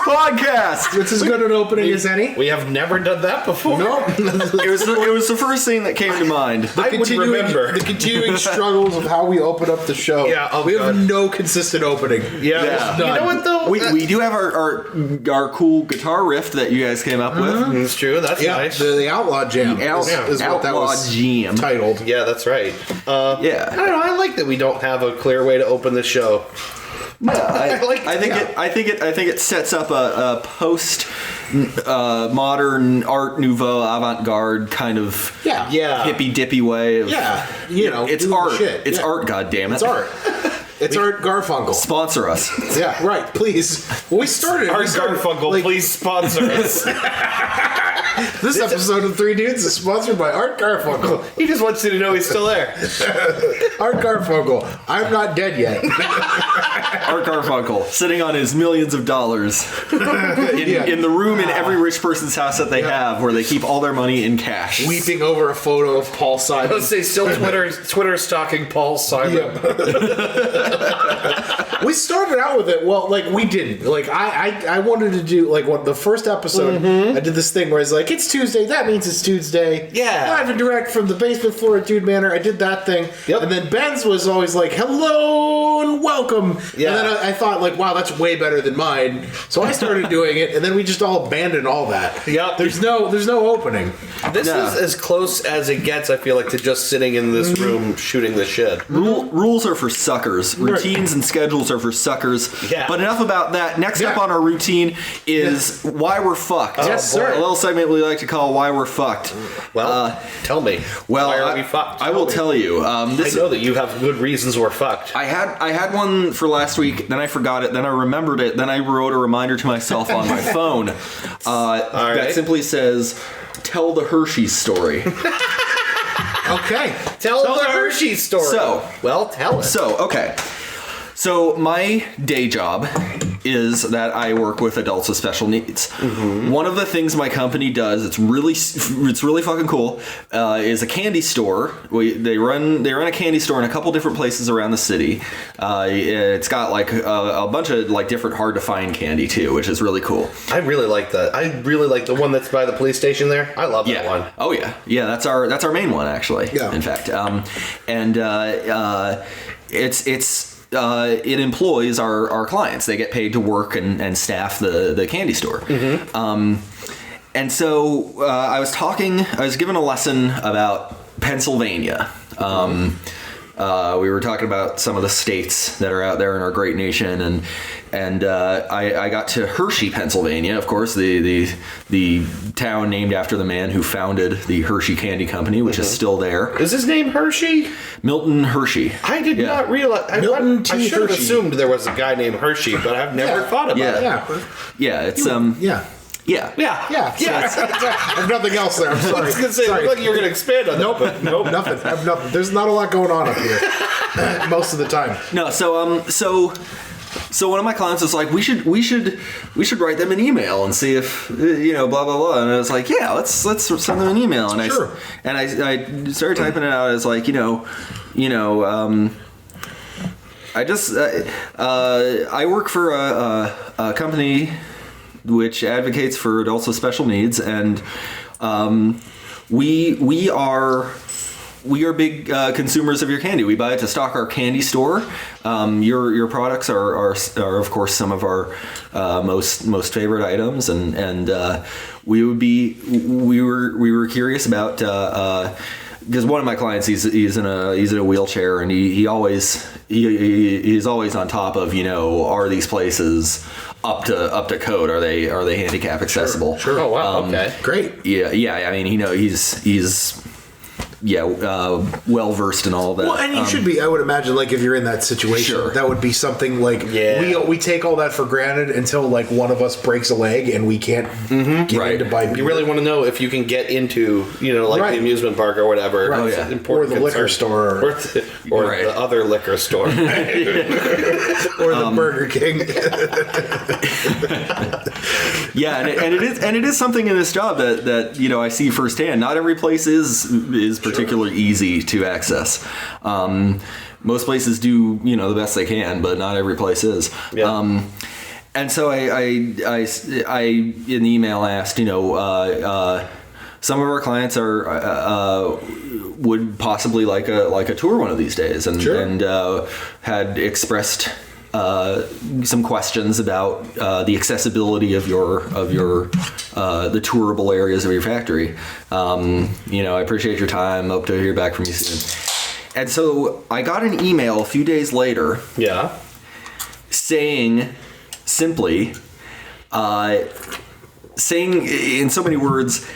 podcast. It's as good an opening as any. We have never done that before. No. It was the first thing that came to mind. I would remember. The continuing struggles of how we open up the show. Yeah, we have no consistent opening. Yeah. You know what, though? We do have our cool guitar riff that you guys came up with. It's true. That's nice. The Outlaw Jam is what that was Jam titled. Yeah, that's right. Yeah. I don't know. I like that we don't have a clear way to open the show. I think it sets up a post modern Art Nouveau avant-garde kind of hippy dippy way of it's art. Shit. It's art, goddammit. It's art. It's Art Garfunkel. Sponsor us. Yeah, right. Please. Well, we started. Garfunkel, please sponsor us. This episode of Three Dudes is sponsored by Art Garfunkel. He just wants you to know he's still there. Art Garfunkel. I'm not dead yet. Art Garfunkel sitting on his millions of dollars in the room in every rich person's house that they have, where they keep all their money in cash, weeping over a photo of Paul Simon. Let's say still Twitter stalking Paul Simon. Yeah. We started out with it. Well, like we didn't. Like I wanted to do the first episode. I did this thing where I was like, it's Tuesday. That means it's Tuesday. Yeah. Live and direct from the basement floor at Dude Manor. I did that thing. Yep. And then Ben's was always like, hello and welcome. Yeah. And then I thought wow, that's way better than mine. So I started doing it, and then we just all abandoned all that. Yep. There's no opening. This is as close as it gets. I feel like, to just sitting in this room shooting the shit. Rules are for suckers. Routines and schedules are for suckers. Yeah. But enough about that. Next up on our routine is why we're fucked. Yes, sir. A little segment we like to call Why We're Fucked. Well, tell me. Well, why are we fucked? I will tell you. I know that you have good reasons we're fucked. I had one for last week, then I forgot it, then I remembered it, then I wrote a reminder to myself on my phone that simply says, tell the Hershey story. Okay. Tell the Hershey story. Tell it. So my day job is that I work with adults with special needs. Mm-hmm. One of the things my company does, it's really fucking cool, is a candy store. They run a candy store in a couple different places around the city. It's got a bunch of different hard to find candy too, which is really cool. I really like that. I really like the one that's by the police station there. I love that one. Oh yeah, that's our main one actually. Yeah. In fact, it employs our clients. They get paid to work and staff the candy store. Mm-hmm. And so I was given a lesson about Pennsylvania. We were talking about some of the states that are out there in our great nation, and I got to Hershey, Pennsylvania, of course, the town named after the man who founded the Hershey Candy Company, which is still there. Is his name Hershey? Milton Hershey. I did not realize. I should have assumed there was a guy named Hershey, but I've never thought about it. Yeah, it's Yeah. I have nothing else there. I'm sorry. I was going to say, look like you were going to expand on that. Nope, nothing. I have nothing. There's not a lot going on up here most of the time. No, so one of my clients was like, we should write them an email and see if blah blah blah. And I was like, yeah, let's send them an email. And sure. I started typing it out as I work for a company which advocates for adults with special needs, and we are big consumers of your candy. We buy it to stock our candy store. Your products are of course some of our most favorite items, and we were curious about because one of my clients he's in a wheelchair, and he's always on top of are these places up to code? Are they handicap accessible? Sure. Oh wow. Okay. Great. Yeah. I mean, he's well versed in all that. Well, and you should be. I would imagine, if you're in that situation, that would be something we take all that for granted until one of us breaks a leg and we can't get into buy beer. You really want to know if you can get into the amusement park or whatever. Right. It's important, or the liquor store, or the other liquor store, or the Burger King. Yeah, and it is something in this job that I see firsthand. Not every place is particularly easy to access. Most places do the best they can, but not every place is. Yeah. And so I in the email asked, some of our clients would possibly like a tour one of these days, and had expressed some questions about the accessibility of the tourable areas of your factory. I appreciate your time. Hope to hear back from you soon. And so I got an email a few days later. Yeah. Saying simply, saying in so many words,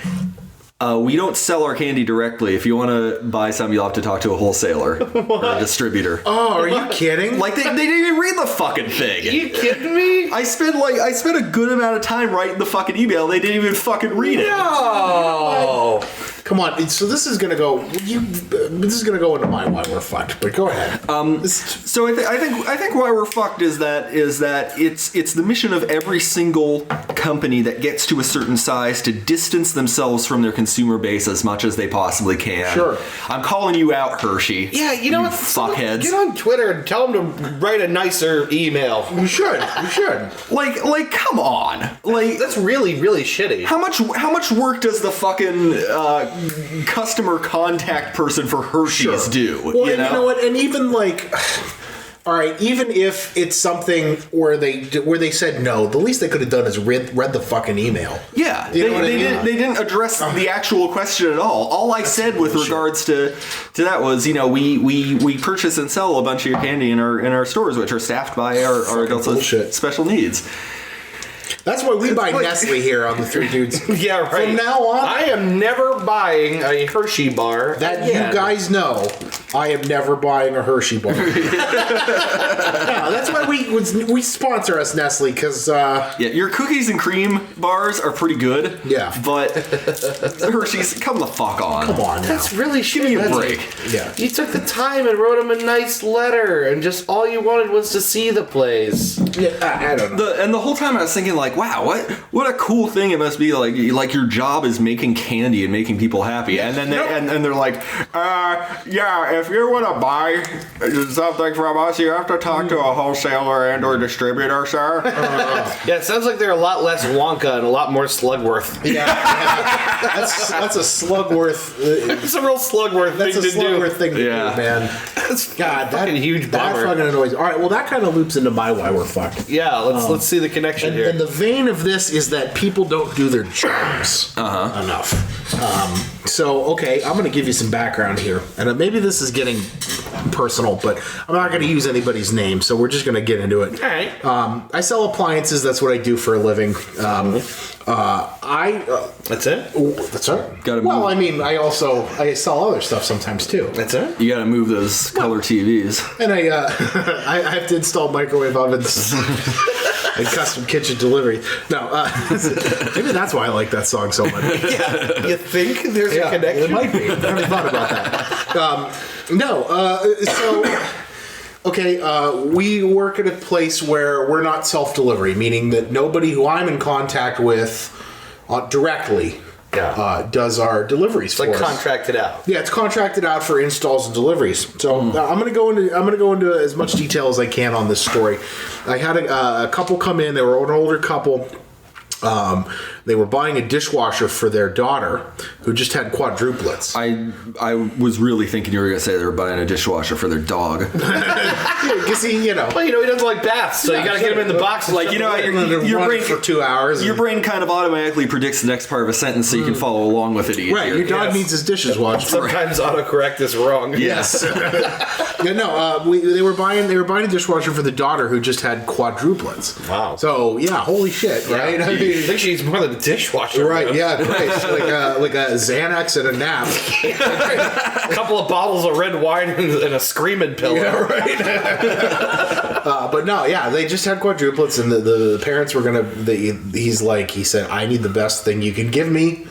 we don't sell our candy directly. If you want to buy some, you'll have to talk to a wholesaler or a distributor. Oh, are you kidding? Like they didn't even read the fucking thing. Are you kidding me? I spent a good amount of time writing the fucking email. They didn't even fucking read it. No. Come on. So this is gonna go. This is gonna go into why we're fucked. But go ahead. So I think why we're fucked is that it's the mission of every single company that gets to a certain size to distance themselves from their consumer base as much as they possibly can. Sure. I'm calling you out, Hershey. Yeah, you know what? Fuckheads. Get on Twitter and tell them to write a nicer email. You should. Like, come on. Like, that's really, really shitty. How much work does the fucking customer contact person for Hershey's do? Well, you know what? And even like, all right, even if it's something where they said no, the least they could have done is read the fucking email. Yeah, they didn't address the actual question at all. All I said with regards to that was, we purchase and sell a bunch of your candy in our stores, which are staffed by our adults with special needs. That's why we buy Nestle here on the Three Dudes. Yeah, right. From now on, I am never buying a Hershey bar. That again. You guys know, I am never buying a Hershey bar. No, that's why we sponsor us, Nestle, because your cookies and cream bars are pretty good. Yeah, but Hershey's, come the fuck on. Come on, now. That's really shitty. Give me a break. Yeah, you took the time and wrote him a nice letter, and just all you wanted was to see the place. Yeah, I don't know. And the whole time I was thinking, like, wow, what a cool thing it must be. Like your job is making candy and making people happy, and then they're like, yeah, if you want to buy something from us, you have to talk to a wholesaler and or distributor, sir. Yeah, it sounds like they're a lot less Wonka and a lot more Slugworth. Yeah. That's a Slugworth. It's a real Slugworth thing to do. That's a Slugworth thing to do, man. God, that huge bummer. That fucking annoys. All right, well, that kind of loops into my why we're fucked. Yeah, let's see the connection here. And the vein of this is that people don't do their jobs enough. So, okay, I'm going to give you some background here. And maybe this is getting personal, but I'm not going to use anybody's name, so we're just going to get into it. All right. I sell appliances. That's what I do for a living. That's it? That's right. Well, I mean, I sell other stuff sometimes, too. That's it? You got to move those color TVs. And I have to install microwave ovens. And custom kitchen delivery. No, maybe that's why I like that song so much. Yeah, you think there's a connection? It might be. I never thought about that. We work at a place where we're not self-delivery, meaning that nobody who I'm in contact with directly does our deliveries for us. It's like contracted out. Yeah, it's contracted out for installs and deliveries. So I'm going to go into as much detail as I can on this story. I had a couple come in. They were an older couple. They were buying a dishwasher for their daughter, who just had quadruplets. I was really thinking you were going to say they were buying a dishwasher for their dog. Because he doesn't like baths, so you got to get him in the box. Like, your brain for 2 hours. Your brain kind of automatically predicts the next part of a sentence, so you can follow along with it easier. Right, your dog needs his dishes washed. Sometimes autocorrect is wrong. Yes. They were buying a dishwasher for the daughter who just had quadruplets. Wow. So holy shit, right? I think she needs more than a dishwasher. Right? Bro. Yeah, Christ. like a Xanax and a nap. A couple of bottles of red wine and a screaming pillow. Yeah, right. But no, they just had quadruplets, and the parents were gonna. He said, "I need the best thing you can give me."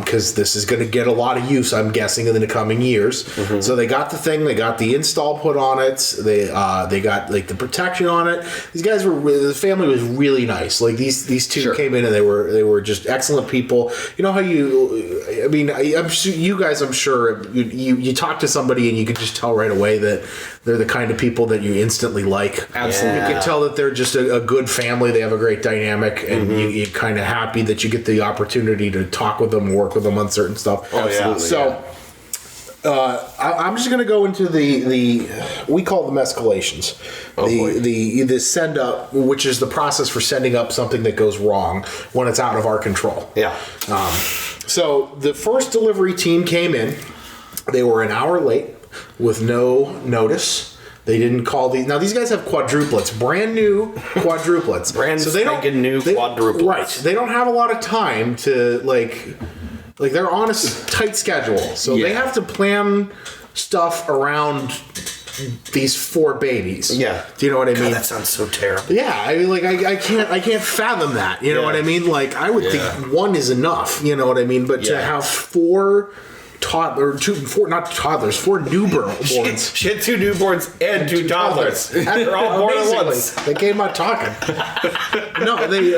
because this is going to get a lot of use, I'm guessing, in the coming years. So they got the thing, they got the install put on it, they got like the protection on it. These guys the family was really nice. Like these two came in and they were just excellent people. You know how I'm sure you guys, you talk to somebody and you can just tell right away that they're the kind of people that you instantly like. Absolutely. You can tell that they're just a good family. They have a great dynamic, and you're kind of happy that you get the opportunity to talk with them, work with them on certain stuff. Oh, yeah. So I'm just going to go into we call them escalations. The send up, which is the process for sending up something that goes wrong when it's out of our control. Yeah. So the first delivery team came in. They were an hour late with no notice. They didn't call Now these guys have quadruplets, brand new quadruplets, spanking new quadruplets. Right. They don't have a lot of time to like they're on a tight schedule, so they have to plan stuff around these 4 babies. Yeah. Do you know what I mean? God, that sounds so terrible. Yeah, I mean, like I can't fathom that. You know what I mean? Like I would think 1 is enough. You know what I mean? But to have 4 4 newborns. She had 2 newborns and 2 toddlers. They're all born at once. They came out talking. No, they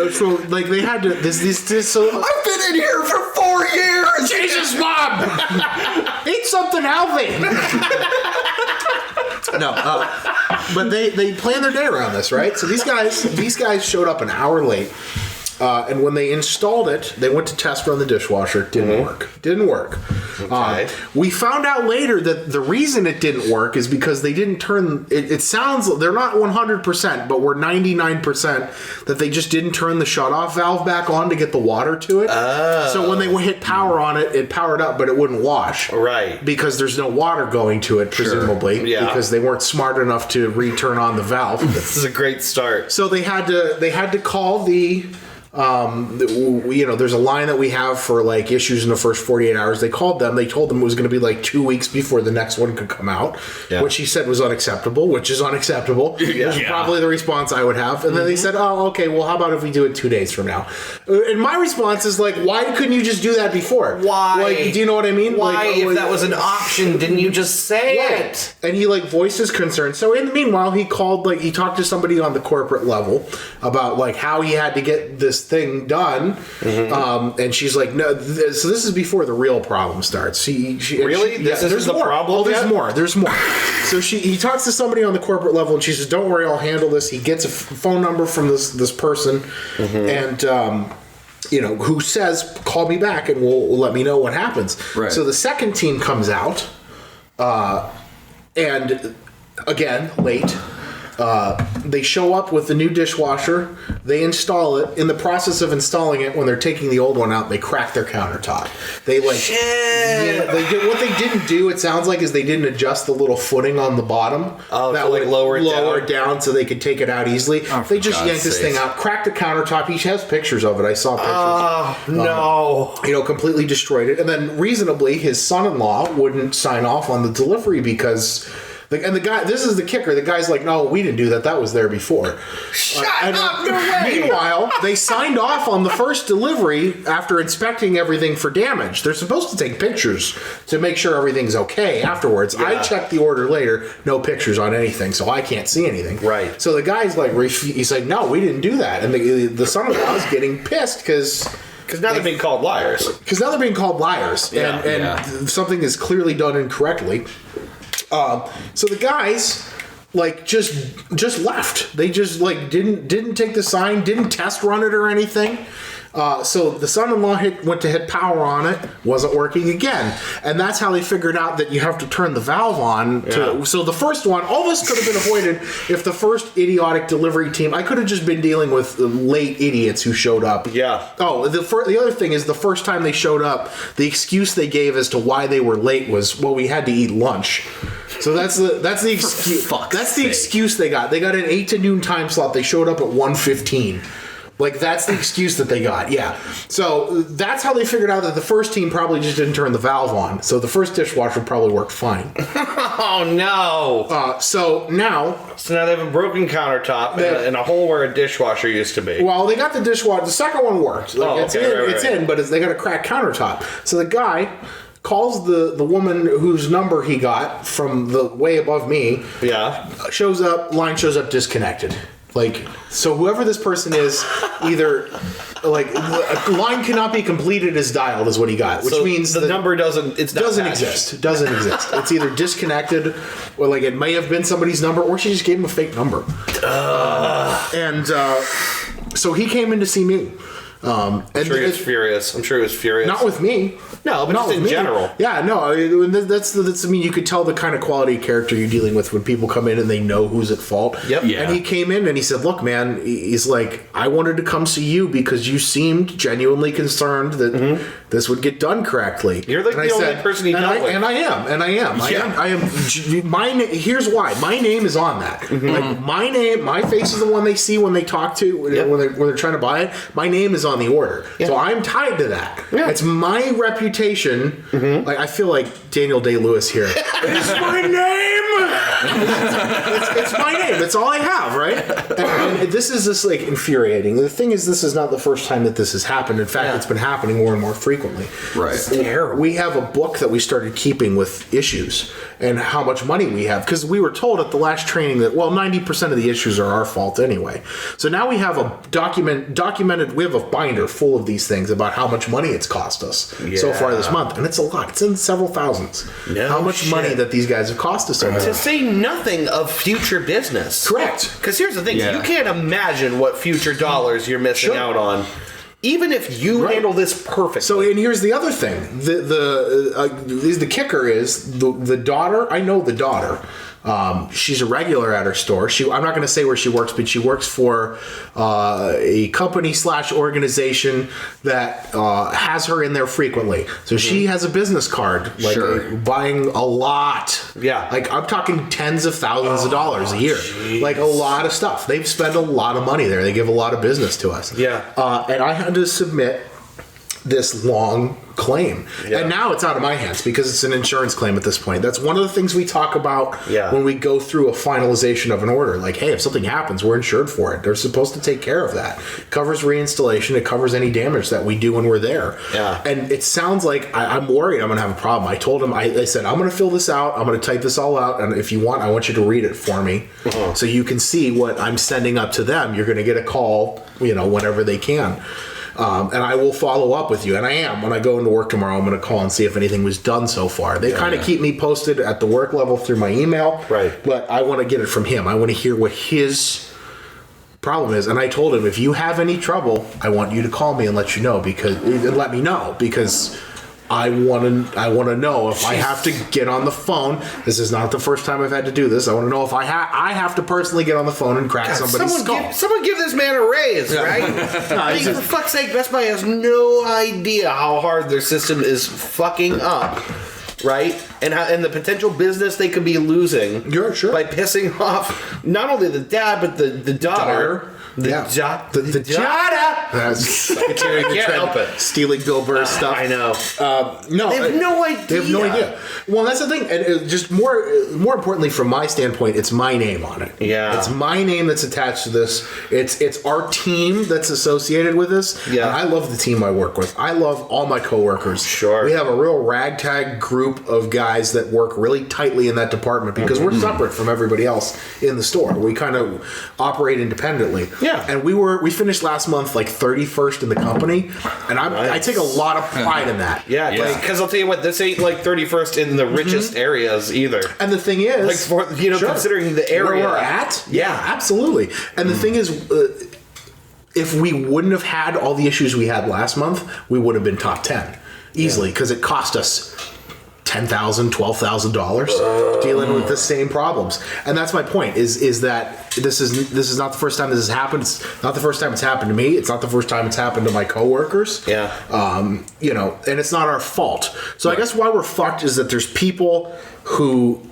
had to. This. So I've been in here for 4 years. Jesus, Mom, eat something healthy. No, but they planned their day around this, right? So these guys showed up an hour late. And when they installed it, they went to test run the dishwasher. Didn't work. Okay. We found out later that the reason it didn't work is because they didn't turn. It sounds they're not 100%, but we're 99% that they just didn't turn the shutoff valve back on to get the water to it. Oh. So when they hit power on it, it powered up, but it wouldn't wash. Right. Because there's no water going to it, presumably. Sure. Yeah. Because they weren't smart enough to return on the valve. This is a great start. So they had to call there's a line that we have for like issues in the first 48 hours. They called them. They told them it was going to be like 2 weeks before the next one could come out, which he said was unacceptable, which is unacceptable. Which is probably the response I would have. And then they said, oh, okay, well, how about if we do it 2 days from now? And my response is like, why couldn't you just do that before? Why? Like, do you know what I mean? Why, if that was an option, didn't you just say it? And he voiced his concern. So in the meanwhile, he talked to somebody on the corporate level about like how he had to get this thing done. And she's like, no. So this is before the real problem starts. Really? This is the problem? Oh, there's more. So he talks to somebody on the corporate level, and she says, "Don't worry, I'll handle this." He gets a phone number from this person, and who says, "Call me back, and we'll let me know what happens." Right. So the second team comes out, and again late. They show up with the new dishwasher. They install it. In the process of installing it, when they're taking the old one out, they crack their countertop. They Shit. what they didn't do, it sounds like, is they didn't adjust the little footing on the bottom. Oh, that so would lower it down so they could take it out easily. They just yanked this thing out, cracked the countertop. He has pictures of it. I saw pictures. Oh, no. Completely destroyed it. And then reasonably, his son-in-law wouldn't sign off on the delivery because... And the guy, this is the kicker. The guy's like, no, we didn't do that. That was there before. Shut up, no way. Meanwhile, they signed off on the first delivery after inspecting everything for damage. They're supposed to take pictures to make sure everything's okay afterwards. Yeah. I checked the order later. No pictures on anything, so I can't see anything. Right. So the guy's like, he's like, no, we didn't do that. And the son-in-law is getting pissed because now they're being called liars. Because now they're being called liars. And something is clearly done incorrectly. So the guys just left. They just didn't take the sign, didn't test run it or anything. So the son-in-law went to hit power on it, wasn't working again, and that's how they figured out that you have to turn the valve on. So the first one, all this could have been avoided if the first idiotic delivery team. I could have just been dealing with late idiots who showed up. Yeah. Oh, the other thing is the first time they showed up, the excuse they gave as to why they were late was, well, we had to eat lunch. So that's the excuse. That's the excuse they got. They got an 8 to noon time slot. They showed up at 1:15. Like, that's the excuse that they got, yeah. So that's how they figured out that the first team probably just didn't turn the valve on. So the first dishwasher probably worked fine. Oh, no. So now they have a broken countertop and a hole where a dishwasher used to be. Well, they got the dishwasher. The second one worked. Like, it's right. in, but they got a cracked countertop. So the guy calls the woman whose number he got from the way above me. Yeah. Line shows up disconnected. Like, so whoever this person is, either, like, a line cannot be completed as dialed is what he got, which means the number doesn't exist. It doesn't exist. It's either disconnected, or, like, it may have been somebody's number, or she just gave him a fake number. So he came in to see me. I'm sure he was furious. Not with me. No, but just in general. Yeah, no. That's. I mean, you could tell the kind of quality of character you're dealing with when people come in and they know who's at fault. Yep. Yeah. And he came in and he said, "Look, man," he's like, "I wanted to come see you because you seemed genuinely concerned that this would get done correctly." You're like the only person he dealt with. And I am. Here's why. My name is on that. Like, my name, my face is the one they see when they talk to when they're trying to buy it. My name is on the order, so I'm tied to that. Yeah. It's my reputation. Like, I feel like Daniel Day-Lewis here. It's my name. It's my name. It's all I have, right? And this is just, like, infuriating. The thing is, this is not the first time that this has happened. In fact, it's been happening more and more frequently. Right. It's terrible. We have a book that we started keeping with issues and how much money we have, because we were told at the last training that 90% of the issues are our fault anyway. So now we have a documented. We have a binder full of these things about how much money it's cost us so far this month, and it's a lot. It's in several thousands. No how much money that these guys have cost us over. To say nothing of future business. Correct. Because here's the thing: you can't imagine what future dollars you're missing out on. Even if you handle this perfectly. So, and here's the other thing: the kicker is the daughter. I know the daughter. She's a regular at her store. I'm not going to say where she works, but she works for a company / organization that has her in there frequently. So she has a business card, like buying a lot. Yeah, like I'm talking tens of thousands of dollars a year, like a lot of stuff. They spend a lot of money there. They give a lot of business to us. Yeah, and I had to submit this long claim, and now it's out of my hands because it's an insurance claim at this point. That's one of the things we talk about when we go through a finalization of an order. Like, hey, if something happens, we're insured for it. They're supposed to take care of that. It covers reinstallation. It covers any damage that we do when we're there. And it sounds like I'm worried I'm going to have a problem. I told him, I said, I'm going to fill this out. I'm going to type this all out, and if you want, I want you to read it for me so you can see what I'm sending up to them. You're going to get a call, whenever they can. And I will follow up with you. And I am. When I go into work tomorrow, I'm going to call and see if anything was done so far. They kind of keep me posted at the work level through my email. Right. But I want to get it from him. I want to hear what his problem is. And I told him, if you have any trouble, I want you to call me and let me know because I want to know if I have to get on the phone. This is not the first time I've had to do this. I want to know if I have to personally get on the phone and crack somebody's skull. Someone give this man a raise, right? For fuck's sake, Best Buy has no idea how hard their system is fucking up. Right? And the potential business they could be losing by pissing off not only the dad, but the daughter. The daughter. Stealing Bill Burr's stuff. I know. No, they have no idea. They have no idea. Well, that's the thing. And just more importantly, from my standpoint, it's my name on it. Yeah, it's my name that's attached to this. It's our team that's associated with this. Yeah, and I love the team I work with. I love all my coworkers. Sure, we have a real ragtag group of guys that work really tightly in that department because we're separate from everybody else in the store. We kind of operate independently. Yeah, and we finished last month like 31st in the company, and I take a lot of pride in that. Yeah, because I'll tell you what, this ain't like 31st in the richest areas either. And the thing is, like considering the area where we're at, absolutely. And the thing is, if we wouldn't have had all the issues we had last month, we would have been top 10 easily because it cost us $10,000, $12,000 dealing with the same problems. And that's my point is that this is not the first time this has happened. It's not the first time it's happened to me. It's not the first time it's happened to my coworkers. Yeah. And it's not our fault. So I guess why we're fucked is that there's people who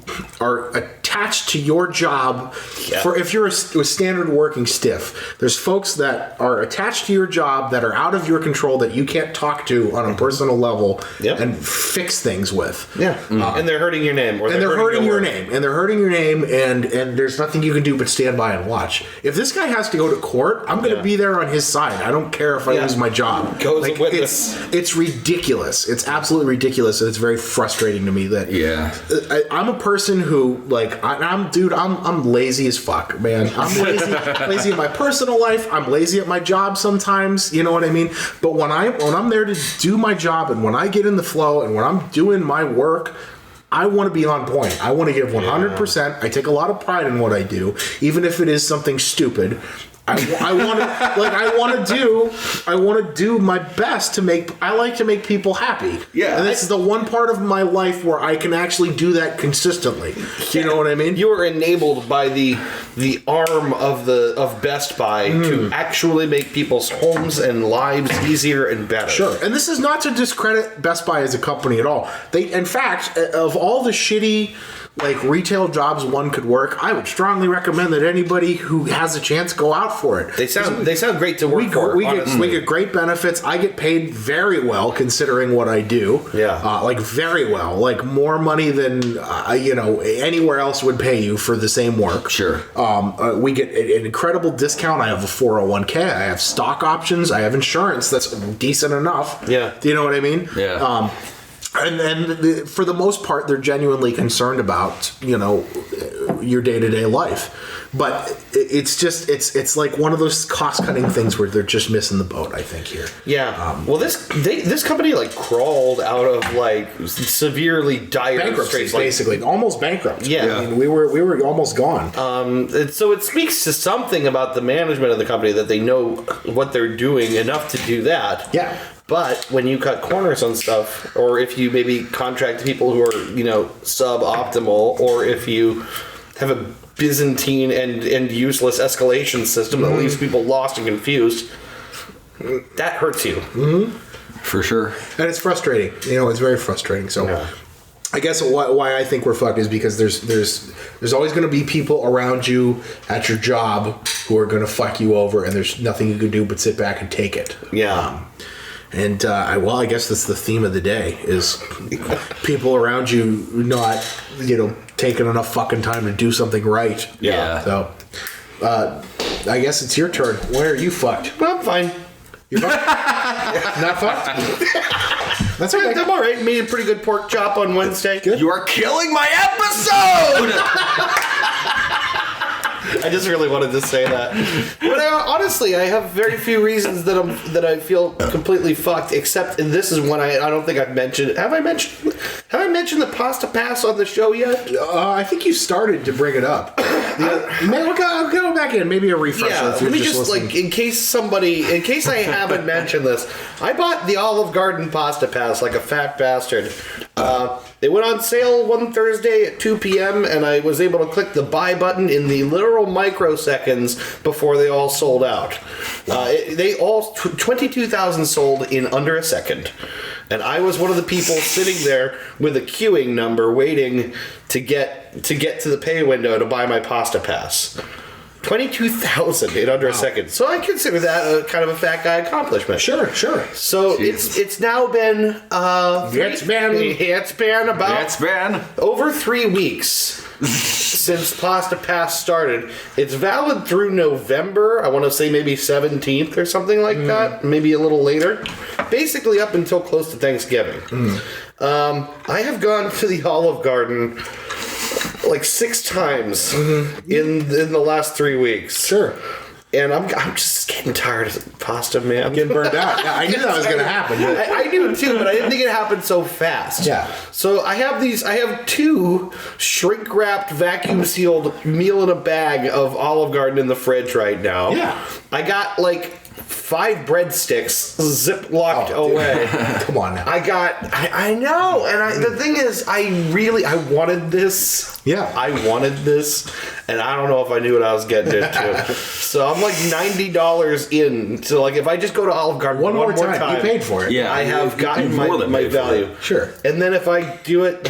are attached attached to your job. For if you're a standard working stiff, there's folks that are attached to your job that are out of your control that you can't talk to on a personal level and fix things with. Yeah, and they're hurting your name, or they're hurting your name, and there's nothing you can do but stand by and watch. If this guy has to go to court, I'm going to be there on his side. I don't care if I lose my job. Like, it's ridiculous. It's absolutely ridiculous, and it's very frustrating to me that I'm a person who I'm lazy as fuck, man. I'm lazy in my personal life. I'm lazy at my job sometimes. You know what I mean? But when I'm there to do my job, and when I get in the flow, and when I'm doing my work, I want to be on point. I want to give 100%. I take a lot of pride in what I do, even if it is something stupid. I want to do my best to make. I like to make people happy. Yeah, and this is the one part of my life where I can actually do that consistently. You know what I mean? You are enabled by the arm of Best Buy to actually make people's homes and lives easier and better. Sure, and this is not to discredit Best Buy as a company at all. They, in fact, of all the shitty retail jobs one could work, I would strongly recommend that anybody who has a chance go out for it. They sound great to work for. We get great benefits. I get paid very well considering what I do. Yeah, very well. More money than anywhere else would pay you for the same work. Sure. We get an incredible discount. I have a 401k. I have stock options. I have insurance that's decent enough. Yeah. Do you know what I mean? Yeah. And for the most part, they're genuinely concerned about, your day-to-day life. But it's like one of those cost-cutting things where they're just missing the boat, I think, here. Yeah. Well, this company crawled out of severely dire bankruptcy, straits, basically, almost bankrupt. Yeah. I mean, we were almost gone. So it speaks to something about the management of the company that they know what they're doing enough to do that. Yeah. But when you cut corners on stuff, or if you maybe contract people who are, suboptimal, or if you have a Byzantine and useless escalation system that leaves people lost and confused, that hurts you. Mm-hmm. For sure. And it's frustrating. It's very frustrating. So I guess why I think we're fucked is because there's always going to be people around you at your job who are going to fuck you over, and there's nothing you can do but sit back and take it. Yeah. And I guess that's the theme of the day is people around you not, taking enough fucking time to do something right. Yeah. So, I guess it's your turn. Where are you fucked? Well, I'm fine. You're fucked? Not fucked? That's okay. I'm all right. Made a pretty good pork chop on Wednesday. Good. You are killing my episode! I just really wanted to say that. But honestly, I have very few reasons that I feel completely fucked. Except, and this is one I don't think I've mentioned. Have I mentioned the pasta pass on the show yet? I think you started to bring it up. We'll go back in. Maybe a refresher. Yeah. Let me just in case I haven't mentioned this, I bought the Olive Garden pasta pass like a fat bastard. They went on sale one Thursday at 2 p.m. and I was able to click the buy button in the literal microseconds before they all sold out. They all 22,000 sold in under a second, and I was one of the people sitting there with a queuing number waiting to get to the pay window to buy my pasta pass. 22,000 in under a second. So I consider that a kind of a fat guy accomplishment. Sure. So it's now been It's been about over 3 weeks since Pasta Pass started. It's valid through November. I want to say maybe 17th or something like that. Maybe a little later. Basically up until close to Thanksgiving. I have gone to the Olive Garden 6 times in the last 3 weeks. Sure. And I'm just getting tired of pasta, man. Getting burned out. Yeah, I knew that was going to happen. I knew too, but I didn't think it happened so fast. Yeah. So I have 2 shrink-wrapped, vacuum-sealed meal in a bag of Olive Garden in the fridge right now. Yeah. I got 5 breadsticks zip-locked away. Come on now. I know, and the thing is, I wanted this. Yeah. I wanted this, and I don't know if I knew what I was getting into. So I'm like $90 in. So like if I just go to Olive Garden one more time, you paid for it. Yeah, I have gotten my value. Sure. And then if I do it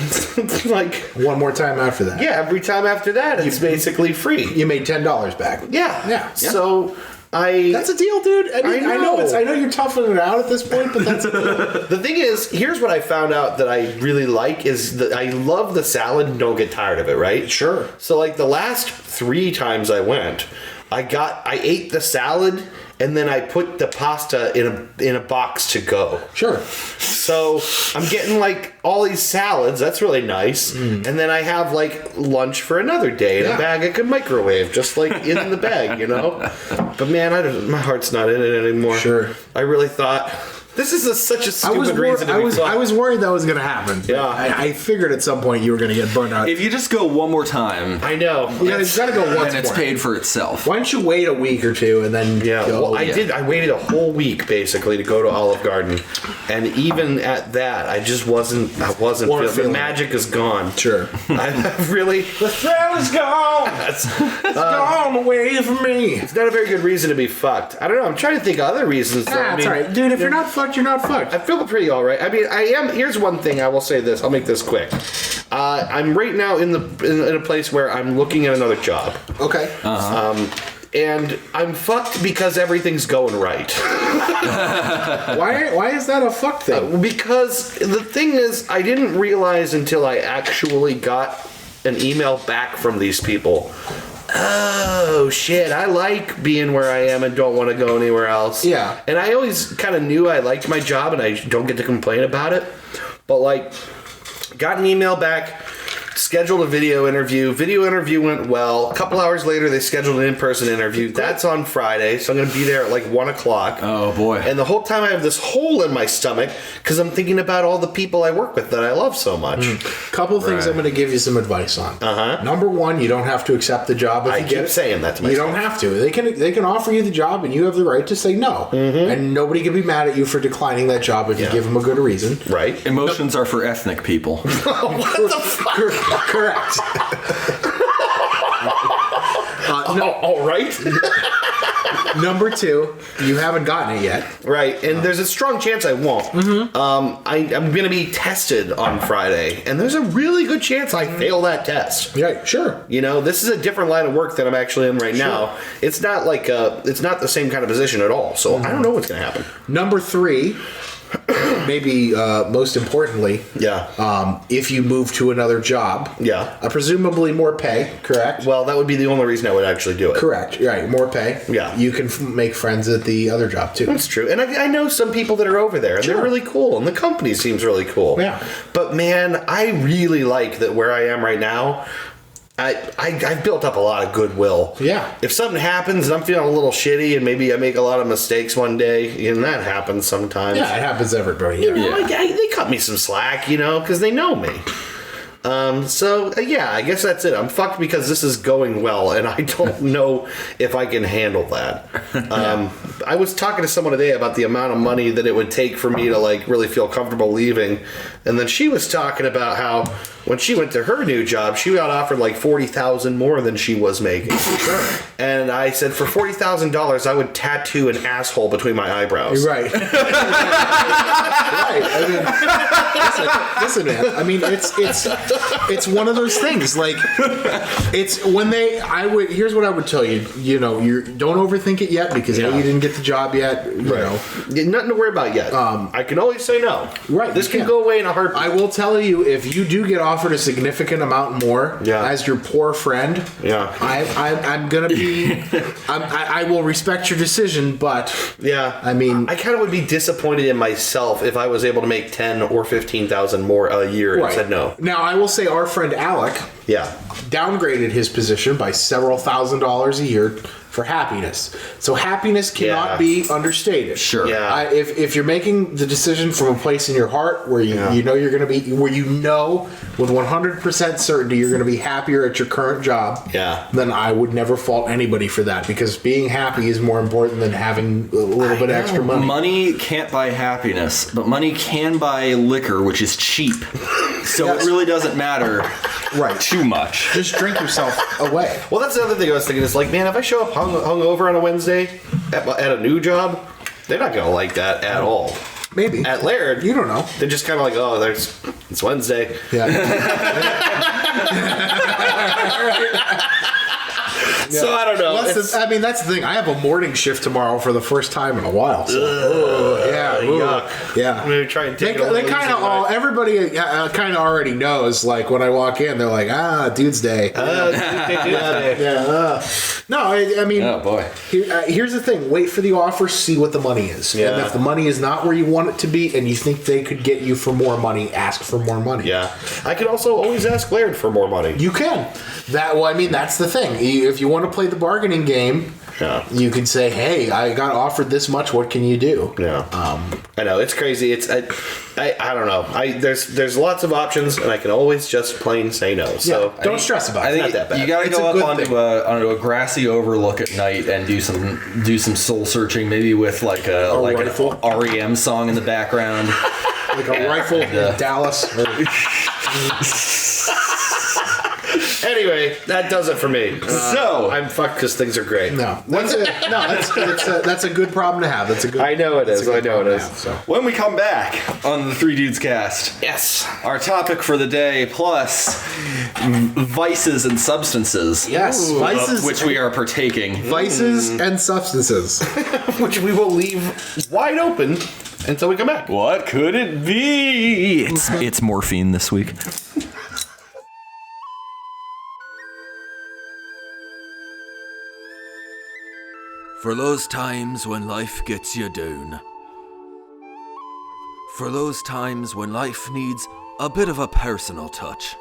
like one more time after that. yeah, every time after that, it's basically free. You made $10 back. Yeah. So that's a deal, dude. I mean, I know. I know you're toughing it out at this point, but that's a deal. The thing is, here's what I found out that I really like is that I love the salad and don't get tired of it, right? Sure. So like the last 3 times I went, I ate the salad and then I put the pasta in a box to go. Sure. So I'm getting like all these salads. That's really nice. And then I have like lunch for another day in a bag I could microwave, just like in the bag, you know. But man, my heart's not in it anymore. Sure. I really thought this is such a stupid reason. I was worried that was going to happen. Yeah. I figured at some point you were going to get burned out. If you just go one more time, I know. You got to go once then it's more. paid for itself. Why don't you wait a week or two and then go? Well, I did. I waited a whole week basically to go to Olive Garden, and even at that, I just wasn't. I wasn't feeling. The magic is gone. Sure. I really. The thrill is gone. It's gone away from me. It's not a very good reason to be fucked. I don't know. I'm trying to think of other reasons. That's all right, dude. If you're not fucked, you're not fucked. I feel pretty all right. I mean, I am. Here's one thing I will say. This. I'll make this quick. I'm right now in a place where I'm looking at another job. Okay. And I'm fucked because everything's going right. Why is that a fuck thing? Because the thing is, I didn't realize until I actually got an email back from these people. Oh shit, I like being where I am and don't want to go anywhere else. Yeah. And I always kind of knew I liked my job and I don't get to complain about it. But like, got an email back, scheduled a video interview. Video interview went well. A couple hours later, they scheduled an in-person interview. That's on Friday, so I'm going to be there at like 1 o'clock. Oh, boy. And the whole time I have this hole in my stomach because I'm thinking about all the people I work with that I love so much. Couple things I'm going to give you some advice on. Number one, you don't have to accept the job if you get it. I keep saying that to myself. You don't have to. They can offer you the job, and you have the right to say no. And nobody can be mad at you for declining that job if you give them a good reason. Right. Emotions are for ethnic people. What the fuck? Correct. All right. Number two, you haven't gotten it yet. Right, and there's a strong chance I won't. I'm going to be tested on Friday, and there's a really good chance I fail that test. Right, sure. You know, this is a different line of work that I'm actually in right now. It's not like it's not the same kind of position at all, so I don't know what's going to happen. Number three, maybe most importantly, if you move to another job, presumably more pay, correct? Well, that would be the only reason I would actually do it. Correct, right, more pay. Yeah. You can make friends at the other job, too. That's true. And I know some people that are over there, and they're really cool, and the company seems really cool. Yeah. But, man, I really like that where I am right now, I've built up a lot of goodwill. Yeah. If something happens and I'm feeling a little shitty and maybe I make a lot of mistakes one day, and that happens sometimes. Yeah, it happens to everybody. You know, like, they cut me some slack, you know, because they know me. I guess that's it. I'm fucked because this is going well, and I don't know if I can handle that. I was talking to someone today about the amount of money that it would take for me to like really feel comfortable leaving, and then she was talking about how when she went to her new job, she got offered like $40,000 more than she was making. Sure. And I said, for $40,000, I would tattoo an asshole between my eyebrows. Right. Right. I mean, listen, man. I mean, it's one of those things. Like, it's when here's what I would tell you. You know, you don't overthink it yet because you didn't get the job yet. You know, nothing to worry about yet. I can always say no. Right. This can go away in a heartbeat. I will tell you, if you do get offered a significant amount more as your poor friend, I'm gonna be. I will respect your decision, but I mean, I kind of would be disappointed in myself if I was able to make 10 or 15,000 more a year and said no. Now I will say our friend Alec downgraded his position by several $1,000s a year for happiness. So happiness cannot be understated. Sure. Yeah. If you're making the decision from a place in your heart where you know you're going to be, where you know with 100% certainty you're going to be happier at your current job, then I would never fault anybody for that, because being happy is more important than having a little bit extra money. Money can't buy happiness, but money can buy liquor, which is cheap. So it really doesn't matter Right. too much. Just drink yourself away. Well, that's the other thing I was thinking. Is like, man, if I show up hungover on a Wednesday at a new job, they're not gonna like that at all. Maybe. At Laird, You don't know. they're just kind of like, oh, it's Wednesday. Yeah. So I don't know. That's the thing. I have a morning shift tomorrow for the first time in a while. So. Yuck. Yeah. I'm gonna try and take it. They kind of all. Everybody kind of already knows. Like when I walk in, they're like, Dude's Day. No, I mean, Oh boy. Here's the thing. Wait for the offer. See what the money is. Yeah. And if the money is not where you want it to be, and you think they could get you for more money, ask for more money. Yeah. I could also always ask Laird for more money. You can. That's the thing. If you want to play the bargaining game, Yeah. you can say, "Hey, I got offered this much. What can you do?" Yeah. I know it's crazy. I don't know. There's lots of options, and I can always just plain say no. So don't stress about it. I think It's not that bad. you got to It's go a up good onto thing. onto a grassy overlook at night and do some soul searching, maybe with like an rifle. REM song in the background. Like a rifle in Dallas. anyway, that does it for me. So I'm fucked because things are great. That's a good problem to have. That's a good. I know it is. I know it is. So. when we come back on the Three Dudes Cast, Yes. our topic for the day plus vices and substances. Yes, vices, Which we are partaking. vices and substances. Which we will leave wide open until we come back. What could it be? It's morphine this week. For those times when life gets you down. For those times when life needs a bit of a personal touch.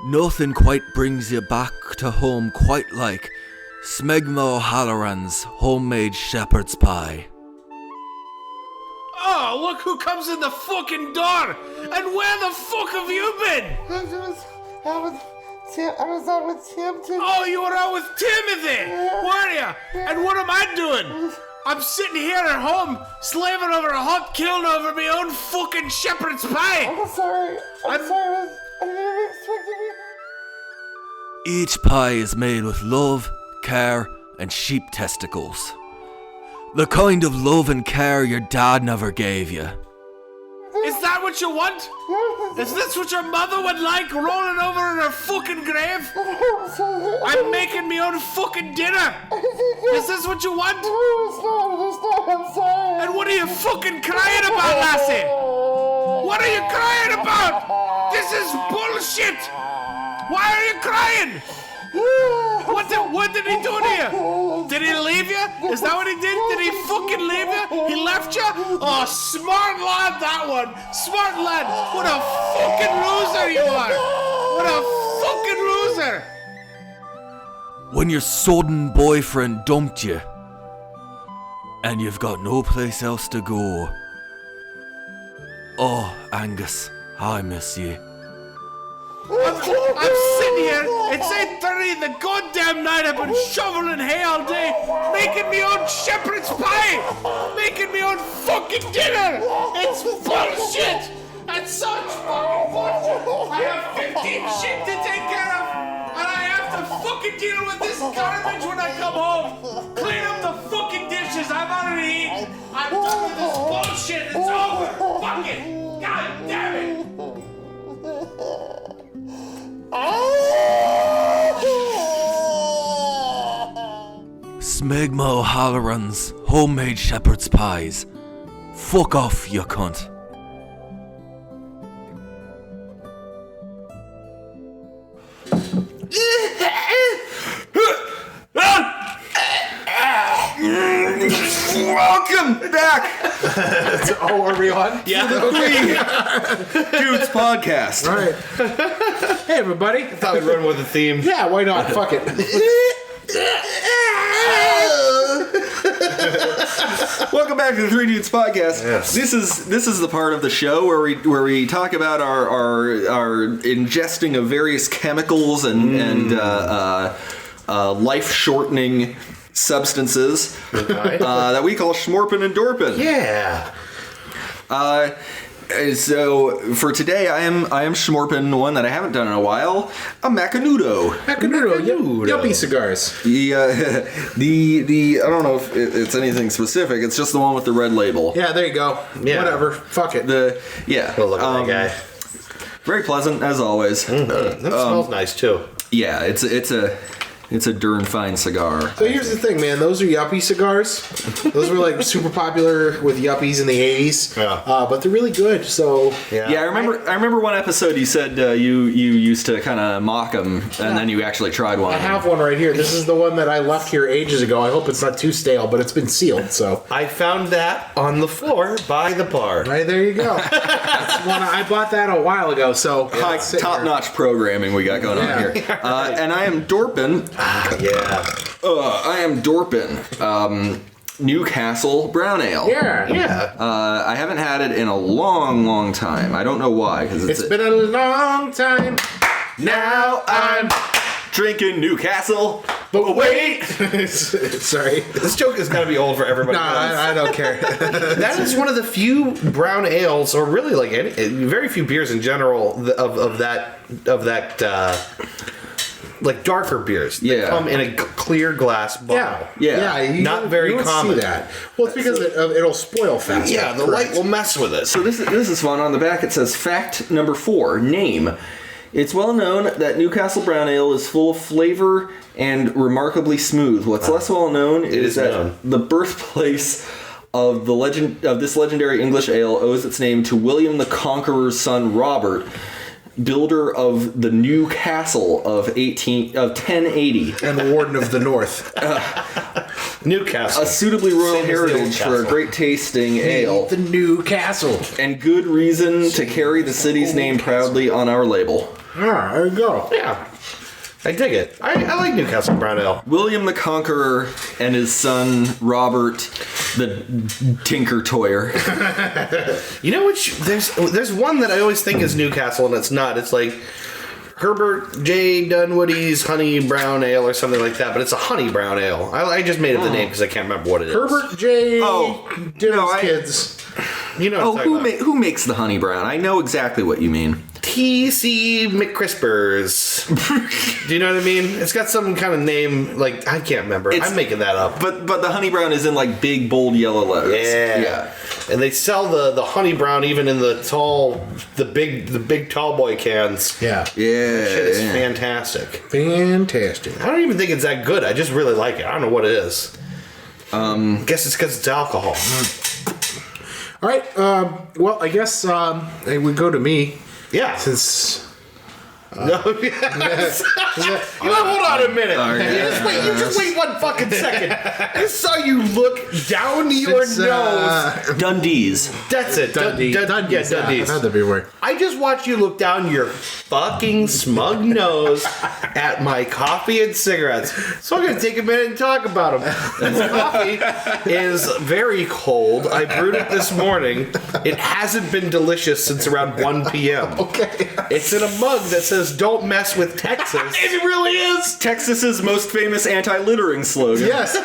Nothing quite brings you back to home quite like Smegma O'Halloran's homemade shepherd's pie. Oh, look who comes in the fucking door! And where the fuck have you been? I was out with Tim. Oh, you were out with Timothy! Were you? And what am I doing? I'm sitting here at home, slaving over a hot kiln over my own fucking shepherd's pie! I'm sorry. I didn't expect it. Each pie is made with love, care, and sheep testicles. The kind of love and care your dad never gave you. Is that what you want? Is this what your mother would like, rolling over in her fucking grave? I'm making me own fucking dinner! Is this what you want? It's not. I'm sorry. And what are you fucking crying about, lassie? What are you crying about? This is bullshit! Why are you crying? What did he do to you? Did he leave you? Is that what he did? Did he fucking leave you? He left you? Oh, smart lad, that one. Smart lad. What a fucking loser you are. What a fucking loser. When your sodden boyfriend dumped you, and you've got no place else to go. Oh, Angus, I miss you. I'm sitting here, it's 8:30 in the goddamn night, I've been shoveling hay all day, making me own shepherd's pie, making me own fucking dinner. It's bullshit. That's such fucking bullshit. I have 15 shit to take care of, and I have to fucking deal with this garbage when I come home. Clean up the fucking dishes, I've already eaten. I'm done with this bullshit, it's over. Fuck it. God damn it. Smegma O'Halloran's homemade shepherd's pies. Fuck off, you cunt. Welcome back Oh, are we on? Yeah. Dudes Podcast. All right. Hey, everybody. Thought we'd run with a theme. Yeah, why not? Fuck it. Welcome back to the Three Dudes Podcast. Yes. This is the part of the show where we talk about our ingesting of various chemicals and life shortening substances that we call schmorpin and dorpin. Yeah. So for today, I am schmorping one that I haven't done in a while, a Macanudo. Yuppie cigars. The I don't know if it's anything specific. It's just the one with the red label. Yeah, there you go. Yeah. Whatever. Fuck it. Well, look at that guy. Very pleasant as always. That smells nice too. Yeah, it's a darn fine cigar. So here's the thing, man. Those are yuppie cigars. Those were like super popular with yuppies in the 80s. Yeah. But they're really good. So Yeah, I remember one episode you said you used to kind of mock them, and then you actually tried one. I have one right here. This is the one that I left here ages ago. I hope it's not too stale, but it's been sealed. So I found that on the floor by the bar. right there you go. That's one I bought that a while ago. So Top-notch programming we got going on here. And I am dorping. Yeah. I am dorping. Newcastle Brown Ale. Yeah. I haven't had it in a long time. I don't know why. Because it's been a long time. now I'm drinking Newcastle. But wait. Sorry. This joke is going to be old for everybody. No, I don't care. That is one of the few brown ales, or really like very few beers in general of that like darker beers that come in a clear glass bottle. Yeah. You Not very you don't common. See that. Well, it's because it'll spoil faster. Yeah, the light will mess with it. So this is fun. On the back it says fact number 4, name. It's well known that Newcastle Brown Ale is full of flavor and remarkably smooth. What's less well known is that the birthplace of this legendary English ale owes its name to William the Conqueror's son Robert, builder of the New Castle of 1080, And the Warden of the North. Newcastle. a suitably royal Same as the heritage Old for a Castle. great tasting ale, The New Castle. and good reason to carry the city's name proudly on our label. Ah, there you go. Yeah. I dig it. I like Newcastle Brown Ale. William the Conqueror and his son Robert the Tinker Toyer. You know which there's one that I always think is Newcastle and it's not. It's like Herbert J. Dunwoody's Honey Brown Ale or something like that, but it's a honey brown ale. I just made up the name because I can't remember what it is. Herbert J. Dinner's I- Kids. You know what I'm talking about. Who makes the honey brown? I know exactly what you mean. T.C. McCrispers. Do you know what I mean? It's got some kind of name, like, I can't remember. I'm making that up. But the honey brown is in like big bold yellow letters. Yeah. And they sell the honey brown even in the big tall boy cans. Yeah. Yeah. Shit is yeah. fantastic. Fantastic. I don't even think it's that good. I just really like it. I don't know what it is. Guess it's because it's alcohol. All right. Well, I guess it would go to me Yeah. since. No, yes. Hold on a minute. You just wait 1 fucking second. I saw you look down your nose. Dundee's. That's it. Dundee. Yeah, Dundee's. Dundee's. I had to be right. I just watched you look down your fucking smug nose at my coffee and cigarettes. So I'm going to take a minute and talk about them. This coffee is very cold. I brewed it this morning. It hasn't been delicious since around 1 p.m. Okay. It's in a mug that says, "Don't mess with Texas." It really is. Texas's most famous anti-littering slogan. Yes.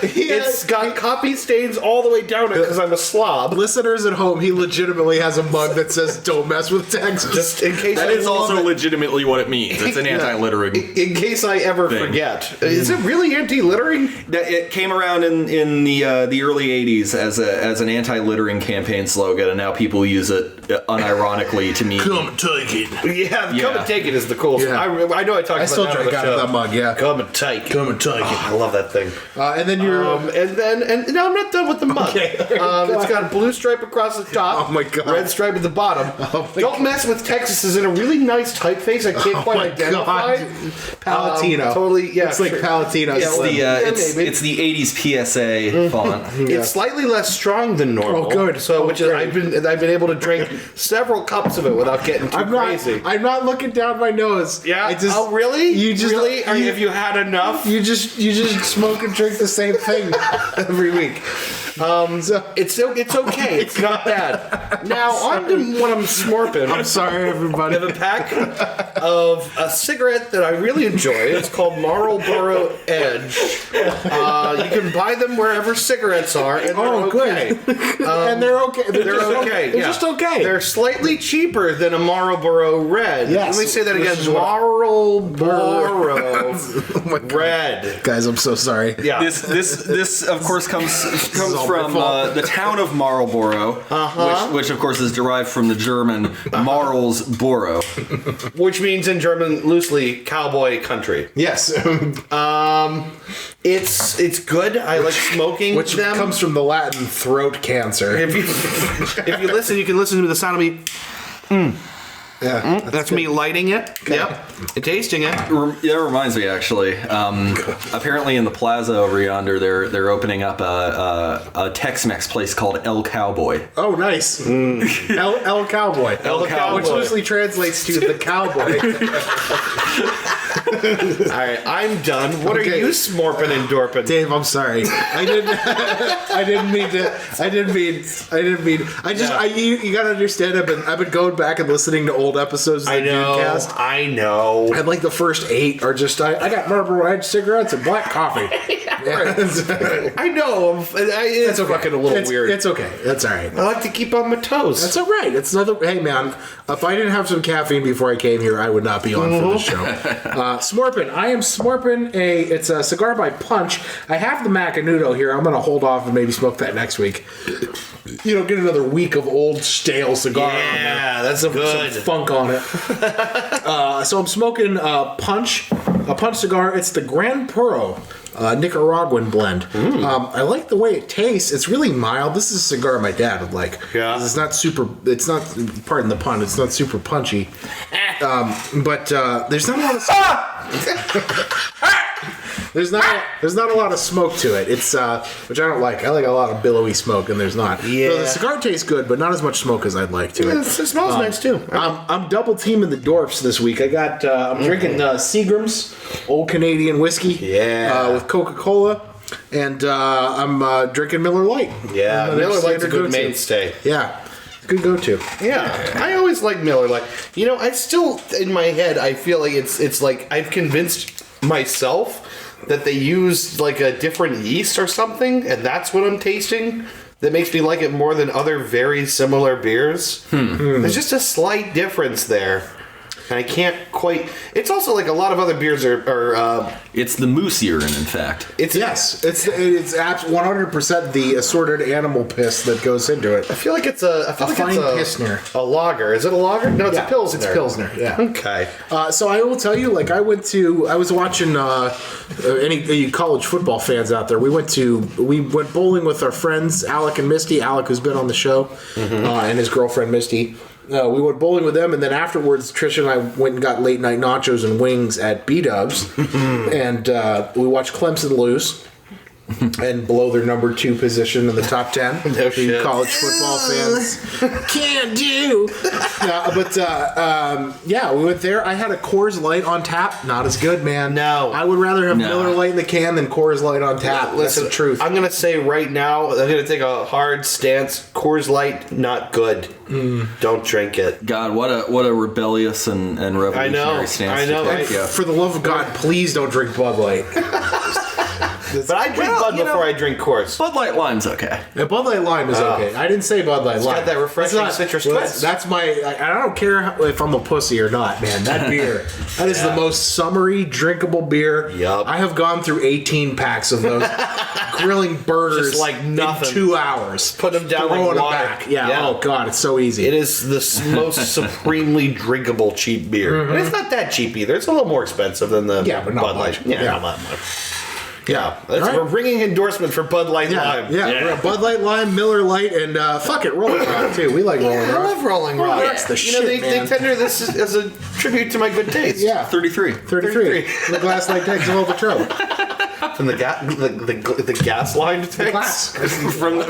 It's got coffee stains all the way down it because I'm a slob. Listeners at home, he legitimately has a mug that says "Don't mess with Texas." Just in case That I is also love it. legitimately what it means. It's an anti-littering. In case I ever thing. forget. Is it really anti-littering? It came around in the early '80s as an anti-littering campaign slogan, and now people use it unironically to mean Come take it. Yeah, come and take it is the coolest. Yeah. I know I talked I about still that on drink the out show. of that mug. Yeah. Come and take. Come and take it. I love that thing. And then you're. And no, I'm not done with the mug. Okay. It's got a blue stripe across the top. Oh my God. Red stripe at the bottom. Oh my Don't mess with Texas is in a really nice typeface. I can't quite my identify. God. Palatino. Totally, yeah. It's like sure. Palatino. Yeah, slim. maybe. it's the '80s PSA font. It's slightly less strong than normal. Oh, good. So, Oh, which is great. I've been able to drink several cups of it without getting too crazy. I'm not looking down my nose. Yeah. I just. Oh, really? You just really? You, Have you had enough? you just smoke and drink the same thing every week. So, It's okay. It's not bad. Now on to what I'm smorping. I'm sorry, everybody. I have a pack of a cigarette that I really enjoy. It's called Marlboro Edge. You can buy them wherever cigarettes are, and they're okay. And they're okay. They're okay. They're just okay. They're slightly cheaper than a Marlboro Red. Yes. Let me say that again. Marlboro Red. Guys, I'm so sorry. Yeah. This of course comes from the town of Marlboro, which of course is derived from the German Marlsboro, Which means in German loosely cowboy country. Yes. It's good. I like smoking Which them. comes from the Latin throat cancer. If you listen, you can listen to the sound of me. Yeah. That's me lighting it. Yep. And tasting it. That reminds me, actually. Apparently, in the plaza over yonder, they're opening up a Tex-Mex place called El Cowboy. Oh, nice. El Cowboy. El Cowboy. Which loosely translates to the cowboy. All right, I'm done. What are you smorping and dorping? Dave, I'm sorry. I didn't mean. You gotta understand. I've been going back and listening to old episodes of the Dudecast. I know. And like the first 8 are just I got Marlboro Edge cigarettes and black coffee. I know. It's fucking a little weird. It's okay. That's all right. I like to keep on my toes. That's all right. It's another. Hey man, if I didn't have some caffeine before I came here, I would not be on for this show. Smorpin. I am smorpin it's a cigar by Punch. I have the Macanudo here. I'm gonna hold off and maybe smoke that next week. Get another week of old stale cigar. Yeah, that's some good. funk on it. So I'm smoking a Punch cigar. It's the Gran Puro Nicaraguan blend. I like the way it tastes. It's really mild. This is a cigar my dad would like. Yeah. It's not super. It's not. Pardon the pun. It's not super punchy. But there's not a lot of. There's not a lot of smoke to it. It's which I don't like. I like a lot of billowy smoke, and there's not. Yeah. So the cigar tastes good, but not as much smoke as I'd like to it. It smells nice too. I'm double teaming the Dorps this week. I got I'm drinking Seagram's Old Canadian whiskey. Yeah. With Coca-Cola, and I'm drinking Miller Lite. Yeah, Miller Lite's a good mainstay. Yeah. Good go-to. Yeah, I always like Miller Lite. I still in my head I feel like it's like I've convinced myself that they used like a different yeast or something, and that's what I'm tasting. That makes me like it more than other very similar beers. There's just a slight difference there. And I can't quite. It's also like a lot of other beers are It's the moose urine, in fact. It's 100% the assorted animal piss that goes into it. I feel like it's a fine Pilsner. A lager. Is it a lager? No, it's a Pilsner. It's Pilsner. Yeah. Okay. So I will tell you, like I was watching any college football fans out there. We went bowling with our friends Alec and Misty. Alec, who's been on the show, and his girlfriend Misty. We went bowling with them, and then afterwards, Trisha and I went and got late night nachos and wings at B-Dubs, and we watched Clemson lose and blow their number 2 position in the top 10. No shit. College football fans can't do. We went there. I had a Coors Light on tap. Not as good, man. No. I would rather have Miller Light in the can than Coors Light on tap. That's the truth. I'm gonna say right now, I'm gonna take a hard stance. Coors Light, not good. Don't drink it. God, what a rebellious and revolutionary stance I know. to take. Yeah. For the love of God, please don't drink Bud Light. But I drink Bud before I drink Coors. Bud Light Lime's okay. Yeah, Bud Light Lime is okay. I didn't say Bud Light Lime. got that refreshing citrus twist. That's my. I don't care if I'm a pussy or not, man. That beer, that is the most summery, drinkable beer. Yup. I have gone through 18 packs of those, grilling burgers Just like nothing. in 2 hours. Put them down throwing like them water. back. Yeah. Oh god, it's so easy. It is the most supremely drinkable cheap beer. And it's not that cheap either. It's a little more expensive than the but not Bud much. Light. Yeah, Yeah. not that much. Yeah. That's All right. a ringing endorsement for Bud Light Lime. Yeah. Bud Light Lime, Miller Light, and fuck it, Rolling Rock too. We like Rolling I Rock. love Rolling Rock. Rock's the shit, they man. tender this as a tribute to my good taste. Yeah. 33. 33. The glass light takes all the trouble. From the gas line tanks. Glass.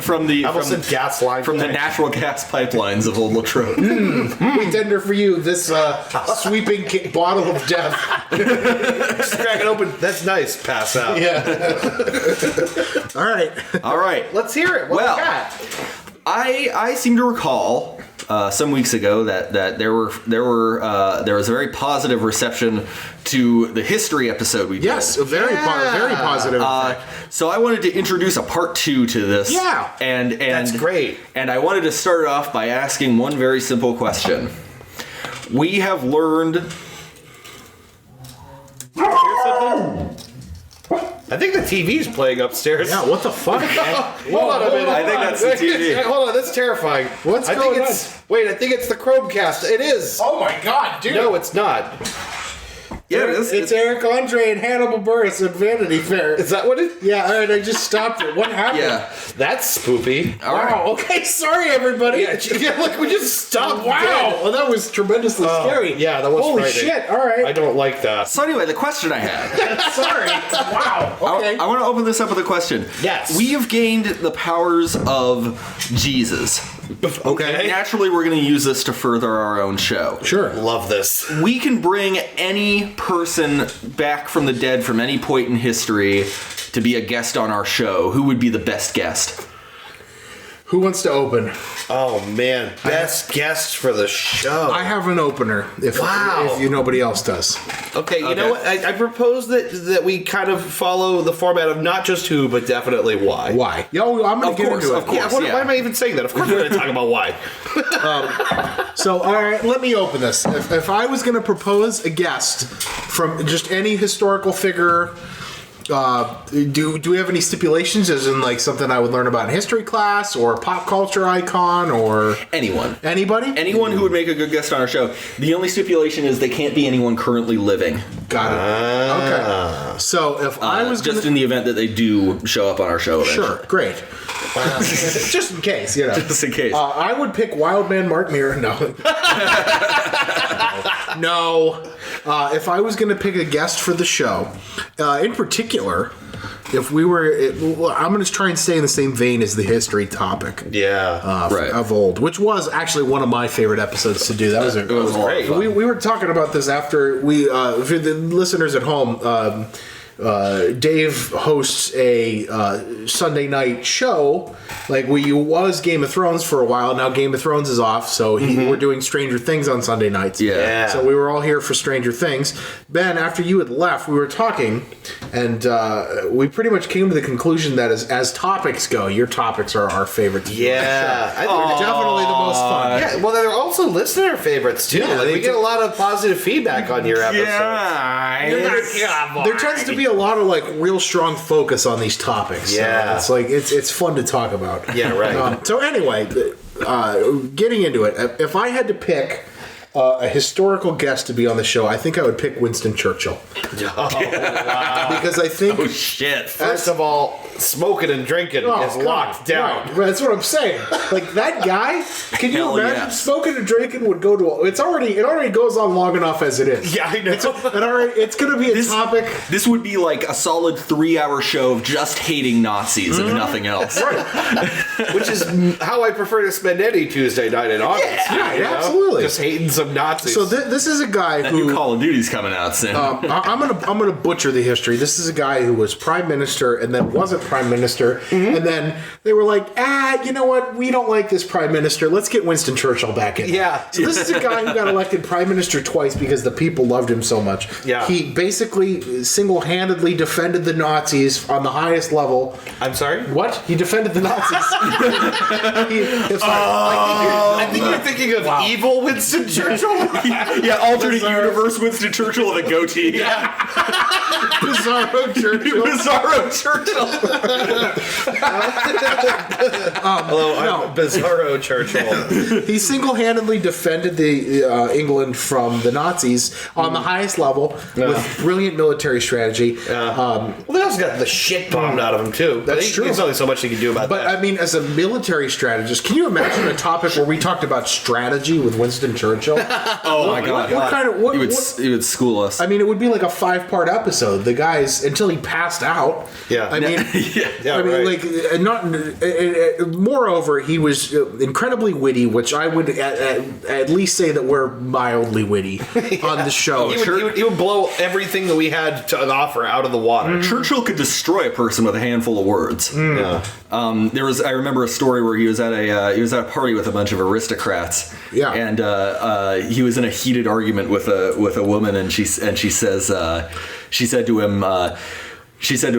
from the I almost said gas line from the tank. natural gas pipelines of Old Latrobe. We tender for you this sweeping bottle of death. Just crack it open. That's nice. Pass out. Yeah. All right. All right. Let's hear it. What Well, we got? I seem to recall some weeks ago that there was a very positive reception to the history episode we did. Yes, a very positive. So I wanted to introduce a part 2 to this. Yeah. And That's great. And I wanted to start it off by asking one very simple question. We have learned. Hear something? I think the TV's playing upstairs. Yeah, what the fuck? Hold on a minute. I think that's the TV. Hold on, that's terrifying. What's I going think it's, Wait, I think it's the Chromecast. It is. Oh my god, dude. No, it's not. Yeah, it is. It's Eric Andre and Hannibal Buress at Vanity Fair. Is that what it? Yeah, all right, I just stopped it. What happened? Yeah. That's spoopy. Wow, okay, sorry everybody. Yeah, look, we just stopped. Wow, dead. well, that was tremendously scary. Yeah, that was Holy frightening. shit, all right. I don't like that. So anyway, the question I had. Sorry. Wow, okay. I want to open this up with a question. Yes. We have gained the powers of Jesus. Okay. Naturally, we're going to use this to further our own show. Sure. Love this. We can bring any person back from the dead from any point in history to be a guest on our show. Who would be the best guest? Who wants to open? Oh man, best guest for the show. I have an opener. If nobody else does. Okay, you know what? I propose that we kind of follow the format of not just who, but definitely why. Why? Yo, I'm going to get into it. of course. Yeah, why am I even saying that? Of course we're going to talk about why. So, all right, let me open this. If I was going to propose a guest from just any historical figure, do we have any stipulations? As in, like, something I would learn about in history class, or a pop culture icon, or Anyone. anybody? Anyone who would make a good guest on our show. The only stipulation is they can't be anyone currently living. Got it. Okay. So if I was just gonna, in the event that they do show up on our show eventually. sure, great. Just in case, you know. Just in case. I would pick Wildman Mark Mirror. No. No. If I was going to pick a guest for the show, in particular, if we were, I'm going to try and stay in the same vein as the history topic. Yeah. Right. Of old, which was actually one of my favorite episodes to do. That was, It was a lot of great. fun. we were talking about this after we, for the listeners at home, Dave hosts a Sunday night show. Like, we was Game of Thrones for a while. Now Game of Thrones is off, so we're doing Stranger Things on Sunday nights. Yeah. So we were all here for Stranger Things. Ben, after you had left, we were talking, and we pretty much came to the conclusion that as topics go, your topics are our favorites. Yeah. I think They're definitely the most fun. Yeah, well, they're also listener favorites too. Yeah, Like, we get a lot of positive feedback on your episodes. There tends to be a lot of, like, real strong focus on these topics. Yeah. So it's fun to talk about. Yeah, right. So anyway, getting into it, if I had to pick a historical guest to be on the show, I think I would pick Winston Churchill. Because I think... Oh, shit. First of all, smoking and drinking is locked down. Right. That's what I'm saying. Like, that guy, can you Hell imagine yes. smoking and drinking would go to... It already goes on long enough as it is. Yeah, I know. It's going to be a topic... This would be like a solid 3-hour show of just hating Nazis and nothing else. Which is how I prefer to spend any Tuesday night in August. Yeah, you know? absolutely. Just hating some Nazis. So this is a guy That who... new Call of Duty's coming out soon. I'm gonna butcher the history. This is a guy who was prime minister and then wasn't prime minister, and then they were like, you know what? We don't like this prime minister. Let's get Winston Churchill back in. Yeah. So this is a guy who got elected prime minister twice because the people loved him so much. Yeah. He basically single-handedly defended the Nazis on the highest level. I'm sorry? What? He defended the Nazis. I think you're thinking of evil Winston Churchill. yeah, alternate universe Winston Churchill with a goatee. Bizarro Churchill. Bizarro Churchill. Hello, I'm Bizarro Churchill. He single-handedly defended the England from the Nazis on the highest level with brilliant military strategy. Well, they also got the shit bombed out of him too. That's true. There's only so much you can do about But that. I mean, as a military strategist, can you imagine a topic where we talked about strategy with Winston Churchill? Oh my god. What kind of? What, He would school us. I mean, it would be like a 5-part episode. The guys, until he passed out. Yeah. I mean, Yeah, I mean, right. like, moreover, he was incredibly witty, which I would at least say that we're mildly witty on the show. He would blow everything that we had to offer out of the water. Churchill could destroy a person with a handful of words. Yeah. I remember a story where he was at a party with a bunch of aristocrats. Yeah. And he was in a heated argument with a woman, and she said to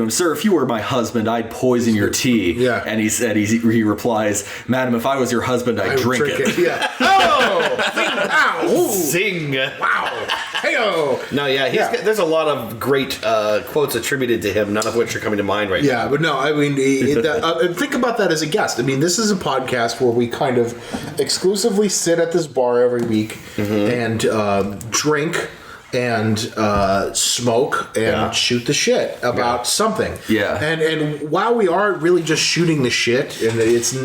him, "Sir, if you were my husband, I'd poison your tea." Yeah. And he replies, "Madam, if I was your husband, I'd drink it." Yeah. Oh! Zing! Wow! Hey-o! No, yeah, there's a lot of great quotes attributed to him, none of which are coming to mind right now. Yeah, but no, I mean, think about that as a guest. I mean, this is a podcast where we kind of exclusively sit at this bar every week and drink and smoke and shoot the shit about something. Yeah. And while we are really just shooting the shit, and it's,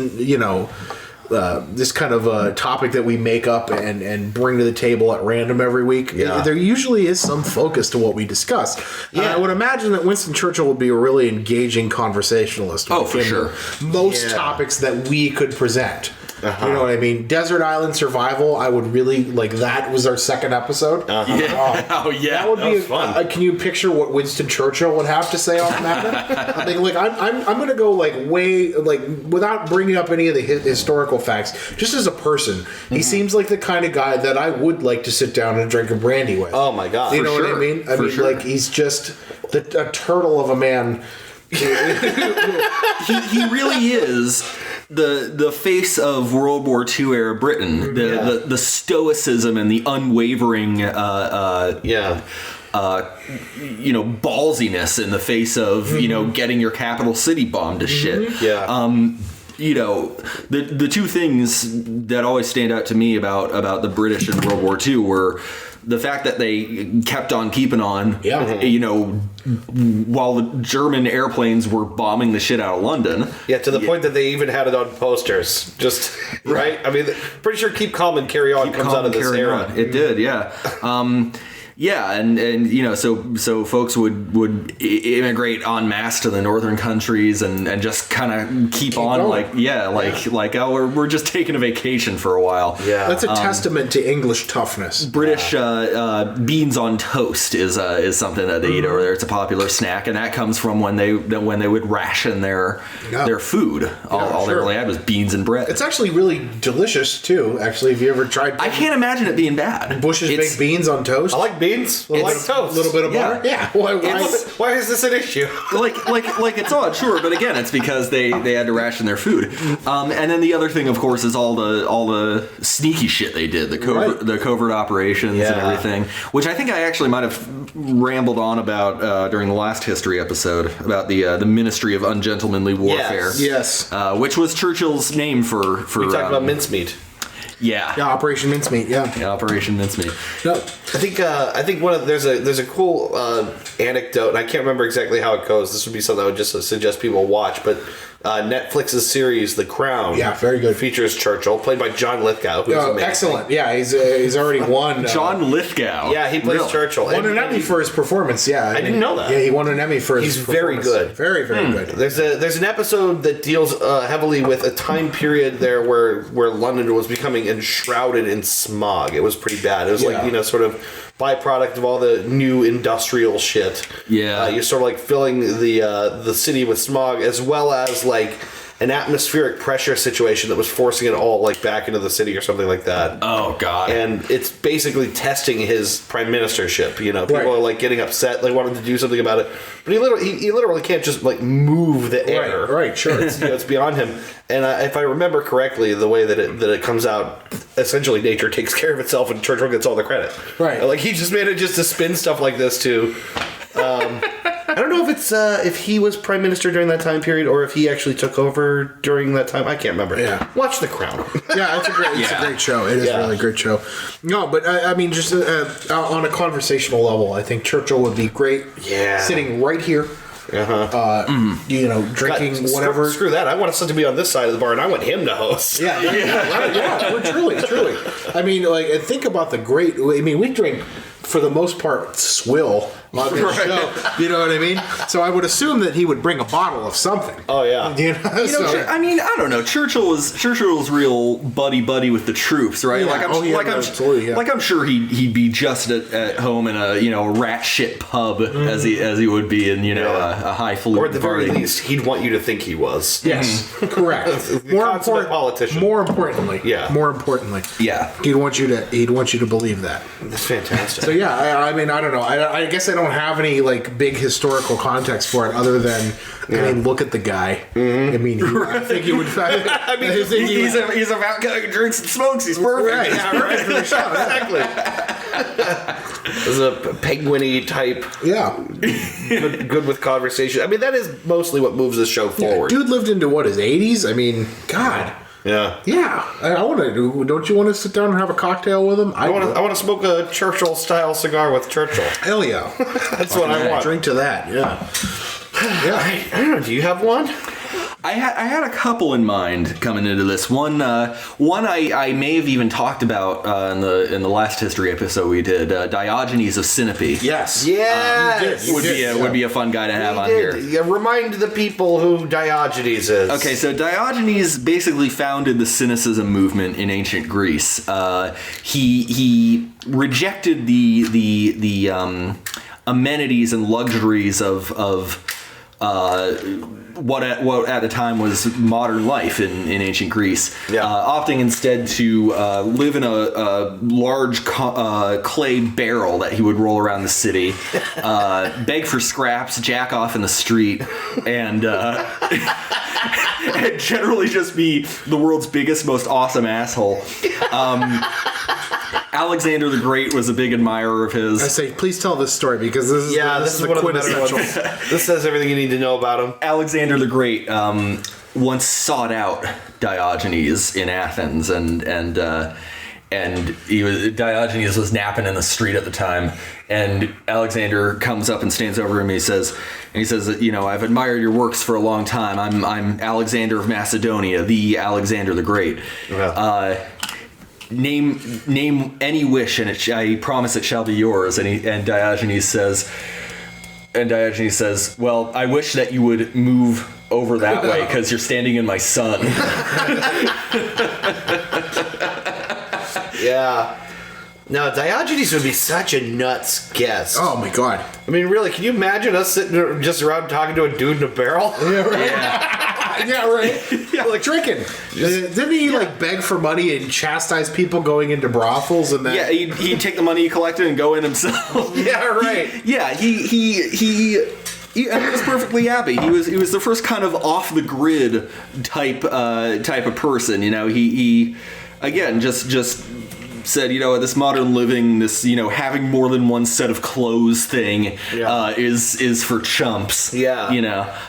this kind of a topic that we make up and bring to the table at random every week, there usually is some focus to what we discuss. I would imagine that Winston Churchill would be a really engaging conversationalist. Oh, for sure. Most topics that we could present. You know what I mean? Desert Island Survival, I would really, like, that was our second episode. Yeah. Oh, yeah. That would be fun. Can you picture what Winston Churchill would have to say on that? I mean, like, I'm going to go, like, way, like, without bringing up any of the historical facts, just as a person, he seems like the kind of guy that I would like to sit down and drink a brandy with. Oh, my God. You know what I mean? I mean, like, he's just a turtle of a man. He really is the face of World War II era Britain. The stoicism and the unwavering ballsiness in the face of getting your capital city bombed to shit. The two things that always stand out to me about the British in World War II were the fact that they kept on keeping on, while the German airplanes were bombing the shit out of London. Yeah, to the point that they even had it on posters. Just, right? I mean, pretty sure Keep Calm and Carry On comes out of this era. It did, yeah. So folks would immigrate en masse to the northern countries and just kind of keep on going. We're just taking a vacation for a while. Yeah, that's a testament to English toughness. British beans on toast is something that they eat over there. It's a popular snack, and that comes from when they would ration their food. All they really had was beans and bread. It's actually really delicious too. Actually, have you ever tried? I can't imagine it being bad. Bush's baked beans on toast. I like beans. I like toast. A little bit of butter. Yeah. Why is this an issue? like it's odd, sure, but again, it's because they had to ration their food. And then the other thing, of course, is all the sneaky shit they did, the covert operations and everything, which I think I actually might have rambled on about during the last history episode about the Ministry of Ungentlemanly Warfare. Yes. Which was Churchill's name for. We talked about mincemeat. Yeah, Operation Mincemeat. Yeah, Operation Mincemeat. No, I think there's a cool anecdote, and I can't remember exactly how it goes. This would be something I would just suggest people watch, but Netflix's series The Crown, very good, features Churchill, played by John Lithgow, who's amazing. Excellent. Yeah, he's already won. John Lithgow. Yeah, he plays Churchill. Won an Emmy for his performance. Yeah, I didn't know that. Yeah, he won an Emmy for his. He's very good. Very, very good. There's an episode that deals heavily with a time period there where London was becoming enshrouded in smog. It was pretty bad. It was sort of byproduct of all the new industrial shit. Yeah, you're sort of like filling the city with smog, as well as like an atmospheric pressure situation that was forcing it all like back into the city or something like that. Oh God! And it's basically testing his prime ministership. People are like getting upset, they wanted to do something about it, but he literally can't just like move the air. Right, sure. It's beyond him. And if I remember correctly, the way that it comes out, essentially nature takes care of itself, and Churchill gets all the credit. Right. Like he just made it just to spin stuff like this too. I don't know if it's if he was prime minister during that time period or if he actually took over during that time. I can't remember. Yeah. Watch The Crown. Yeah, it's a great show. It is a really great show. No, but I mean, just on a conversational level, I think Churchill would be great. Yeah. Sitting right here. Drinking whatever. Screw that. I want us to be on this side of the bar, and I want him to host. Yeah. Truly. I mean, like, think about the great. I mean, we drink for the most part swill on this show. You know what I mean? So I would assume that he would bring a bottle of something. Oh yeah. You know, so, I mean, I don't know. Churchill was real buddy with the troops, right? Yeah. Absolutely, yeah. Like I'm sure he'd be just at home in a rat shit pub as he would be in a highfalutin Or at the very party. least, he'd want you to think he was. yes, correct. Politician. More importantly, Yeah. he'd want you to believe that. That's fantastic. So yeah, I mean, I don't know. I guess I don't have any like big historical context for it, other than I mean, look at the guy. I mean, I think he would. I mean, He's about to drink some smokes. He's perfect. right. Yeah, right. For the show. Exactly. There's a penguin-y type. Yeah. Good with conversation. I mean, that is mostly what moves the show forward. Dude lived into his 80s. I mean, God. Yeah. Yeah. I want to do. Don't you want to sit down and have a cocktail with him? I want to smoke a Churchill-style cigar with Churchill. Hell yeah. That's what I want. Drink to that. Yeah. Yeah. I don't know. Do you have one? I had a couple in mind coming into this. One I may have even talked about in the last history episode we did. Diogenes of Sinope. Yes. Yes. Would be a fun guy to have on here. Yeah, remind the people who Diogenes is. Okay, so Diogenes basically founded the Cynicism movement in ancient Greece. He rejected the amenities and luxuries of what at the time was modern life in ancient Greece, opting instead to live in a large clay barrel that he would roll around the city, beg for scraps, jack off in the street, and and generally just be the world's biggest, most awesome asshole. Alexander the Great was a big admirer of his. I say, please tell this story because this is the one quintessential. of the better ones. This says everything you need to know about him. Alexander the Great once sought out Diogenes in Athens, and Diogenes was napping in the street at the time, and Alexander comes up and stands over him. He says, I've admired your works for a long time. I'm Alexander of Macedonia, the Alexander the Great. Yeah. Name any wish, and I promise it shall be yours. And Diogenes says, well, I wish that you would move over that way because you're standing in my sun. Yeah. Now, Diogenes would be such a nuts guest. Oh my god. I mean, really, can you imagine us sitting just around talking to a dude in a barrel? Yeah, right. Yeah, right. Yeah, like drinking. Didn't he like beg for money and chastise people going into brothels and then? Yeah, he'd take the money he collected and go in himself. Yeah, right. He was perfectly happy. He was the first kind of off the grid type of person. He again just said, this modern living, this having more than one set of clothes thing is for chumps. Yeah.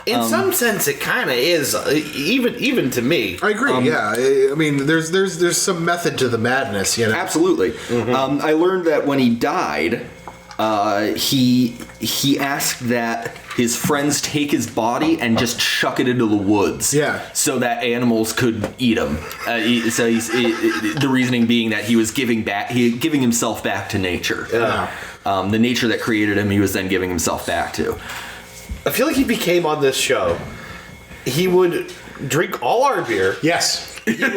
In some sense, it kind of is. Even to me, I agree. Yeah, I mean, there's some method to the madness. Absolutely. Mm-hmm. I learned that when he died, he asked that his friends take his body and just chuck it into the woods. Yeah. So that animals could eat him. The reasoning being that he was giving himself back to nature. Yeah. The nature that created him, he was then giving himself back to. I feel like he became on this show. He would drink all our beer. Yes. He would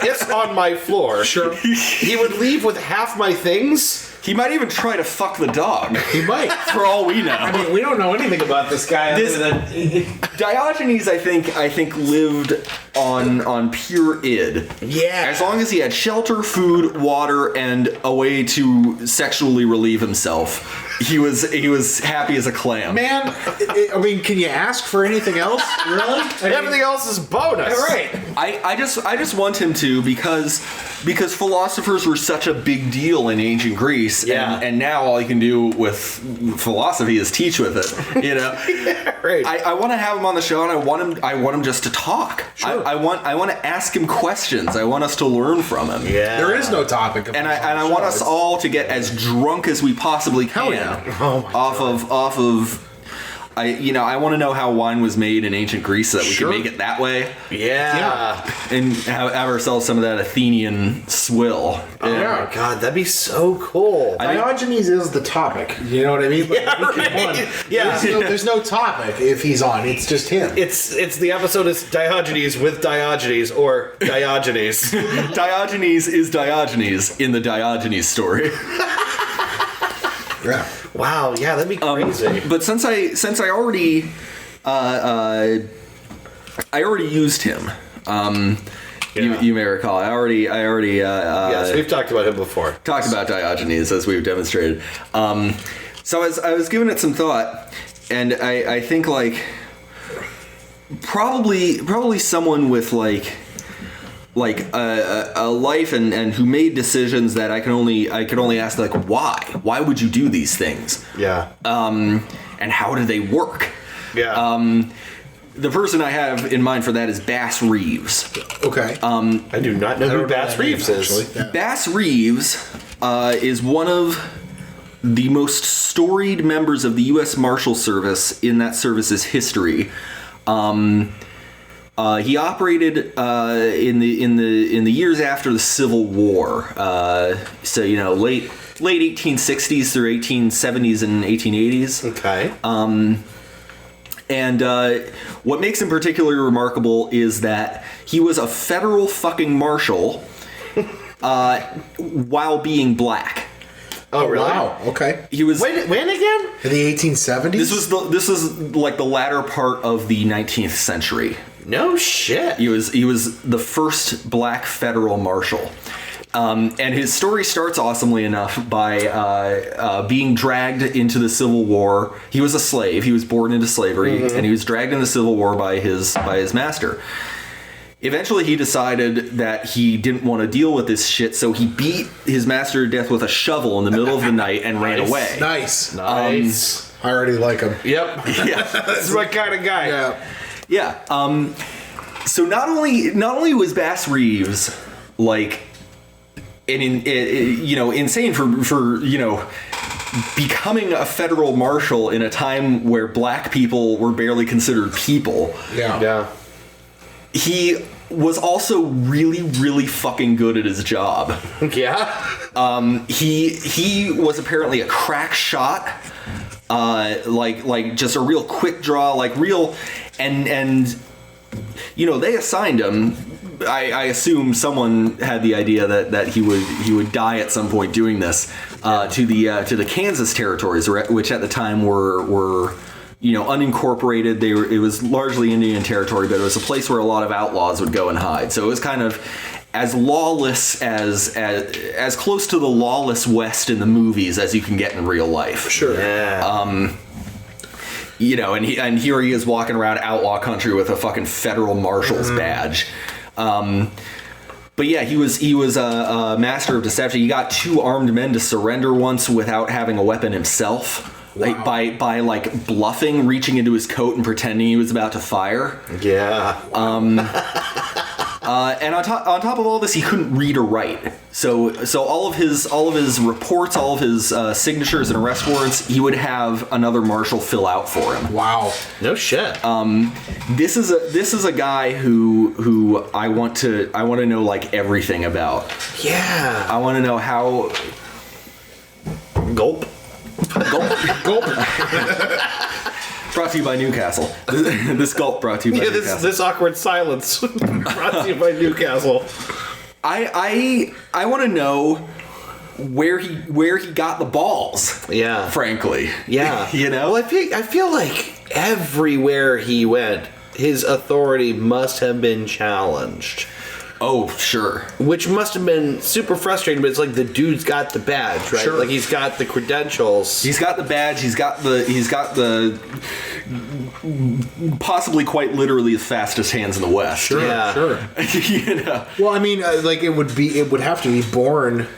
piss on my floor. Sure. He would leave with half my things. He might even try to fuck the dog. He might. For all we know. I mean, we don't know anything about this guy. Diogenes, I think lived on pure id. Yeah. As long as he had shelter, food, water, and a way to sexually relieve himself, he was happy as a clam. Man, I mean, can you ask for anything else? Really? Everything else is bonus. Right. I just want him to because philosophers were such a big deal in ancient Greece, and now all you can do with philosophy is teach with it. Yeah, right. I want to have him on the show, and I want him just to talk. Sure. I want to ask him questions. I want us to learn from him. Yeah. There is no topic. And I want us all to get as drunk as we possibly can. Hell yeah. Oh my off of I want to know how wine was made in ancient Greece so that we Sure. can make it that way. Yeah. And have ourselves some of that Athenian swill. Oh, God, that'd be so cool. Diogenes is the topic. You know what I mean? Like, Yeah, come right. on. Yeah. There's no topic if he's on. It's just him. It's the episode is Diogenes with Diogenes or Diogenes. Diogenes is Diogenes in the Diogenes story. Yeah. Wow, yeah, that'd be crazy. But since I already I already used him. You may recall. I already Yes, we've talked about him before. talked about Diogenes as we've demonstrated. So I was giving it some thought, and I think like probably someone with like a life and who made decisions that I could only ask like why would you do these things, Yeah. and how do they work? Yeah. The person I have in mind for that is Bass Reeves. Okay. I do not know who Bass Reeves is. Yeah. Bass Reeves is one of the most storied members of the U.S. Marshal Service in that service's history. He operated in the years after the Civil War. So late 1860s through 1870s and 1880s. Okay. And what makes him particularly remarkable is that he was a federal fucking marshal while being black. Oh, really? Wow. Okay. He was. When again? In the 1870s? This was like the latter part of the 19th century. No shit. He was the first black federal marshal. And his story starts awesomely enough by being dragged into the Civil War. He was a slave. He was born into slavery, and he was dragged in the Civil War by his master. Eventually, he decided that he didn't want to deal with this shit, so he beat his master to death with a shovel in the middle of the night and ran away. Nice. Nice. I already like him. Yep. Yeah. This is my kind of guy. Yeah. Yeah. So not only was Bass Reeves like insane for becoming a federal marshal in a time where black people were barely considered people. Yeah. Yeah. He was also really, really fucking good at his job. Yeah. He was apparently a crack shot, like just a real quick draw, like real, and they assigned him. I assume someone had the idea that he would die at some point doing this to the Kansas territories, which at the time were unincorporated. It was largely Indian territory, but it was a place where a lot of outlaws would go and hide. So it was kind of as lawless as close to the lawless West in the movies as you can get in real life. Sure. Yeah. And here he is walking around outlaw country with a fucking federal marshal's badge. But yeah, he was a master of deception. He got 2 armed men to surrender once without having a weapon himself. Wow. Like by like bluffing, reaching into his coat and pretending he was about to fire. Yeah. And on top of all this, he couldn't read or write. So all of his reports, all of his signatures and arrest warrants, he would have another marshal fill out for him. Wow. No shit. This is a guy who I want to know like everything about. Yeah. I want to know how. Gulp. Gulp. Brought to you by Newcastle. This gulp brought to you by Yeah, Newcastle. this awkward silence brought to you by Newcastle. I want to know where he got the balls. Yeah. Frankly. Yeah. Well, I feel like everywhere he went, his authority must have been challenged. Oh, sure. Which must have been super frustrating, but it's like the dude's got the badge, right? Sure. Like he's got the credentials. He's got the badge. He's got the possibly quite literally the fastest hands in the West. Sure. Yeah. Sure. Well, I mean, like it would have to be born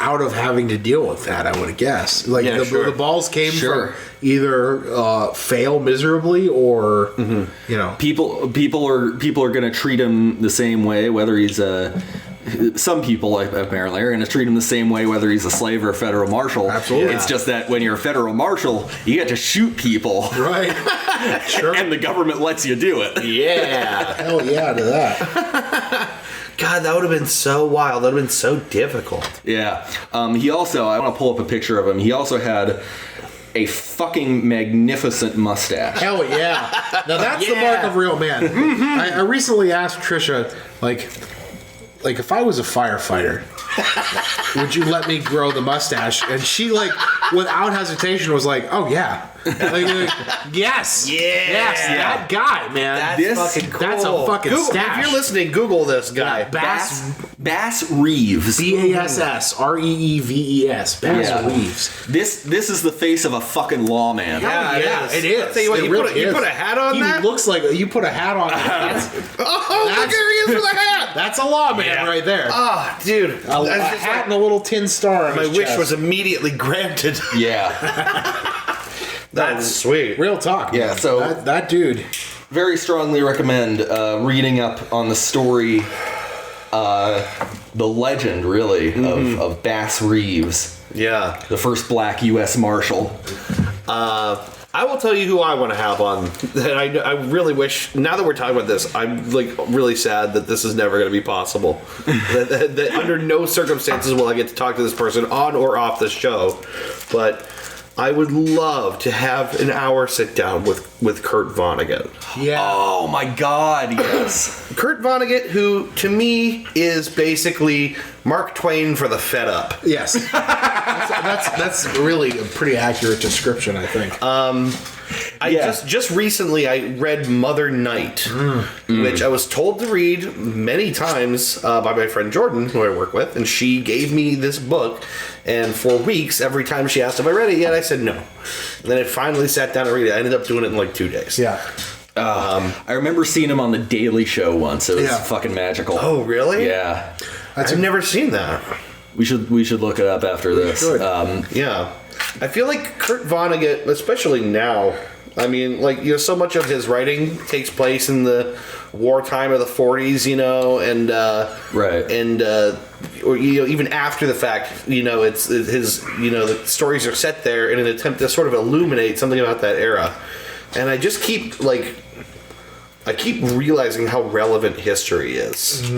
out of having to deal with that, I would guess. Like Yeah, sure. the balls came Sure. from either fail miserably or people are going to treat him the same way, whether he's a some people apparently are going to treat him the same way whether he's a slave or a federal marshal. Absolutely. It's just that when you're a federal marshal, you get to shoot people. Right. Sure. And the government lets you do it. Yeah. Hell yeah to that. God, that would have been so wild. That would have been so difficult. Yeah. He also, I want to pull up a picture of him. He also had a fucking magnificent mustache. Hell yeah. Now that's the mark of real man. I recently asked Trisha, like if I was a firefighter, would you let me grow the mustache? And she, like, without hesitation was like, oh yeah. Like, yes. Yeah. Yes, that guy, man. That's fucking cool. That's a fucking Google, stash. If you're listening, Google this guy. Bass Reeves. Bass Reeves. Bass Reeves. This is the face of a fucking lawman. Yeah, it is. I'll tell you what, It you really put a hat on he that? looks like you put a hat on. Look, here he is with a hat. That's a lawman right there. Ah, dude. A hat and a little tin star on My his wish chest. was immediately granted. Yeah. That's sweet. Real talk. Yeah, man. so- that dude. Very strongly recommend reading up on the story, the legend, really, of Bass Reeves, Yeah. the first black U.S. Marshal. I will tell you who I want to have on. And I really wish, now that we're talking about this, I'm like really sad that this is never going to be possible. that under no circumstances will I get to talk to this person on or off the show. But I would love to have an hour sit down with Kurt Vonnegut. Yeah. Oh my God, yes. Kurt Vonnegut, who to me is basically Mark Twain for the fed up. Yes. that's really a pretty accurate description, I think. Just recently I read Mother Night, which I was told to read many times by my friend Jordan, who I work with, and she gave me this book, and for weeks, every time she asked if I read it yet, I said no. And then I finally sat down and read it. I ended up doing it in like 2 days. Yeah. I remember seeing him on the Daily Show once. It was fucking magical. Oh, really? Yeah. I've never seen that. We should look it up after this. Yeah. I feel like Kurt Vonnegut, especially now, I mean, like, you know, so much of his writing takes place in the wartime of the 40s, you know, and Right. and or you know, even after the fact, you know, it's his, you know, the stories are set there in an attempt to sort of illuminate something about that era, and I just keep realizing how relevant history is.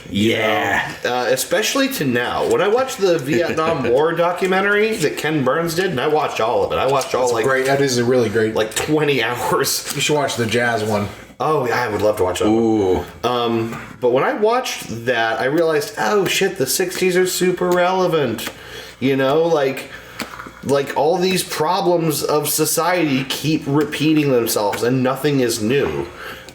Yeah. Especially to now. When I watched the Vietnam War documentary that Ken Burns did, and I watched all of it. I watched all Great. That is a really great. like 20 hours. You should watch the jazz one. Oh, yeah, I would love to watch that. Ooh. But when I watched that, I realized, oh shit, the 60s are super relevant. You know, like all these problems of society keep repeating themselves and nothing is new.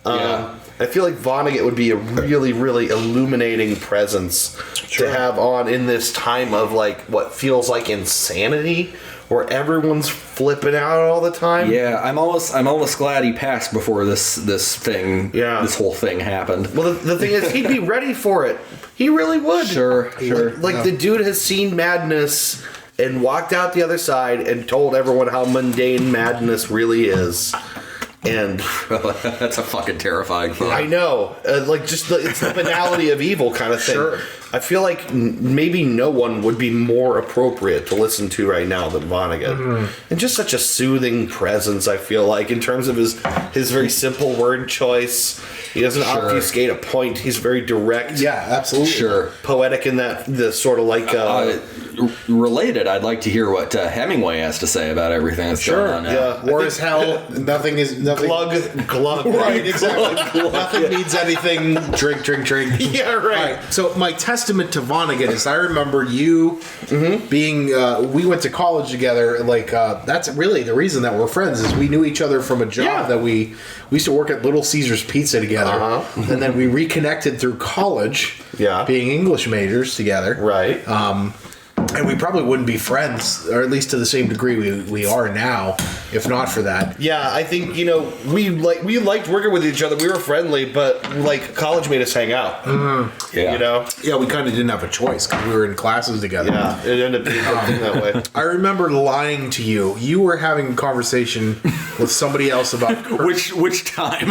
Yeah. I feel like Vonnegut would be a really, really illuminating presence to have on in this time of like what feels like insanity, where everyone's flipping out all the time. Yeah, I'm almost glad he passed before this whole thing happened. Well, the thing is, he'd be ready for it. He really would. Sure. Like the dude has seen madness and walked out the other side and told everyone how mundane madness really is. And That's a fucking terrifying thought. I know, it's the banality of evil kind of thing. Sure. I feel like maybe no one would be more appropriate to listen to right now than Vonnegut. And just such a soothing presence, I feel like, in terms of his very simple word choice. He doesn't obfuscate a point. He's very direct. Yeah, absolutely. Sure. Poetic in that, the sort of like... Related, I'd like to hear what Hemingway has to say about everything that's going on now. yeah. War is hell. Nothing. Glug. Right, exactly. Nothing needs anything. Drink. Yeah, right. All right. So my testament to Vonnegut is I remember you being. We went to college together. Like that's really the reason that we're friends is we knew each other from a job that we used to work at Little Caesars Pizza together, and then we reconnected through college. Yeah. Being English majors together. Right. And we probably wouldn't be friends, or at least to the same degree we are now, if not for that. Yeah, I think, you know, we liked working with each other. We were friendly, but like college made us hang out. Yeah. You know? Yeah, we kind of didn't have a choice because we were in classes together. Yeah, it ended up being that way. I remember lying to you. You were having a conversation with somebody else about Which time?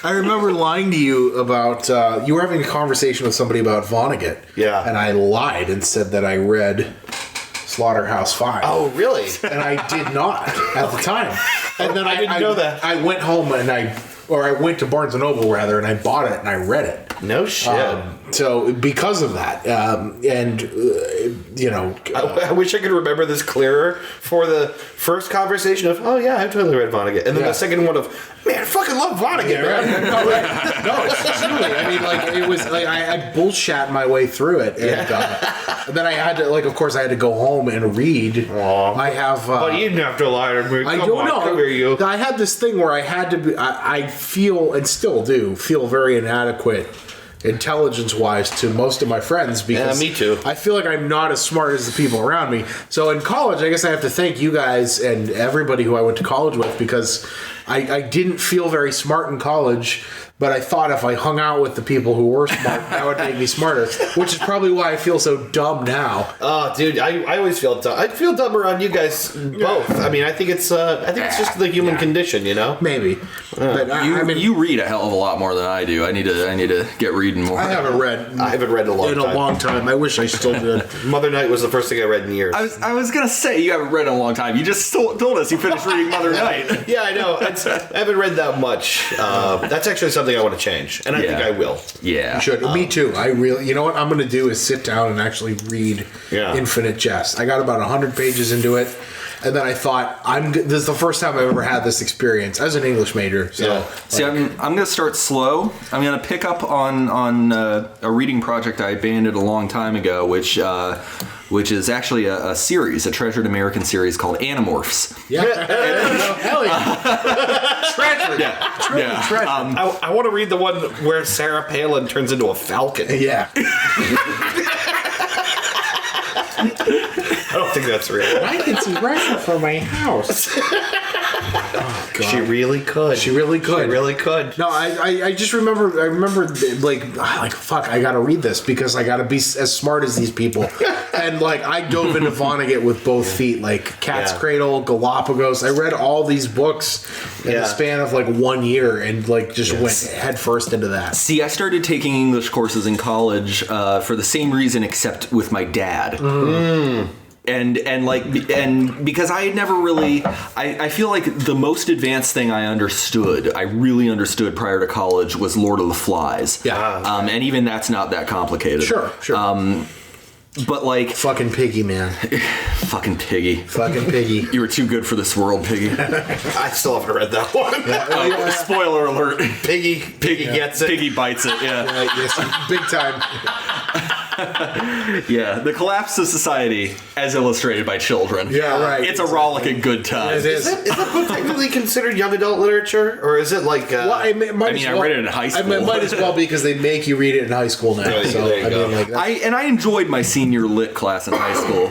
I remember lying to you about you were having a conversation with somebody about Vonnegut. Yeah. And I lied and said that I read Slaughterhouse 5. Oh, really? And I did not at the time. And then I didn't know that. I went home and I went to Barnes & Noble rather, and I bought it and I read it. No shit. So because of that, you know, I wish I could remember this clearer for the first conversation of, oh yeah, I totally read Vonnegut. And then the second one of, man, I fucking love Vonnegut, man. No, it's truly. I mean, like, it was like I bullshat my way through it, and then I had to, like, of course, I had to go home and read. Aww. I have. But you didn't have to lie to me. I Come don't on, know. come here, you. I had this thing where I had to be. I feel, and still do feel, very inadequate intelligence-wise to most of my friends because me too. I feel like I'm not as smart as the people around me. So in college, I guess I have to thank you guys and everybody who I went to college with because I didn't feel very smart in college, but I thought if I hung out with the people who were smart, that would make me smarter, which is probably why I feel so dumb now. Oh, dude, I always feel dumb. I feel dumber on you guys both. I mean, I think it's just the human condition, you know? Maybe. But You read a hell of a lot more than I do. I need to get reading more. I haven't read I haven't read in a long time. I wish I still did. Mother Night was the first thing I read in years. I was gonna say you haven't read in a long time. You just told us you finished reading Mother Night. Yeah, I know. I haven't read that much. That's actually something I want to change, and I think I will. Yeah, You should. Me too. I really. You know what I'm going to do is sit down and actually read Infinite Jest. I got about 100 pages into it, and then I thought, this is the first time I've ever had this experience as an English major. So, See, I'm going to start slow. I'm going to pick up on a reading project I abandoned a long time ago, which is actually a series, a treasured American series called Animorphs. yeah, hell yeah, treasure, treasure. I want to read the one where Sarah Palin turns into a falcon. Yeah. I don't think that's real. I can see Russia from my house. Oh, God. She really could. She really could. She really could. No, I just remember. I remember like fuck. I gotta read this because I gotta be as smart as these people. And like I dove into Vonnegut with both feet, like Cat's Cradle, Galapagos. I read all these books in the span of like 1 year, and like just went head first into that. See, I started taking English courses in college for the same reason, except with my dad. And because I had never really, I feel like the most advanced thing I really understood prior to college was Lord of the Flies. Yeah. And even that's not that complicated. Sure. But like, Fucking Piggy, man. fucking Piggy. Fucking Piggy. You were too good for this world, Piggy. I still haven't read that one. Spoiler alert. Piggy gets it. Piggy bites it, yeah. Yes, big time. Yeah, the collapse of society as illustrated by children. Yeah, right. It's a rollicking good time. It is. Is that book technically considered young adult literature, or is it like? Well, I read it in high school. It might as well be because they make you read it in high school now. Yeah, So there you go. I enjoyed my senior lit class in high school.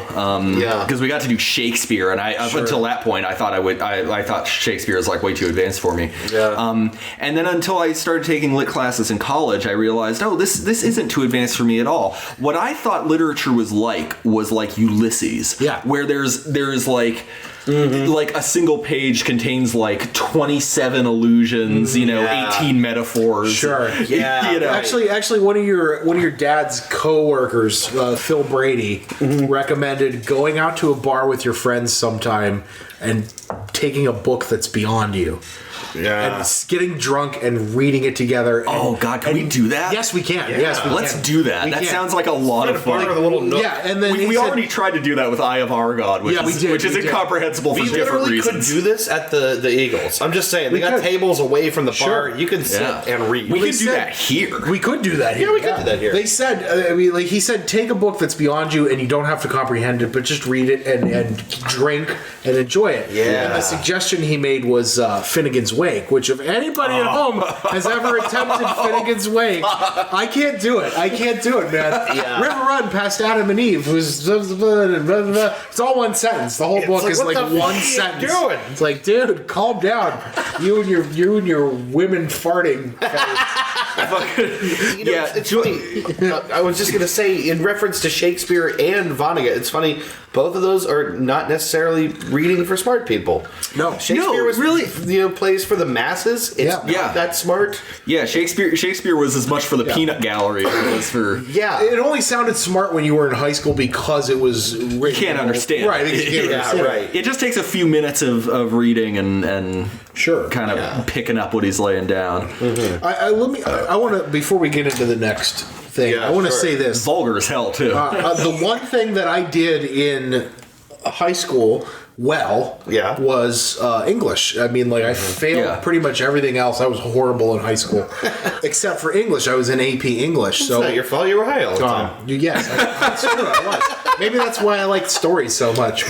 Because we got to do Shakespeare, and up until that point, I thought I thought Shakespeare is like way too advanced for me. Yeah. And then until I started taking lit classes in college, I realized, this isn't too advanced for me at all. What I thought literature was like Ulysses. Yeah. Where there's like. Like a single page contains like 27 allusions, 18 metaphors. Sure. Yeah. Actually, one of your dad's co-workers, Phil Brady, recommended going out to a bar with your friends sometime and taking a book that's beyond you. Yeah. And getting drunk and reading it together. And, Oh God, can we do that? Yes, we can. Yes, we Let's can. do that. We That can. sounds like a lot of fun. With a little nook. Yeah, and then We he said- already tried to do that with Eye of Argod, which Yeah, we is, did, which is we did. incomprehensible for We different literally could reasons. do this at the Eagles. I'm just saying, they got could. tables away from the Sure. bar. You can sit and read. We they could do said- that here. We could do that here. Yeah, we could do that here. They said, he said, take a book that's beyond you and you don't have to comprehend it, but just read it and drink and enjoy it. Yeah. And the suggestion he made was Finnegan's Finnegan's Wake, which if anybody at home has ever attempted Finnegan's Wake, I can't do it. I can't do it, man. Yeah. River Run past Adam and Eve was it's all one sentence. The whole book like, is what like the one fuck sentence. you doing? It's like, dude, calm down. You and your women farting. You know, it's funny. I was just gonna say, in reference to Shakespeare and Vonnegut, it's funny. Both of those are not necessarily reading for smart people. No. Shakespeare was really, plays for the masses. It's not that smart. Yeah, Shakespeare was as much for the peanut gallery as it was for. Yeah, It only sounded smart when you were in high school because it was written. You can't understand. Right. You can't understand. right. It just takes a few minutes of reading and Sure. kind of picking up what he's laying down. I want to, before we get into the next thing, Yeah, I want to sure. say this. Vulgar as hell too. The one thing that I did in high school was English. I mean, like, I failed pretty much everything else. I was horrible in high school. Except for English. I was in AP English. It's So not your fault. You were high all the time. yes, that's true, I was. Maybe that's why I liked stories so much.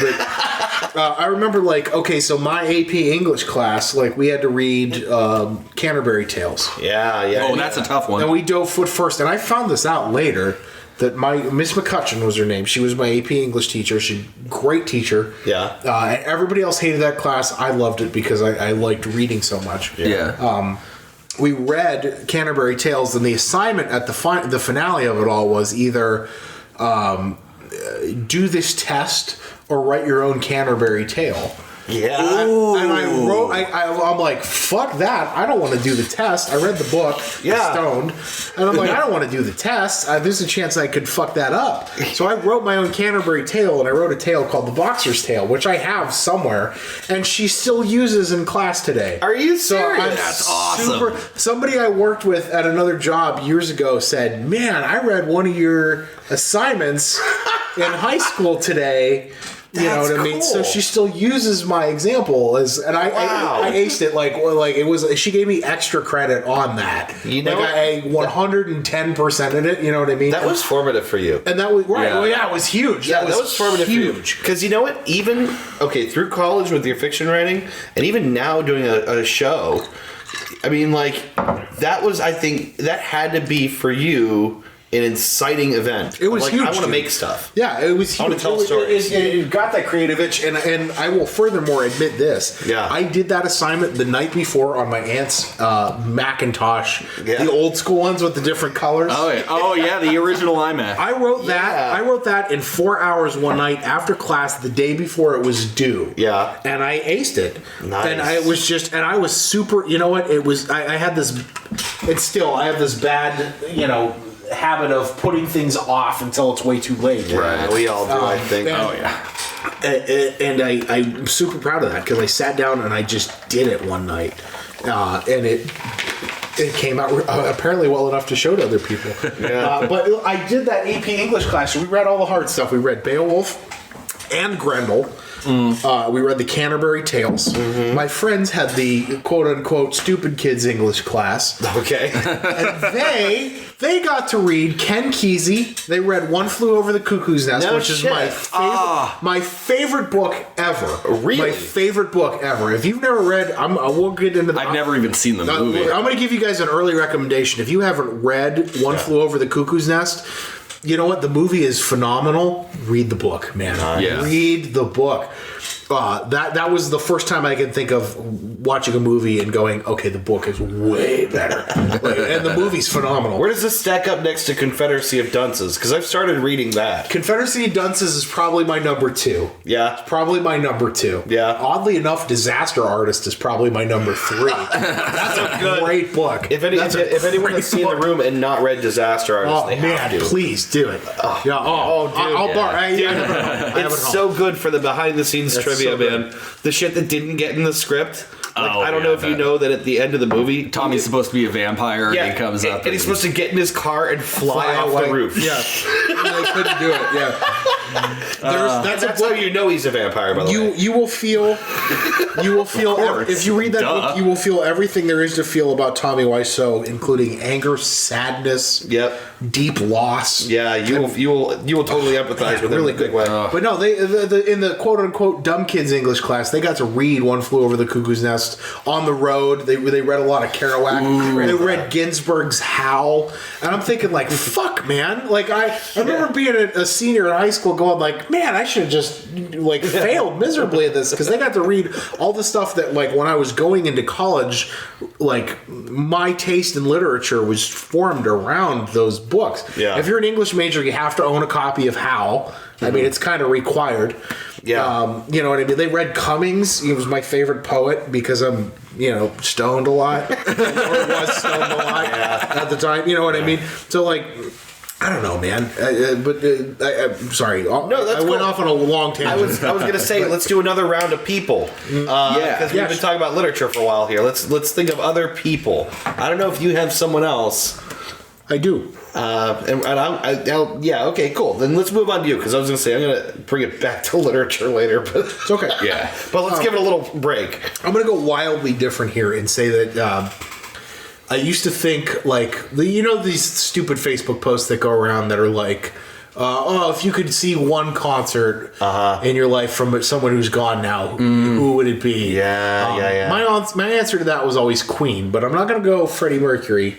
But I remember, like, okay, so my AP English class, like, we had to read Canterbury Tales. Yeah. Oh, that's a tough one. And we dove foot first. And I found this out later that my Miss McCutcheon was her name. She was my AP English teacher. She's a great teacher. Yeah. And everybody else hated that class. I loved it because I liked reading so much. Yeah. We read Canterbury Tales, and the assignment at the finale of it all was either do this test or write your own Canterbury Tale. Yeah. And I wrote, I'm like, fuck that. I don't want to do the test. I read the book, stoned, and I'm like, I don't want to do the test. There's a chance I could fuck that up. So I wrote my own Canterbury Tale, and I wrote a tale called The Boxer's Tale, which I have somewhere, and she still uses in class today. Are you serious? That's awesome. Somebody I worked with at another job years ago said, man, I read one of your assignments in high school today. You know what I mean? So she still uses my example and I aced it like it was. She gave me extra credit on that. You know, I 110%ed it. You know what I mean? That was formative for you. And that was right. Yeah. Well, yeah, it was huge. Yeah, that was formative huge. Because you know what? Even through college with your fiction writing, and even now doing a show, I mean, like, that was, I think, that had to be for you an inciting event. It was like, huge. I want to make stuff. Yeah, it was huge. I want to tell stories. It got that creative itch, and I will furthermore admit this. Yeah. I did that assignment the night before on my aunt's Macintosh, the old school ones with the different colors. Oh yeah, the original iMac. I wrote that. I wrote that in 4 hours one night after class, the day before it was due. Yeah, and I aced it. Nice. And I was super. You know what? It was. I had this. It's still. I have this bad. Habit of putting things off until it's way too late. Right. We all do, I think. And I'm super proud of that because I sat down and I just did it one night, and it came out apparently well enough to show to other people. But I did that AP English class. We read all the hard stuff. We read Beowulf and Grendel. We read the Canterbury Tales. My friends had the quote-unquote stupid kids English class. Okay. And they got to read Ken Kesey. They read One Flew Over the Cuckoo's Nest, which is my favorite book ever. Really? My favorite book ever. If you've never read, we'll get into I've never even seen the movie. I'm going to give you guys an early recommendation. If you haven't read One Flew Over the Cuckoo's Nest, you know what? The movie is phenomenal. Read the book, man. Yeah. Read the book. That was the first time I could think of watching a movie and going, okay, the book is way better. And the movie's phenomenal. Where does this stack up next to Confederacy of Dunces? Because I've started reading that. Confederacy of Dunces is probably my number 2. Yeah. It's probably my number 2. Yeah. Oddly enough, Disaster Artist is probably my number 3. That's a great book. If anyone has seen The Room and not read Disaster Artist, they have to. Please do it. Dude, I'll borrow. I have it It's home. so good for the behind-the-scenes trivia, so good. man. The shit that didn't get in the script. Like, Oh, I don't know if you know that at the end of the movie, Tommy's supposed to be a vampire, and he comes up, and he's supposed to get in his car and fly off away. the roof. Yeah, I couldn't do it. Yeah, That's how you know he's a vampire. By the way, you will feel if you read that book, you will feel everything there is to feel about Tommy Wiseau, including anger, sadness, deep loss. Yeah, you will totally empathize with him really in a big good way. But no, they in the quote unquote dumb kids English class, they got to read One Flew Over the Cuckoo's Nest. West, on the road. They read a lot of Kerouac. They read Ginsberg's Howl. And I'm thinking, like, fuck, man. Like, I remember being a senior in high school going, like, man, I should have just, like, failed miserably at this. Because they got to read all the stuff that, like, when I was going into college, like, my taste in literature was formed around those books. Yeah. If you're an English major, you have to own a copy of Howl. I mean, it's kind of required. Yeah. You know what I mean? They read Cummings. He was my favorite poet because I'm, stoned a lot. Or was stoned a lot at the time. You know what I mean? So, like, I don't know, man. I'm sorry. No, that's I went cool. off on a long tangent. I was gonna say, let's do another round of people. Because we've been talking about literature for a while here. Let's think of other people. I don't know if you have someone else. I do. Okay, cool. Then let's move on to you, because I was gonna say I'm gonna bring it back to literature later, but It's okay. Yeah. but let's give it a little break. I'm going to go wildly different here and say that I used to think, like, these stupid Facebook posts that go around that are like, if you could see one concert in your life from someone who's gone now, who would it be? Yeah. My answer to that was always Queen, but I'm not going to go Freddie Mercury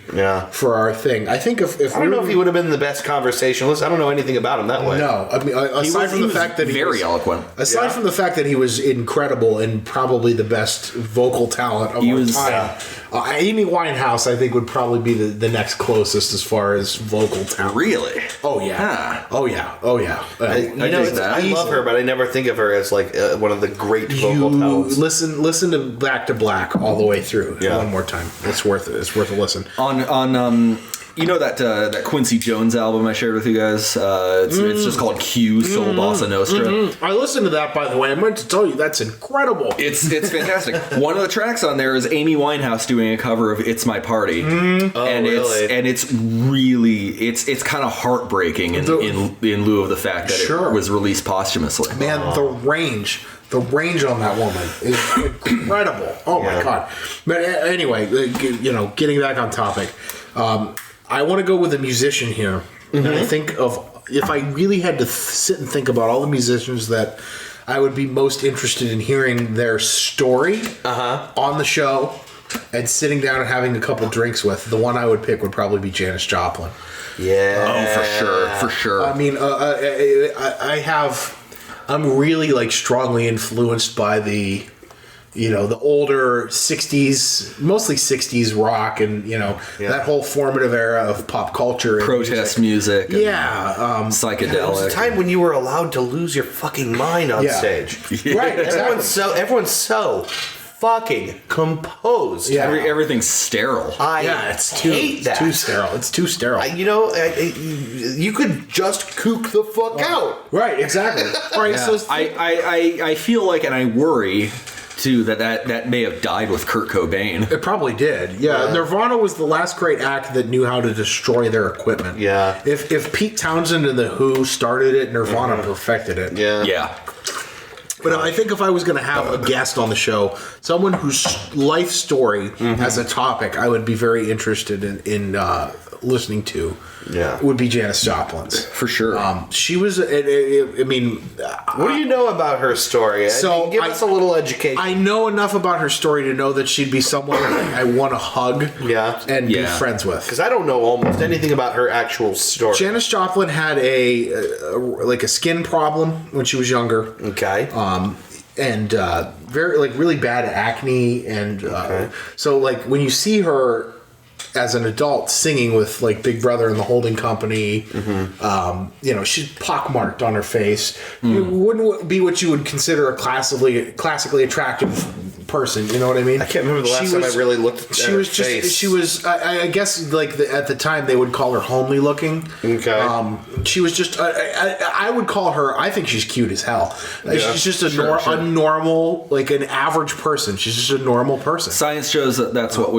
for our thing. I think if I don't know if he would have been the best conversationalist. I don't know anything about him that way. No, I mean, aside from the fact that he very was eloquent. Aside from the fact that he was incredible and probably the best vocal talent of our time, Amy Winehouse, I think, would probably be the next closest as far as vocal talent. Really? Oh yeah. Huh. Oh yeah. I love her, but I never think of her as like one of the great vocal talents. Listen to Back to Black all the way through one more time. It's worth it. It's worth a listen. On that Quincy Jones album I shared with you guys? It's just called Q, Soul Bossa Nostra. I listened to that, by the way. I meant to tell you that's incredible. It's fantastic. One of the tracks on there is Amy Winehouse doing a cover of "It's My Party," it's really it's kind of heartbreaking in lieu of the fact that it was released posthumously. Man, the range on that woman is incredible. Oh my god! But anyway, getting back on topic. I want to go with a musician here. And I think of, if I really had to sit and think about all the musicians that I would be most interested in hearing their story on the show and sitting down and having a couple drinks with, the one I would pick would probably be Janis Joplin. Yeah. Oh, for sure. I mean, I'm really, like, strongly influenced by the older 60s, mostly 60s rock and, that whole formative era of pop culture. And protest music. Psychedelic. It was a time when you were allowed to lose your fucking mind on stage. Right, Everyone's so fucking composed. Yeah. Everything's sterile. It's too sterile. It's too sterile. You could just kook the fuck out. Right, exactly. All right, Yeah. so I feel like, and I worry too, that may have died with Kurt Cobain. it probably did. Yeah, Nirvana was the last great act that knew how to destroy their equipment. Yeah. If Pete Townsend and the Who started it, Nirvana perfected it. Yeah. But I think if I was going to have a guest on the show, someone whose life story as a topic I would be very interested in listening to, would be Janis Joplin's. For sure. She was, I mean... What do you know about her story? Give us a little education. I know enough about her story to know that she'd be someone I want to hug and be friends with. Because I don't know almost anything about her actual story. Janis Joplin had a skin problem when she was younger. Okay. And very, like, really bad acne. And so, like, when you see her as an adult singing with, like, Big Brother and the Holding Company, she's pockmarked on her face. It wouldn't be what you would consider a classically attractive person. You know what I mean? I can't remember the last time I really looked at her face. She was, I guess, like, at the time they would call her homely looking. Okay. She was just, I would call her, I think she's cute as hell. Yeah. She's just a normal, like, an average person. She's just a normal person. Science shows that that's what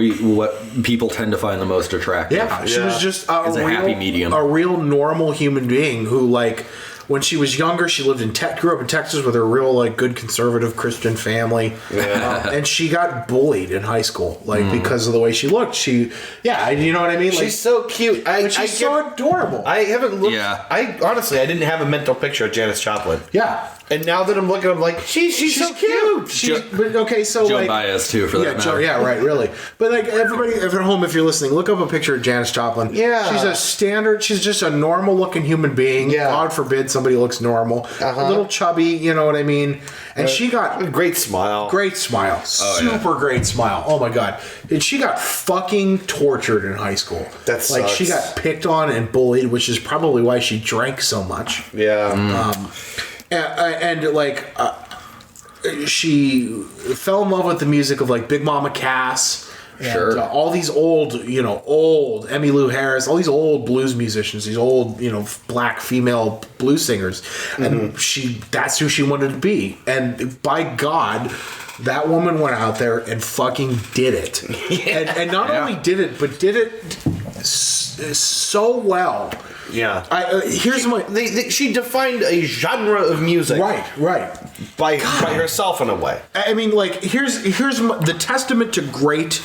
people tend to find the most attractive. Yeah, she was just a happy medium. a real normal human being who, like, when she was younger, she lived grew up in Texas with a real like good conservative Christian family, and she got bullied in high school because of the way she looked. You know what I mean? She's so cute. She's so adorable. I haven't looked. Yeah. I honestly, I didn't have a mental picture of Janis Joplin. Yeah. And now that I'm looking, I'm like, she's so cute. But okay, so Joan like Baez too, for that matter. right, really. But like everybody at home, if you're listening, look up a picture of Janis Joplin. Yeah, she's just a normal looking human being. Yeah. God forbid somebody looks normal. A little chubby, you know what I mean? And she got a great smile. Great smile. Super great smile. Oh my god. And she got fucking tortured in high school. That like sucks. she got picked on and bullied, which is probably why she drank so much. Yeah. She fell in love with the music of like Big Mama Cass and all these old Emmylou Harris, all these old blues musicians, these old black female blues singers, and that's who she wanted to be. And by God, that woman went out there and fucking did it. And not only did it, but did it so well. Yeah. She defined a genre of music. Right. By herself in a way. I mean, like, here's the testament to great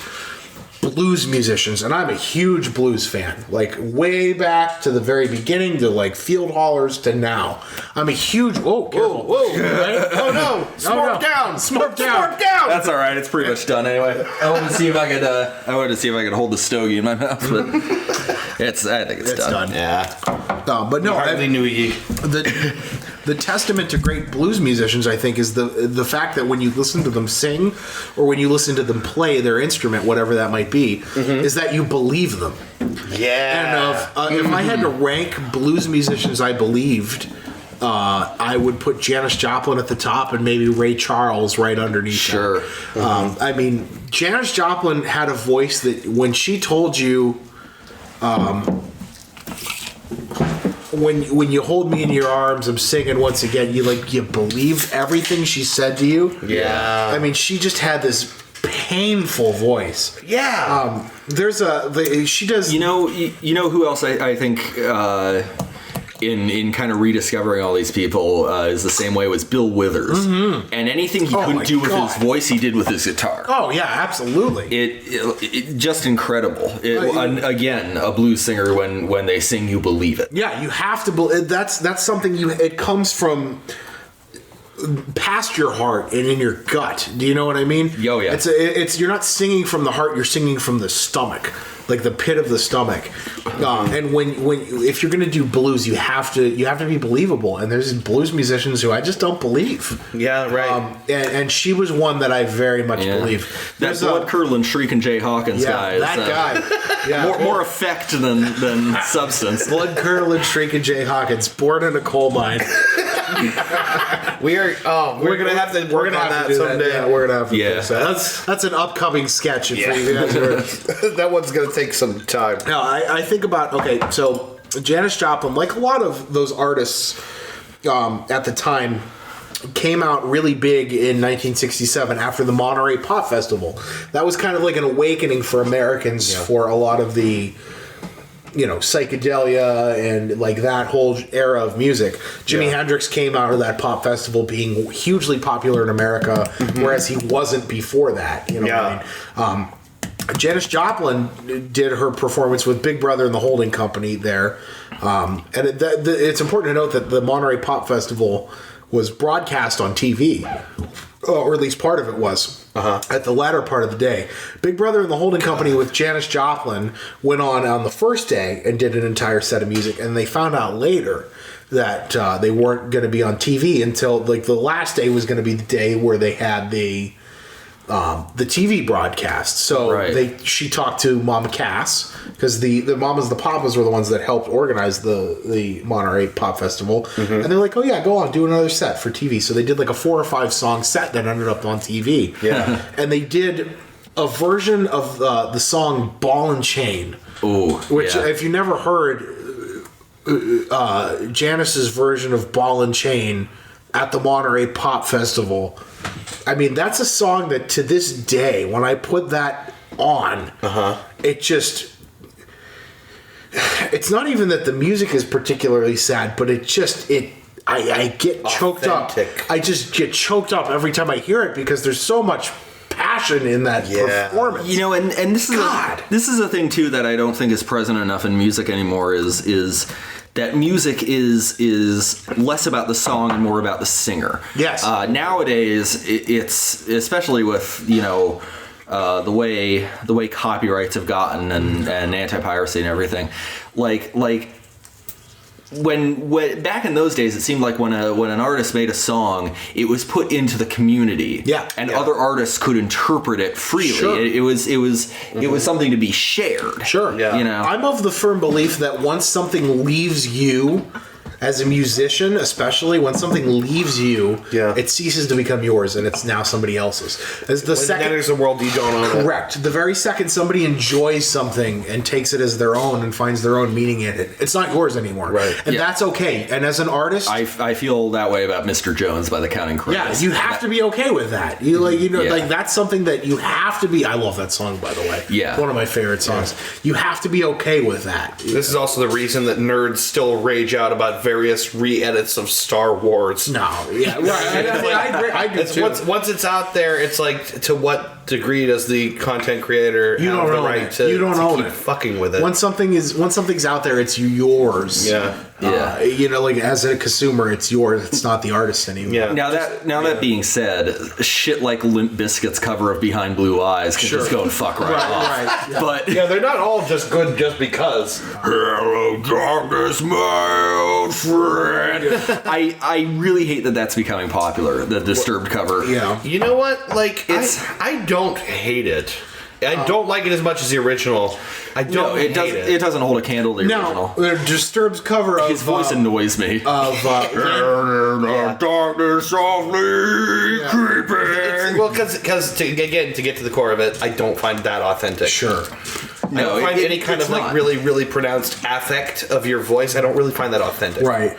blues musicians, and I'm a huge blues fan. Like, way back to the very beginning, to like Field Hollers to now. I'm a huge... Whoa. Right? Oh, no. Smorp down. That's all right. It's pretty much done anyway. I wanted to see if I could hold the stogie in my mouth, but I think it's done. Yeah. But no, hardly knew you. The testament to great blues musicians, I think, is the fact that when you listen to them sing, or when you listen to them play their instrument, whatever that might be, is that you believe them. Yeah. And if I had to rank blues musicians I believed, I would put Janis Joplin at the top and maybe Ray Charles right underneath. Sure. I mean, Janis Joplin had a voice that when she told you, when you hold me in your arms, I'm singing once again, you believed everything she said to you. Yeah. I mean, she just had this painful voice. Yeah. She does. You know who else I think in kind of rediscovering all these people is the same way was Bill Withers. And anything he couldn't do with his voice, he did with his guitar. Oh yeah, absolutely. It just incredible. Again, a blues singer when they sing, you believe it. Yeah, you have to believe. That's something it comes from past your heart and in your gut. Do you know what I mean? Oh yeah. It's you're not singing from the heart. You're singing from the stomach, like the pit of the stomach. And when if you're gonna do blues, you have to be believable. And there's blues musicians who I just don't believe. Yeah, right. And she was one that I very much believe. That blood curdling shrieking Jay Hawkins guy. Is, that guy. Yeah, more effect than substance. Blood curdling shrieking Jay Hawkins, born in a coal mine. We're gonna have to work on that someday. Yeah, we're gonna have to fix that. That's an upcoming sketch for you guys. That one's gonna take some time. No, I think about so Janis Joplin, like a lot of those artists at the time, came out really big in 1967 after the Monterey Pop Festival. That was kind of like an awakening for Americans for a lot of the psychedelia and like that whole era of music. Jimi Hendrix came out of that pop festival being hugely popular in America, whereas he wasn't before that. You know what I mean? Janis Joplin did her performance with Big Brother and the Holding Company there. And it's important to note that the Monterey Pop Festival was broadcast on TV, or at least part of it was. At the latter part of the day. Big Brother and the Holding Company with Janis Joplin went on the first day and did an entire set of music, and they found out later that they weren't going to be on TV until like the last day was going to be the day where they had the TV broadcast. So she talked to Mama Cass, because the Mamas and the Papas were the ones that helped organize the Monterey Pop Festival. And they're like, oh yeah, go on, do another set for TV. So they did like a 4 or 5 song set that ended up on TV. Yeah. And they did a version of the song Ball and Chain. Ooh, which if you never heard Janis's version of Ball and Chain at the Monterey Pop Festival, I mean, that's a song that to this day, when I put that on, it just... It's not even that the music is particularly sad, but it I get choked up. Authentic. I just get choked up every time I hear it because there's so much passion in that performance. You know, and this is a thing too that I don't think is present enough in music anymore. Is that music is less about the song and more about the singer. Yes. Nowadays, it's especially with the way copyrights have gotten and anti-piracy and everything, like when back in those days, it seemed like when an artist made a song, it was put into the community, and other artists could interpret it freely. Sure. It was something to be shared. Sure. Yeah. You know, I'm of the firm belief that once something leaves you, as a musician, especially when something leaves you, it ceases to become yours and it's now somebody else's. As the second enters the world, you don't own it. Correct. The very second somebody enjoys something and takes it as their own and finds their own meaning in it, it's not yours anymore. Right. And that's okay. And as an artist, I feel that way about Mr. Jones by the Counting Crows. you have to be okay with that. Like that's something that you have to be. I love that song, by the way. Yeah. One of my favorite songs. You have to be okay with that. This is also the reason that nerds still rage out about various re-edits of Star Wars. No, yeah, right. I agree. I do too. Once it's out there, it's like, to what degree does the content creator have the right to keep fucking with it? Once something's out there, it's yours. Yeah. Like as a consumer, it's yours. It's not the artist anymore. Yeah. That being said, shit like Limp Bizkit's cover of Behind Blue Eyes can just go and fuck right off. Right. Yeah. But They're not all just good just because. Hello, darkness, my old friend. I really hate that that's becoming popular. The Disturbed cover. Yeah. You know what? Like, I don't hate it. I don't like it as much as the original. I don't hate it. It doesn't hold a candle to the original. No, Disturbed's cover of His voice annoys me. Darkness softly creeping. Well, because to get to the core of it, I don't find that authentic. Sure. I don't find any kind of like really, really pronounced affect of your voice. I don't really find that authentic. Right.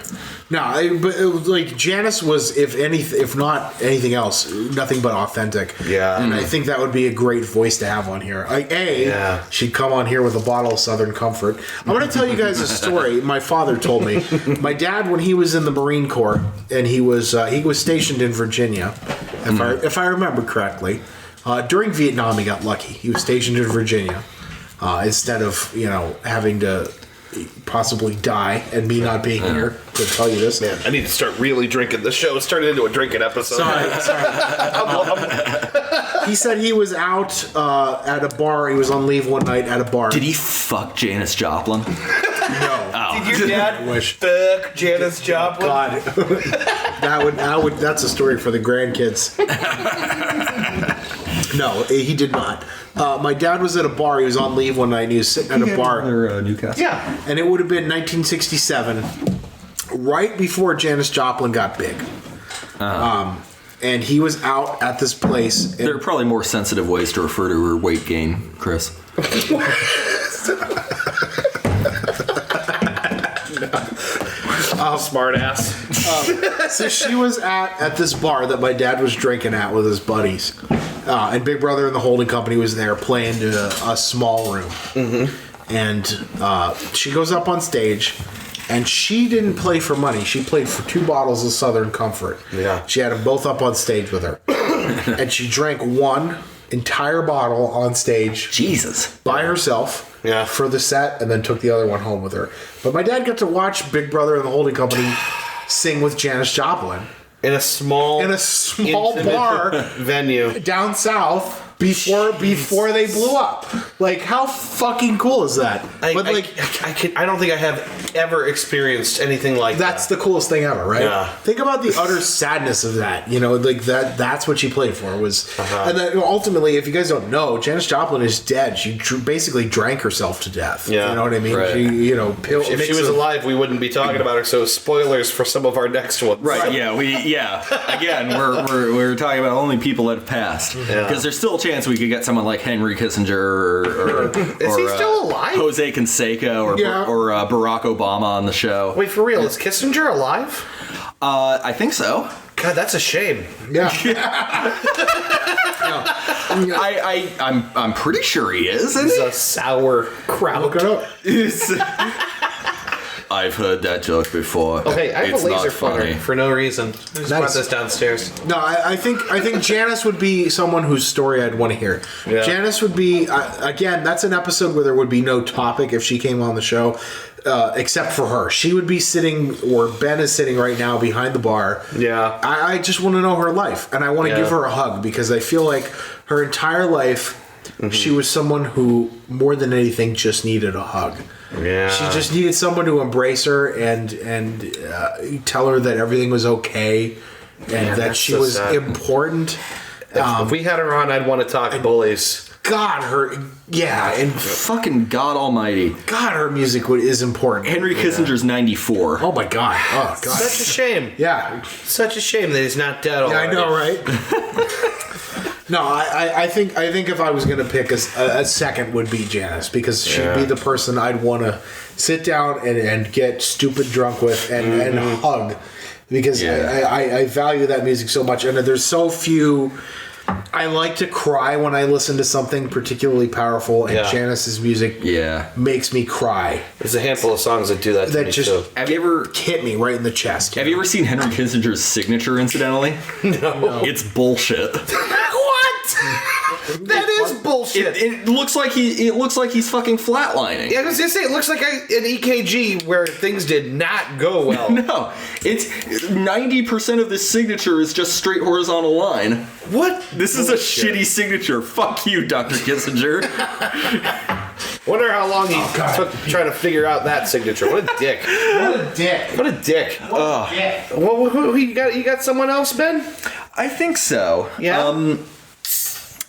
No, but it was like Janice was, if not anything else, nothing but authentic. Yeah. And I think that would be a great voice to have on here. She'd come on here with a bottle of Southern Comfort. I'm going to tell you guys a story my father told me. My dad, when he was in the Marine Corps, and he was stationed in Virginia, if I remember correctly, during Vietnam he got lucky. He was stationed in Virginia instead of having to possibly die and me not being here to tell you this. Man, I need to start really drinking. The show turned into a drinking episode. Sorry. He said he was out at a bar. He was on leave one night at a bar. Did he fuck Janis Joplin? No. Oh. Did your dad fuck Janis Joplin? God. That's a story for the grandkids. No, he did not. My dad was at a bar. He was on leave one night and he was sitting at a bar. Newcastle. Yeah. And it would have been 1967, right before Janis Joplin got big. And he was out at this place. There are probably more sensitive ways to refer to her weight gain, Chris. Smart ass. So she was at this bar that my dad was drinking at with his buddies. And Big Brother and the holding company was there playing to a small room. Mm-hmm. And she goes up on stage, and she didn't play for money. She played for 2 bottles of Southern Comfort. Yeah. She had them both up on stage with her. And she drank one entire bottle on stage. Jesus. By herself. Yeah. For the set, and then took the other one home with her. But my dad got to watch Big Brother and the holding company sing with Janis Joplin. In a small bar venue down south before they blew up. Like, how fucking cool is that? I don't think I have ever experienced anything like that. That's the coolest thing ever, right? Yeah. Think about the utter sadness of that. Like that's what she played for was. And then ultimately, if you guys don't know, Janis Joplin is dead. She basically drank herself to deth. Yeah. You know what I mean? Right. She, if she was alive, we wouldn't be talking about her. So spoilers for some of our next ones. Right. Yeah. Again, we're talking about only people that have passed. Because there's still a chance we could get someone like Henry Kissinger or is he still alive? Jose Canseco or Barack Obama on the show. Wait, for real? Is Kissinger alive? I think so. God, that's a shame. Yeah. I'm pretty sure he is. He's a sour crowd. Look it up. I've heard that joke before. Okay, I have It's a laser not funny. pointer for no reason. I just brought this downstairs. No, I think Janice would be someone whose story I'd want to hear. Yeah. Janice would be again. That's an episode where there would be no topic if she came on the show, except for her. She would be sitting, or Ben is sitting right now behind the bar. Yeah. I just want to know her life, and I want to give her a hug because I feel like her entire life, she was someone who, more than anything, just needed a hug. Yeah. She just needed someone to embrace her and tell her that everything was okay and that she was important. If we had her on, I'd want to talk bullies. God, and Fucking God Almighty. God, her music is important. Henry Kissinger's 94. Oh my God. Oh God. Such a shame. Yeah. Such a shame that he's not dead already. Yeah, I know, right? No, I think if I was going to pick a second would be Janice because she'd be the person I'd want to sit down and get stupid drunk with and hug because I value that music so much and there's so few. I like to cry when I listen to something particularly powerful, and Janice's music makes me cry. There's a handful of songs that do that to me too. Have you ever Hit me right in the chest. Have you ever seen Henry Kissinger's signature, incidentally? No. It's bullshit. What? That is bullshit. It looks like he's fucking flatlining. Yeah, I was gonna say it looks like an EKG where things did not go well. No, it's 90% of this signature is just straight horizontal line. What? This is a shitty signature. Fuck you, Dr. Kissinger. Wonder how long he took trying to figure out that signature. What a dick. What a dick. What a dick. Who you got? You got someone else, Ben? I think so. Yeah.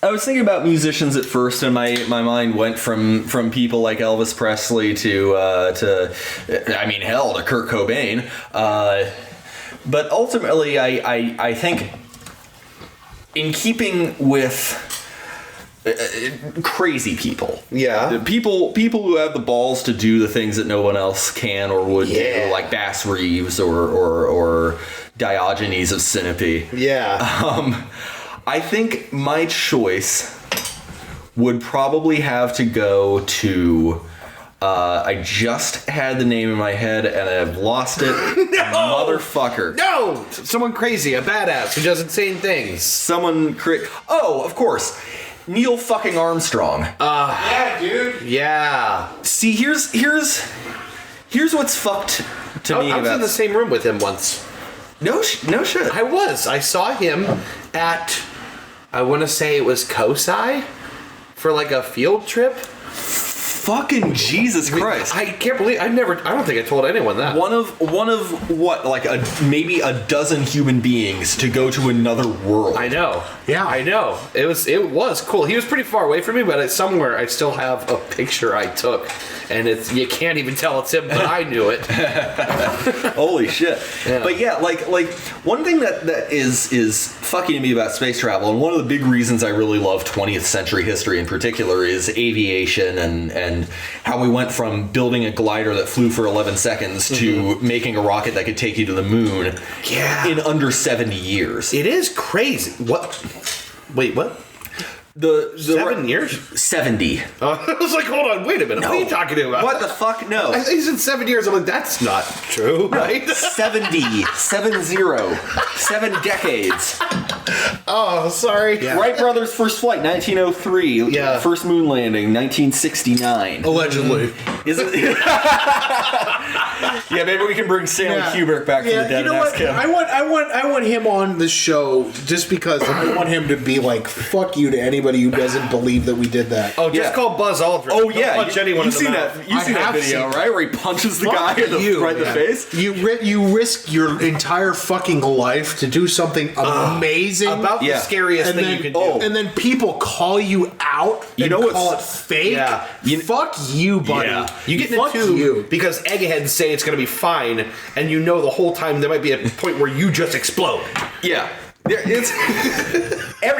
I was thinking about musicians at first, and my mind went from people like Elvis Presley to Kurt Cobain. But ultimately, I think in keeping with crazy people, people who have the balls to do the things that no one else can or would do, like Bass Reeves or Diogenes of Sinope. Yeah. I think my choice would probably have to go to. I just had the name in my head and I've lost it. Motherfucker. No! Someone crazy, a badass who does insane things. Oh, of course. Neil fucking Armstrong. Yeah, dude. Yeah. See, here's what's fucked to me I was about. in the same room with him once. No shit. I was. I saw him at, I want to say it was Kosai for like a field trip. Fucking Jesus Christ. I can't believe I don't think I told anyone that. One of what, like maybe a dozen human beings to go to another world. I know. Yeah. I know. It was cool. He was pretty far away from me, but somewhere I still have a picture I took. And you can't even tell it's him, but I knew it. Holy shit. Yeah. But yeah, like one thing that is fucking to me about space travel, and one of the big reasons I really love 20th century history in particular, is aviation and how we went from building a glider that flew for 11 seconds to making a rocket that could take you to the moon in under 70 years. It is crazy. What? Wait, what? The 7 years? 70. I was like, hold on, wait a minute. What are you talking about? What the fuck? No. I think he said 7 years. I'm like, that's not true, right? 70. 70. 7 decades. Oh, sorry. Yeah. Wright brothers' first flight, 1903. Yeah. First moon landing, 1969. Allegedly. Is it? Yeah, maybe we can bring Stanley Kubrick back from the dead you know and ask what? him. I want him on the show just because I want him to be like, fuck you to anybody who doesn't believe that we did that. Oh, just Yeah. call Buzz Aldrin. Oh Don't yeah, punch anyone you've in the seen mouth. that. You've I seen that have video, seen right? Where he punches the Fuck guy in the man. face. You risk your entire fucking life to do something amazing About the Yeah. scariest and thing then, you can do. and then people call you out You and know what's- call it fake. Yeah. Fuck you, buddy. Yeah. You get Fuck into you. because eggheads say it's going to be fine, and you know the whole time there might be a point where you just explode. Yeah. It's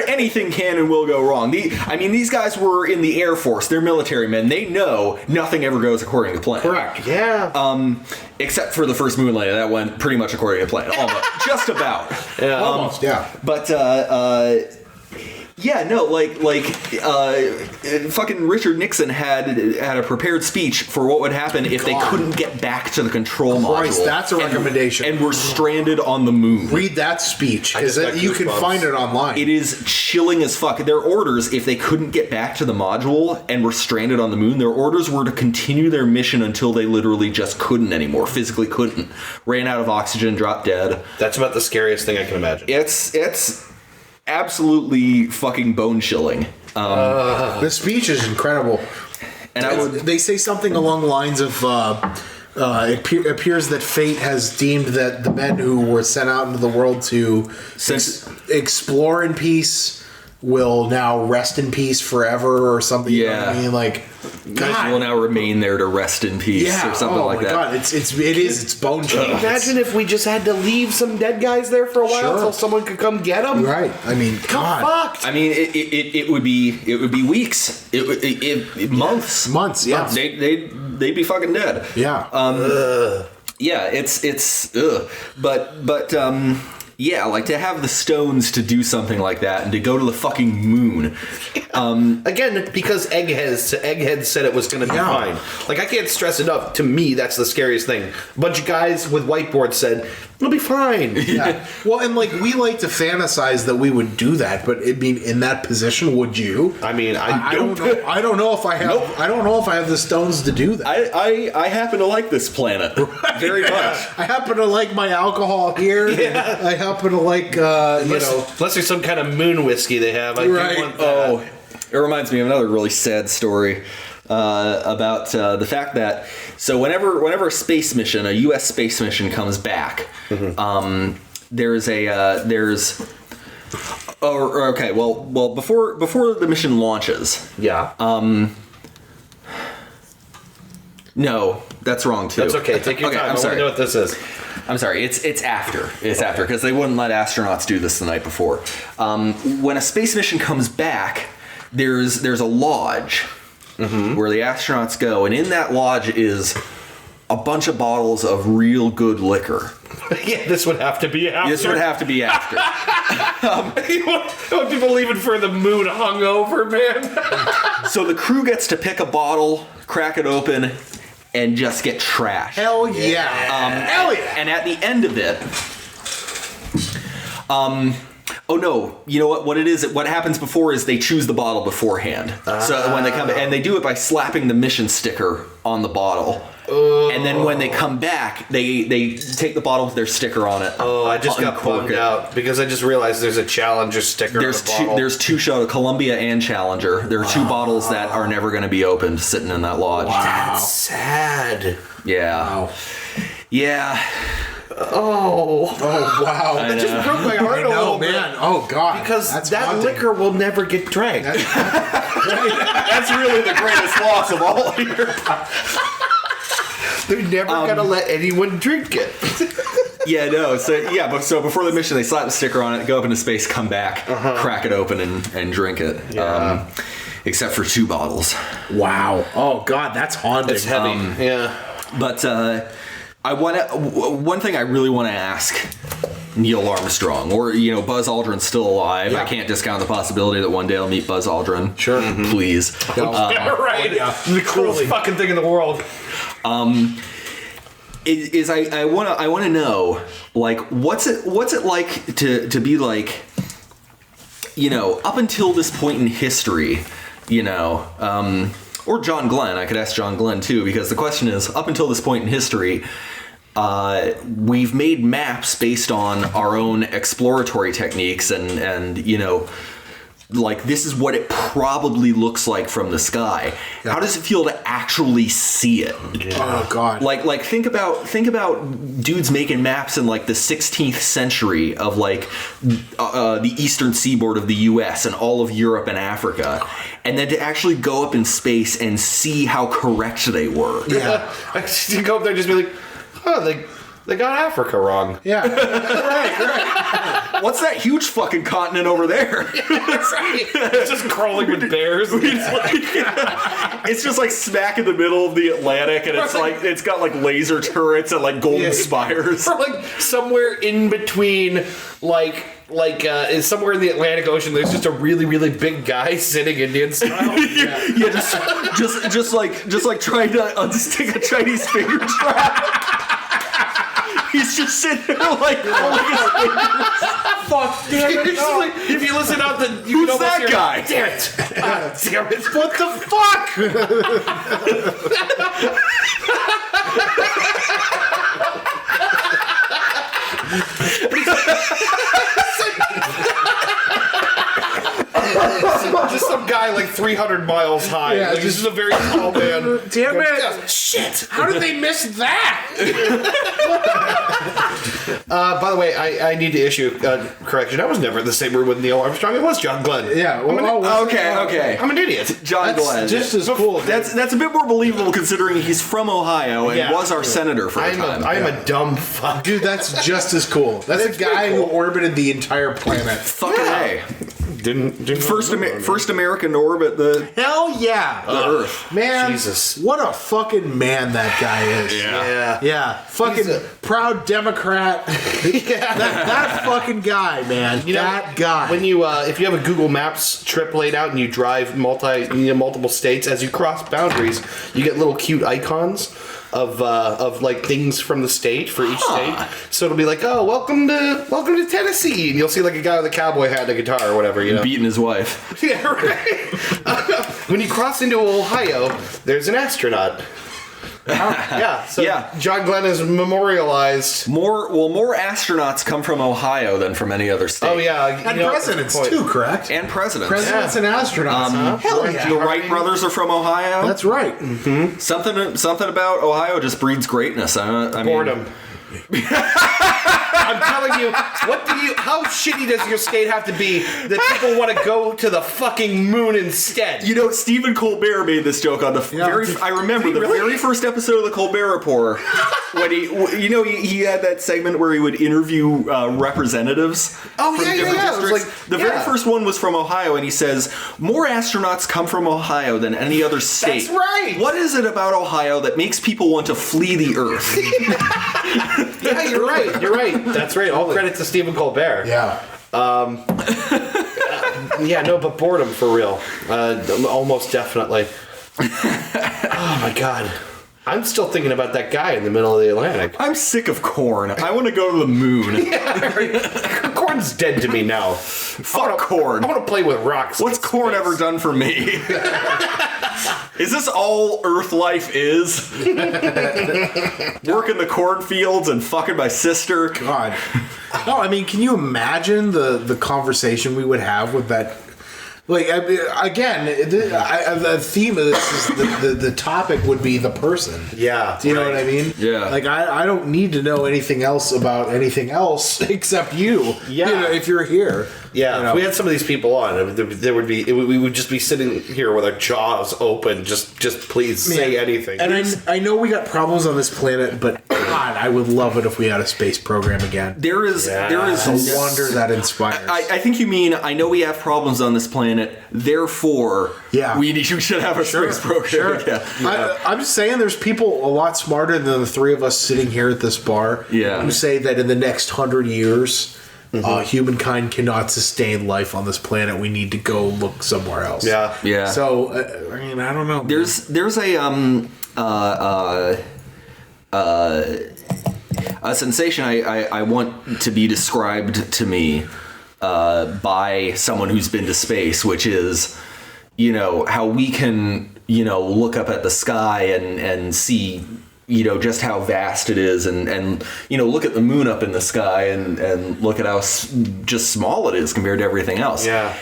anything can and will go wrong. These guys were in the Air Force. They're military men. They know nothing ever goes according to plan. Correct. Yeah. Except for the first moon landing, that went pretty much according to plan. Almost, just about. Yeah. Almost, yeah. But Yeah, no, fucking Richard Nixon had a prepared speech for what would happen if they couldn't get back to the control module. That's a recommendation. And were stranded on the moon. Read that speech, because you can find it online. It is chilling as fuck. Their orders, if they couldn't get back to the module and were stranded on the moon, their orders were to continue their mission until they literally just couldn't anymore, physically couldn't. Ran out of oxygen, dropped dead. That's about the scariest thing I can imagine. It's absolutely fucking bone chilling. The speech is incredible. And they say something along the lines of it appears that fate has deemed that the men who were sent out into the world to explore in peace will now rest in peace forever or something. Yeah. You know what I mean? Like, God. Will now remain there to rest in peace or something like that. God, it's bone chilling. Imagine if we just had to leave some dead guys there for a while until someone could come get them. Right. I mean, God. Fucked. I mean, it would be weeks, months. Months. Yeah. They'd be fucking dead. Yeah. Yeah, it's but yeah, like to have the stones to do something like that and to go to the fucking moon. Again, because Egghead said it was going to be fine. Like, I can't stress enough. To me, that's the scariest thing. A bunch of guys with whiteboards said, it'll be fine. Yeah. Well, and like, we like to fantasize that we would do that, but I mean, in that position, would you? I mean, I don't know. I don't know if I have. I don't know if I have the stones to do that. I happen to like this planet very much. I happen to like my alcohol here. Yeah. I happen to like, unless there's some kind of moon whiskey they have. I do want that. Oh, it reminds me of another really sad story about the fact that whenever a space mission, a U.S. space mission comes back, there's before the mission launches. Yeah. No, that's wrong too. That's okay. Take your time. I'm sorry. I want to know what this is. I'm sorry. It's after because they wouldn't let astronauts do this the night before. When a space mission comes back, there's a lodge where the astronauts go, and in that lodge is a bunch of bottles of real good liquor. Yeah, this would have to be after. This would have to be after. You want people leaving for the moon hungover, man? So the crew gets to pick a bottle, crack it open, and just get trashed. Hell yeah. Hell yeah. And at the end of it, oh no, you know what it is? What happens before is they choose the bottle beforehand. So when they come, and they do it by slapping the mission sticker on the bottle. And then when they come back, they take the bottle with their sticker on it. Oh, I just got bummed out because I just realized there's a Challenger sticker on the bottle. There's two Columbia and Challenger. There are two bottles that are never going to be opened sitting in that lodge. Wow. That's sad. Yeah. Wow. Yeah. Oh wow. That just broke my heart a little bit. Man. Oh god. Because that's that haunting. liquor will never get drank. That's really the greatest loss of all here. They're never gonna let anyone drink it. Yeah, no. So before the mission, they slap the sticker on it, go up into space, come back, crack it open, and drink it. Yeah. Except for 2 bottles. Wow. Oh god, that's haunting. It's heavy. Yeah. But one thing I really want to ask Neil Armstrong, or Buzz Aldrin's still alive. Yeah. I can't discount the possibility that one day I'll meet Buzz Aldrin. Sure. Please. Yeah, right. The coolest fucking thing in the world. I want to know, like, what's it like to be like, up until this point in history, or John Glenn. I could ask John Glenn too, because the question is, up until this point in history, we've made maps based on our own exploratory techniques and like, this is what it probably looks like from the sky. Yeah. How does it feel to actually see it? Yeah. Oh god. Like think about dudes making maps in like the 16th century of like the eastern seaboard of the US and all of Europe and Africa, and then to actually go up in space and see how correct they were. Yeah. I just go up there and just be like, oh, They got Africa wrong. Yeah. right. What's that huge fucking continent over there? It's just crawling with bears. It's just like smack in the middle of the Atlantic, and it's like it's got like laser turrets and like golden spires. Or like somewhere in between, is somewhere in the Atlantic Ocean. There's just a really, really big guy sitting Indian style. just like trying to unstick a Chinese finger trap. He's just sitting there like holding his fingers. Fuck, damn it. Like, if you listen out, Who's that guy? Damn it! Damn it! What the fuck? Just some guy like 300 miles high. Yeah, Like, this is a very tall man. Damn it. Shit! How did they miss that? By the way, I need to issue a correction. I was never in the same room with Neil Armstrong. It was John Glenn. Yeah. Well, Okay. I'm an idiot. John Glenn. Just as cool. That's a bit more believable considering he's from Ohio and Yeah. was our senator for a time. I'm a dumb fuck. Dude, that's just as cool. That's a guy who orbited the entire planet. Fucking A. Didn't First American to orbit the Hell yeah. Earth. Man, Jesus. what a fucking man that guy is. Yeah. Yeah, fucking He's a- proud Democrat. that fucking guy, man. That guy. When you, if you have a Google Maps trip laid out and you drive multiple states, as you cross boundaries, you get little cute icons of like things from the state for each state. So it'll be like, oh, welcome to Tennessee, and you'll see like a guy with a cowboy hat and a guitar or whatever, you know. Beating his wife. Yeah, right. When you cross into Ohio, there's an astronaut. Yeah. So Yeah. John Glenn is memorialized. More astronauts come from Ohio than from any other state. Oh yeah, and presidents too, correct? And presidents. Presidents and astronauts. Hell yeah. The Wright brothers are from Ohio. That's right. Something about Ohio just breeds greatness. I mean, Boredom. I'm telling you, how shitty does your state have to be that people want to go to the fucking moon instead? You know, Stephen Colbert made this joke on the I remember the very first episode of the Colbert Report when he had that segment where he would interview representatives from different districts. The very first one was from Ohio, and he says more astronauts come from Ohio than any other state. That's right. What is it about Ohio that makes people want to flee the earth? Yeah, you're right. You're right. That's right. All credit to Stephen Colbert. Yeah. Yeah, no, but boredom for real. Almost definitely. Oh my god. I'm still thinking about that guy in the middle of the Atlantic. I'm sick of corn. I want to go to the moon. Corn's dead to me now. Fuck corn. I want to play with rocks. What's corn ever done for me? Is this all Earth life is? Working the cornfields and fucking my sister? God. No, I mean, can you imagine the conversation we would have with that? Like, again, the theme of this is the topic would be the person. Yeah. Do you know what I mean? Yeah. Like, I don't need to know anything else about anything else except you. Yeah. You know, if you're here. Yeah, You know? if we had some of these people on, we would just be sitting here with our jaws open. Just please say anything. And I know we got problems on this planet, but God, I would love it if we had a space program again. There is The wonder that inspires. I think you mean I know we have problems on this planet, therefore you should have a space program. Sure. Yeah. I'm just saying there's people a lot smarter than the three of us sitting here at this bar who say that in the next 100 years humankind cannot sustain life on this planet. We need to go look somewhere else. Yeah. So I mean, I don't know. There's a sensation I want to be described to me by someone who's been to space, which is, you know, how we can, you know, look up at the sky and see, you know, just how vast it is, and you know, look at the moon up in the sky and look at how just small it is compared to everything else. Yeah.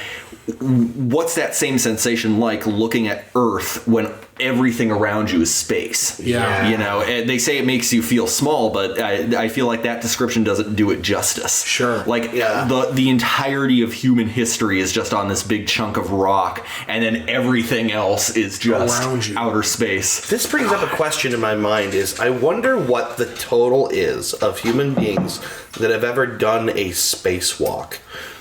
What's that same sensation like looking at Earth when everything around you is space. Yeah. You know, and they say it makes you feel small, but I feel like that description doesn't do it justice. Sure. Like the entirety of human history is just on this big chunk of rock, and then everything else is just around you. outer space. This brings up a question in my mind is I wonder what the total is of human beings that have ever done a spacewalk.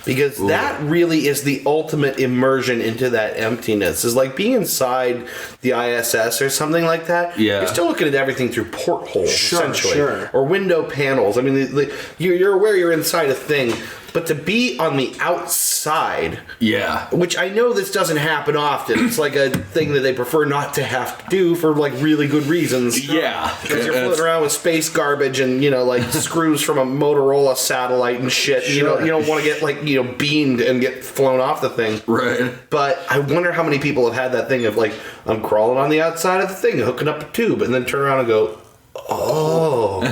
Because that really is the ultimate immersion into that emptiness. Is like being inside the ISS or something like that. Yeah. You're still looking at everything through portholes, essentially. Sure. Or window panels. I mean, you're aware you're inside a thing. But to be on the outside, which I know this doesn't happen often. It's like a thing that they prefer not to have to do for like really good reasons. Yeah. Because you're floating around with space garbage and, you know, like screws from a Motorola satellite and shit. Sure. You don't want to get like, you know, beamed and get flown off the thing. Right. But I wonder how many people have had that thing of like, I'm crawling on the outside of the thing, hooking up a tube, and then turn around and go, oh.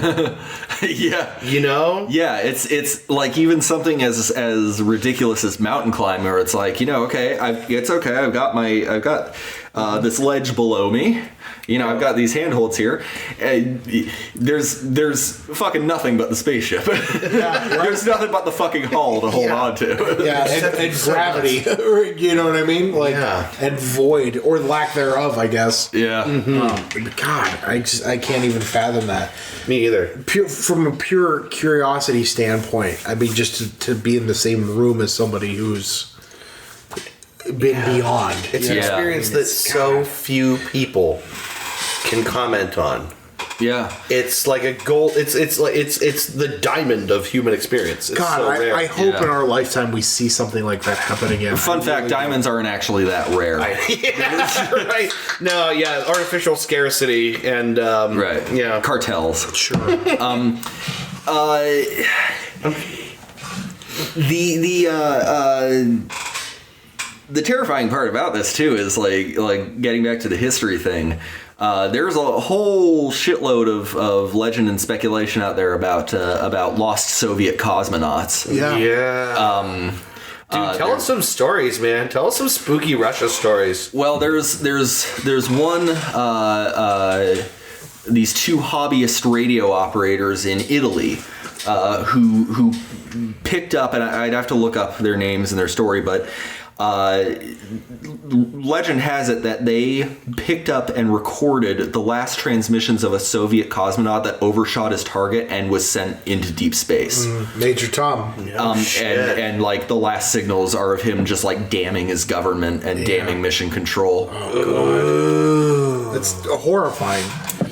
Yeah. You know? Yeah, it's like even something as ridiculous as mountain climbing, where it's like, you know, okay, it's okay. I've got this ledge below me. You know, I've got these handholds here. There's fucking nothing but the spaceship. There's nothing but the fucking hull to hold on to. Yeah, and gravity. You know what I mean? Like, and void or lack thereof, I guess. Yeah. God, I can't even fathom that. Me either. From a pure curiosity standpoint, I mean, just to be in the same room as somebody who's been beyond. It's an experience that so few people can comment on. Yeah. It's like a gold. It's the diamond of human experience. It's God, so rare. I hope in our lifetime we see something like that happen again. Fun fact: diamonds aren't actually that rare. Right. No, yeah, artificial scarcity and Right. Yeah, Cartels. Sure. The terrifying part about this too is like getting back to the history thing. There's a whole shitload of legend and speculation out there about lost Soviet cosmonauts. Yeah. Dude, tell us some stories, man. Tell us some spooky Russia stories. Well, there's one. These two hobbyist radio operators in Italy who picked up, and I'd have to look up their names and their story, but legend has it that they picked up and recorded the last transmissions of a Soviet cosmonaut that overshot his target and was sent into deep space. Major Tom. And like the last signals are of him just like damning his government and damning mission control. Oh, God. It's horrifying.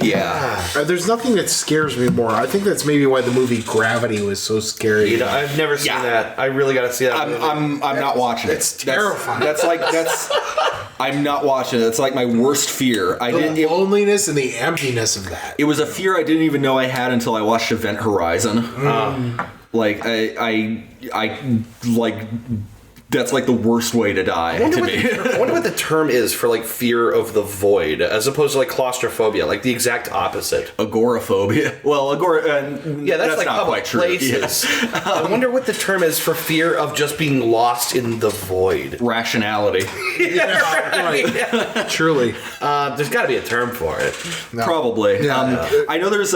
Yeah. There's nothing that scares me more. I think that's maybe why the movie Gravity was so scary. You know, I've never seen that. I really got to see that. I'm not watching it. It's terrifying. I'm not watching it. It's like my worst fear. The loneliness and the emptiness of that. It was a fear I didn't even know I had until I watched Event Horizon. Like I like. That's like the worst way to die to me. I wonder what the term is for like fear of the void, as opposed to like claustrophobia, like the exact opposite. Agoraphobia. Well, that's like not public quite true. places. Yeah. I wonder what the term is for fear of just being lost in the void. Rationality. Right. Truly. There's got to be a term for it. No. Probably. Yeah. I know there's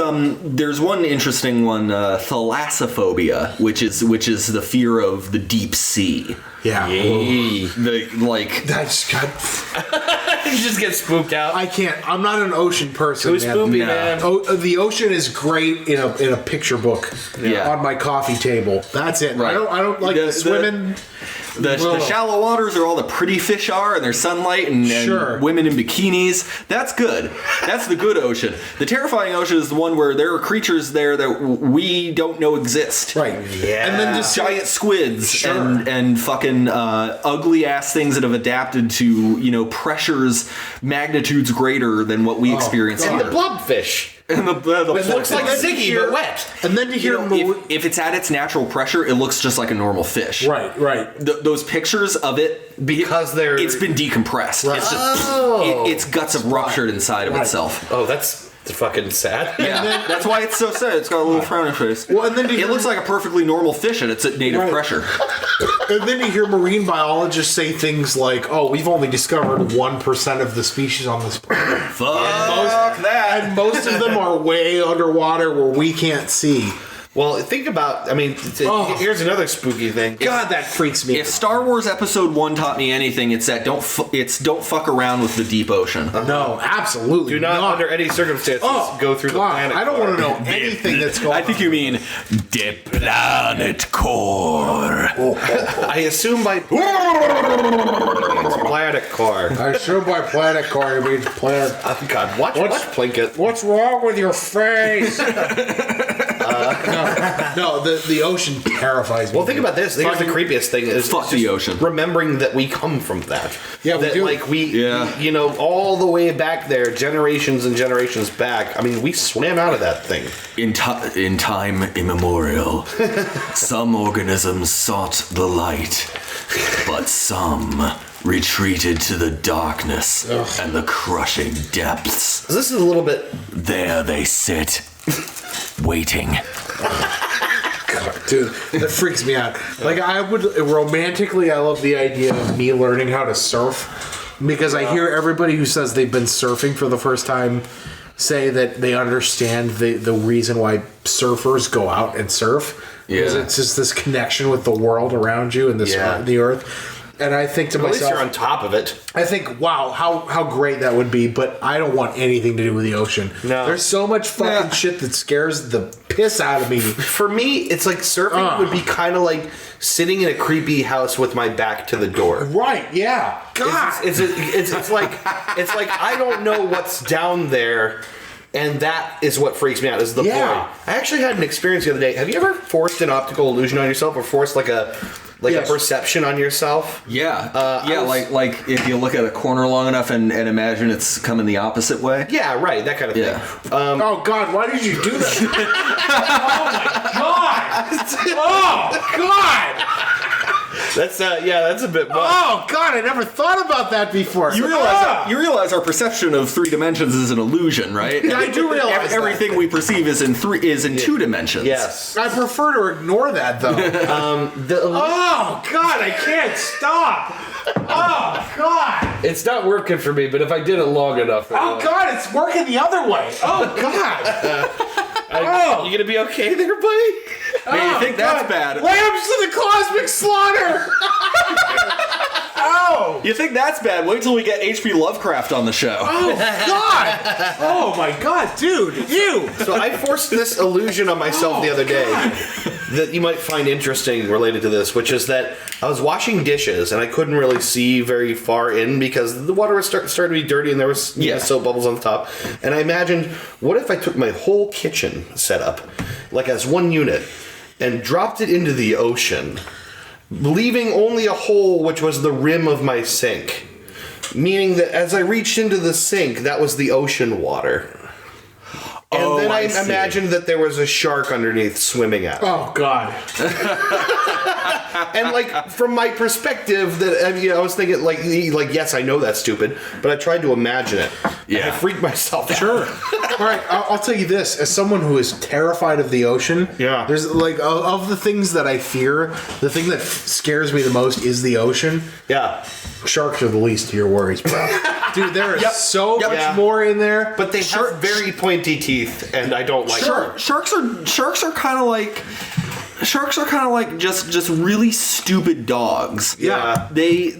one interesting one, thalassophobia, which is the fear of the deep sea. Yeah. You That's got. just get spooked out. I can't. I'm not an ocean person. Too spoopy, man. The ocean is great in a picture book on my coffee table. That's it. Right. I don't like swimming. The shallow waters are all the pretty fish are, and there's sunlight and women in bikinis. That's good. That's the good ocean. The terrifying ocean is the one where there are creatures there that we don't know exist. Right. Yeah. And then just giant squids and fucking ugly ass things that have adapted to pressures magnitudes greater than what we experience And here. the blobfish. And the It looks like Ziggy, but wet. And then to hear if it's at its natural pressure, it looks just like a normal fish. Right. Those pictures of it, because it's been decompressed. Right. It's just its guts have ruptured inside of itself. Oh, that's It's fucking sad. Yeah, that's why it's so sad. It's got a little frowny face. Well, and then it looks like a perfectly normal fish, and it's at native pressure. And then you hear marine biologists say things like, "Oh, we've only discovered 1% of the species on this planet. Fuck that!" And most of them are way underwater where we can't see." Well, think about, here's another spooky thing. God, that freaks me. If Star Wars Episode 1 taught me anything, it's that don't fuck around with the deep ocean. No, absolutely Do not, under any circumstances, go through the planet I don't core. want to know anything that's going on. I think you mean the planet core. I assume by it's planet core. I assume by planet core you mean planet. Oh, God, watch Plinkett. What's wrong with your face? No, the ocean terrifies me. Well, think about this. Here's the creepiest thing: is Fuck the ocean. Remembering that we come from that. Yeah, we that, do. Like all the way back there, generations and generations back. I mean, we swam out of that thing. In time immemorial, some organisms sought the light, but some retreated to the darkness and the crushing depths. This is a little bit. There they sit, waiting. Dude, that freaks me out. Like, I would romantically, I love the idea of me learning how to surf because I hear everybody who says they've been surfing for the first time say that they understand the reason why surfers go out and surf. Because it's just this connection with the world around you and the earth. And I think to myself, At least you're on top of it. I think, wow, how great that would be, but I don't want anything to do with the ocean. No. There's so much fucking shit that scares the piss out of me. For me, it's like surfing would be kind of like sitting in a creepy house with my back to the door. Right, yeah. God. It's like I don't know what's down there. And that is what freaks me out, is the point. I actually had an experience the other day. Have you ever forced an optical illusion on yourself or forced a perception on yourself? Yeah. Like if you look at a corner long enough and imagine it's coming the opposite way. Yeah, right, that kind of thing. Oh, God, why did you do that? Oh, my God! Oh, God! That's a bit much. Oh, God, I never thought about that before. You realize our perception of 3 dimensions is an illusion, right? Yeah, I do realize everything we perceive is in 2 dimensions. Yes. I prefer to ignore that, though. Oh, God, I can't stop. Oh, God. It's not working for me, but if I did it long enough. Oh, God, it's working the other way. Oh, God. You gonna be okay there, buddy? Man, you think that's bad? Lambs to the cosmic slaughter. Oh. You think that's bad? Wait till we get H.P. Lovecraft on the show. Oh, God. Oh, my God, dude. You. So I forced this illusion on myself the other day that you might find interesting related to this, which is that I was washing dishes and I couldn't really see very far in because the water was starting to be dirty and there was soap bubbles on the top. And I imagined, what if I took my whole kitchen setup, like as one unit, and dropped it into the ocean, leaving only a hole which was the rim of my sink. Meaning that as I reached into the sink, that was the ocean water. And then I imagined that there was a shark underneath swimming at me. Oh, God. And like from my perspective, I was thinking like yes, I know that's stupid, but I tried to imagine it. Yeah, I freaked myself out. Sure. All right, I'll tell you this: as someone who is terrified of the ocean, there's like of the things that I fear, the thing that scares me the most is the ocean. Yeah, sharks are the least of your worries, bro. Dude, there is so much more in there. But they have very pointy teeth, and I don't like them. Sharks are kind of like. Sharks are kind of like just really stupid dogs. Yeah. They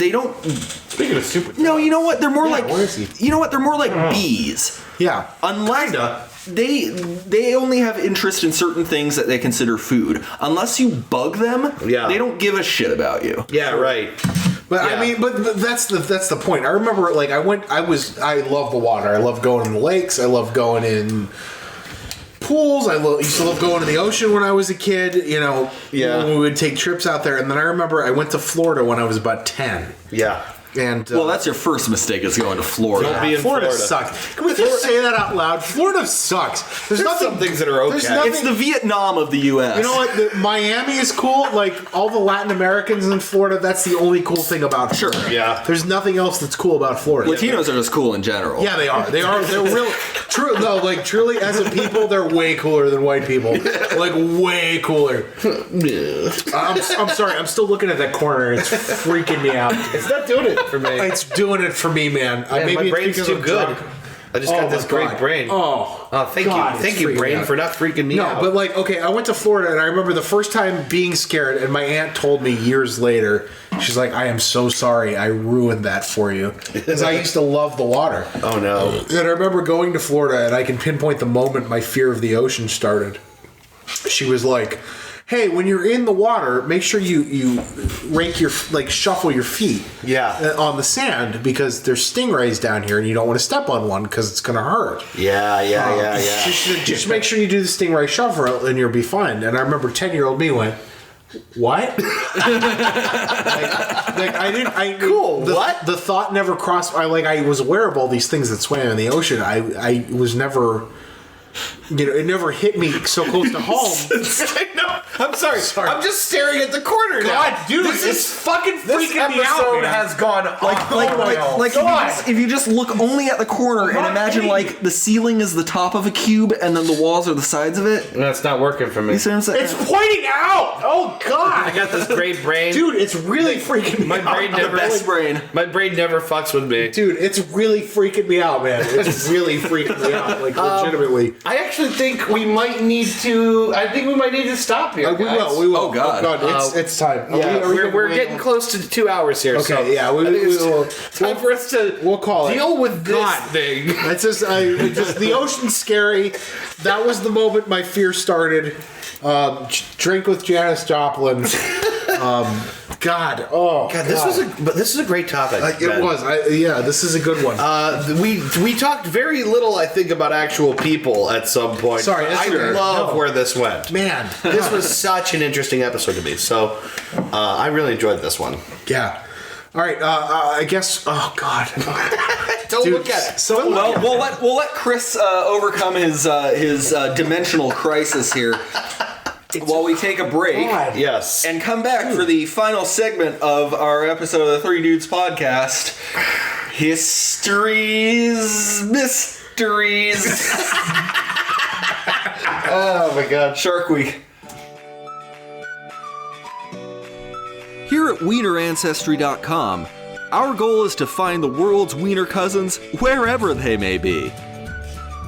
don't. Speaking of stupid. No, you know what? They're more like. where is he? You know what? They're more like bees. Yeah. Unless they only have interest in certain things that they consider food. Unless you bug them, they don't give a shit about you. Yeah, right. But I mean, but that's the point. I remember, like, I love the water. I love going in the lakes. I love going in pools. I used to love going to the ocean when I was a kid. You know, when we would take trips out there. And then I remember I went to Florida when I was about 10. Yeah. And Well, that's your first mistake is going to Florida. Don't be in Florida Florida. sucks. Can we just say that out loud? Florida sucks. There's nothing. some things that are okay. There's nothing, It's the Vietnam of the U.S. You know what? Miami is cool. Like all the Latin Americans in Florida, that's the only cool thing about Florida. Sure. Yeah. There's nothing else that's cool about Florida. Latinos are just cool in general. Yeah, they are. They are. They're real. True. No, like truly, as a people, they're way cooler than white people. Like way cooler. I'm sorry. I'm still looking at that corner. It's freaking me out. It's not doing it for me. It's doing it for me, man. Man, Maybe my it's brain's because too I'm good. drunk. I just got this my great God. brain. Oh, thank God, you. it's Thank you, freaking me brain, out. for not freaking me No, out. but like, okay, I went to Florida and I remember the first time being scared, and my aunt told me years later, she's like, I am so sorry I ruined that for you. Because I used to love the water. Oh, no. And I remember going to Florida, and I can pinpoint the moment my fear of the ocean started. She was like, hey, when you're in the water, make sure you rake your, like, shuffle your feet on the sand, because there's stingrays down here and you don't want to step on one because it's going to hurt. Yeah. She said, just make sure you do the stingray shuffle and you'll be fine. And I remember 10-year-old me went, what? Cool, what? The thought never crossed. I was aware of all these things that swam in the ocean. I was never, it never hit me so close to home. No, I'm sorry. I'm just staring at the corner now. God, dude, this it's fucking freaking me out, episode man. has gone Like if you just look only at the corner and imagine like the ceiling is the top of a cube and then the walls are the sides of it. That's not working for me. You see what I'm saying? It's pointing out. Oh God, I got this great brain. dude, it's really freaking me My out. brain never Best brain. My brain never fucks with me. Dude, it's really freaking me out, man. It's really freaking me out, like legitimately. I actually think we might need to. I think we might need to stop here. We guys. will. Oh, God. It's time. Yeah, we're getting close to 2 hours here. Okay, so yeah, we I think it's will. time for us to We'll call it. deal with this God. thing. It's just the ocean's scary. That was the moment my fear started. Drink with Janis Joplin. God, This is a great topic. it Ben. was. This is a good one. We talked very little, I think, about actual people at some point. Sorry, I sure. love No. where this went. Man, This was such an interesting episode to me. So I really enjoyed this one. yeah. All right. I guess. Oh God. Don't Dude, look at it. so Well, we'll let Chris overcome his dimensional crisis here while we take a break. God. Yes. And come back for the final segment of our episode of the Three Dudes podcast. Mysteries. Oh my God. Shark Week. Here at WienerAncestry.com, our goal is to find the world's wiener cousins wherever they may be.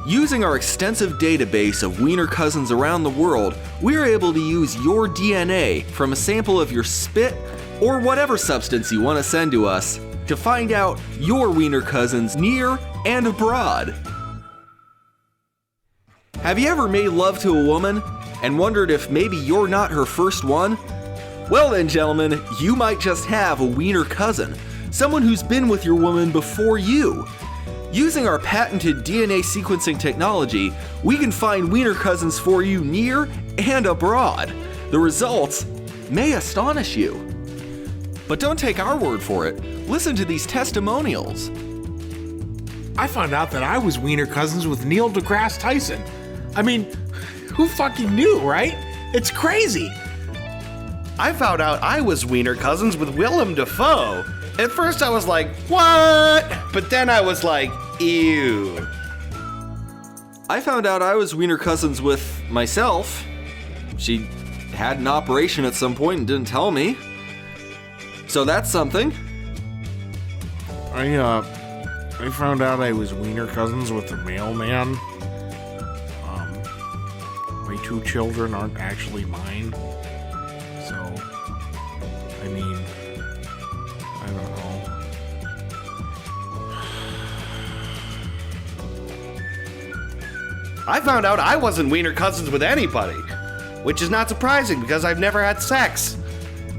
Using our extensive database of wiener cousins around the world, we're able to use your DNA from a sample of your spit or whatever substance you want to send to us to find out your wiener cousins near and abroad. Have you ever made love to a woman and wondered if maybe you're not her first one? Well then, gentlemen, you might just have a wiener cousin, someone who's been with your woman before you. Using our patented DNA sequencing technology, we can find wiener cousins for you near and abroad. The results may astonish you. But don't take our word for it. Listen to these testimonials. I found out that I was wiener cousins with Neil deGrasse Tyson. I mean, who fucking knew, right? It's crazy. I found out I was wiener cousins with Willem Dafoe. At first I was like, what? But then I was like, ew. I found out I was wiener cousins with myself. She had an operation at some point and didn't tell me. So that's something. I found out I was wiener cousins with the mailman. My 2 children aren't actually mine. So, I mean, I don't know. I found out I wasn't wiener cousins with anybody, which is not surprising because I've never had sex.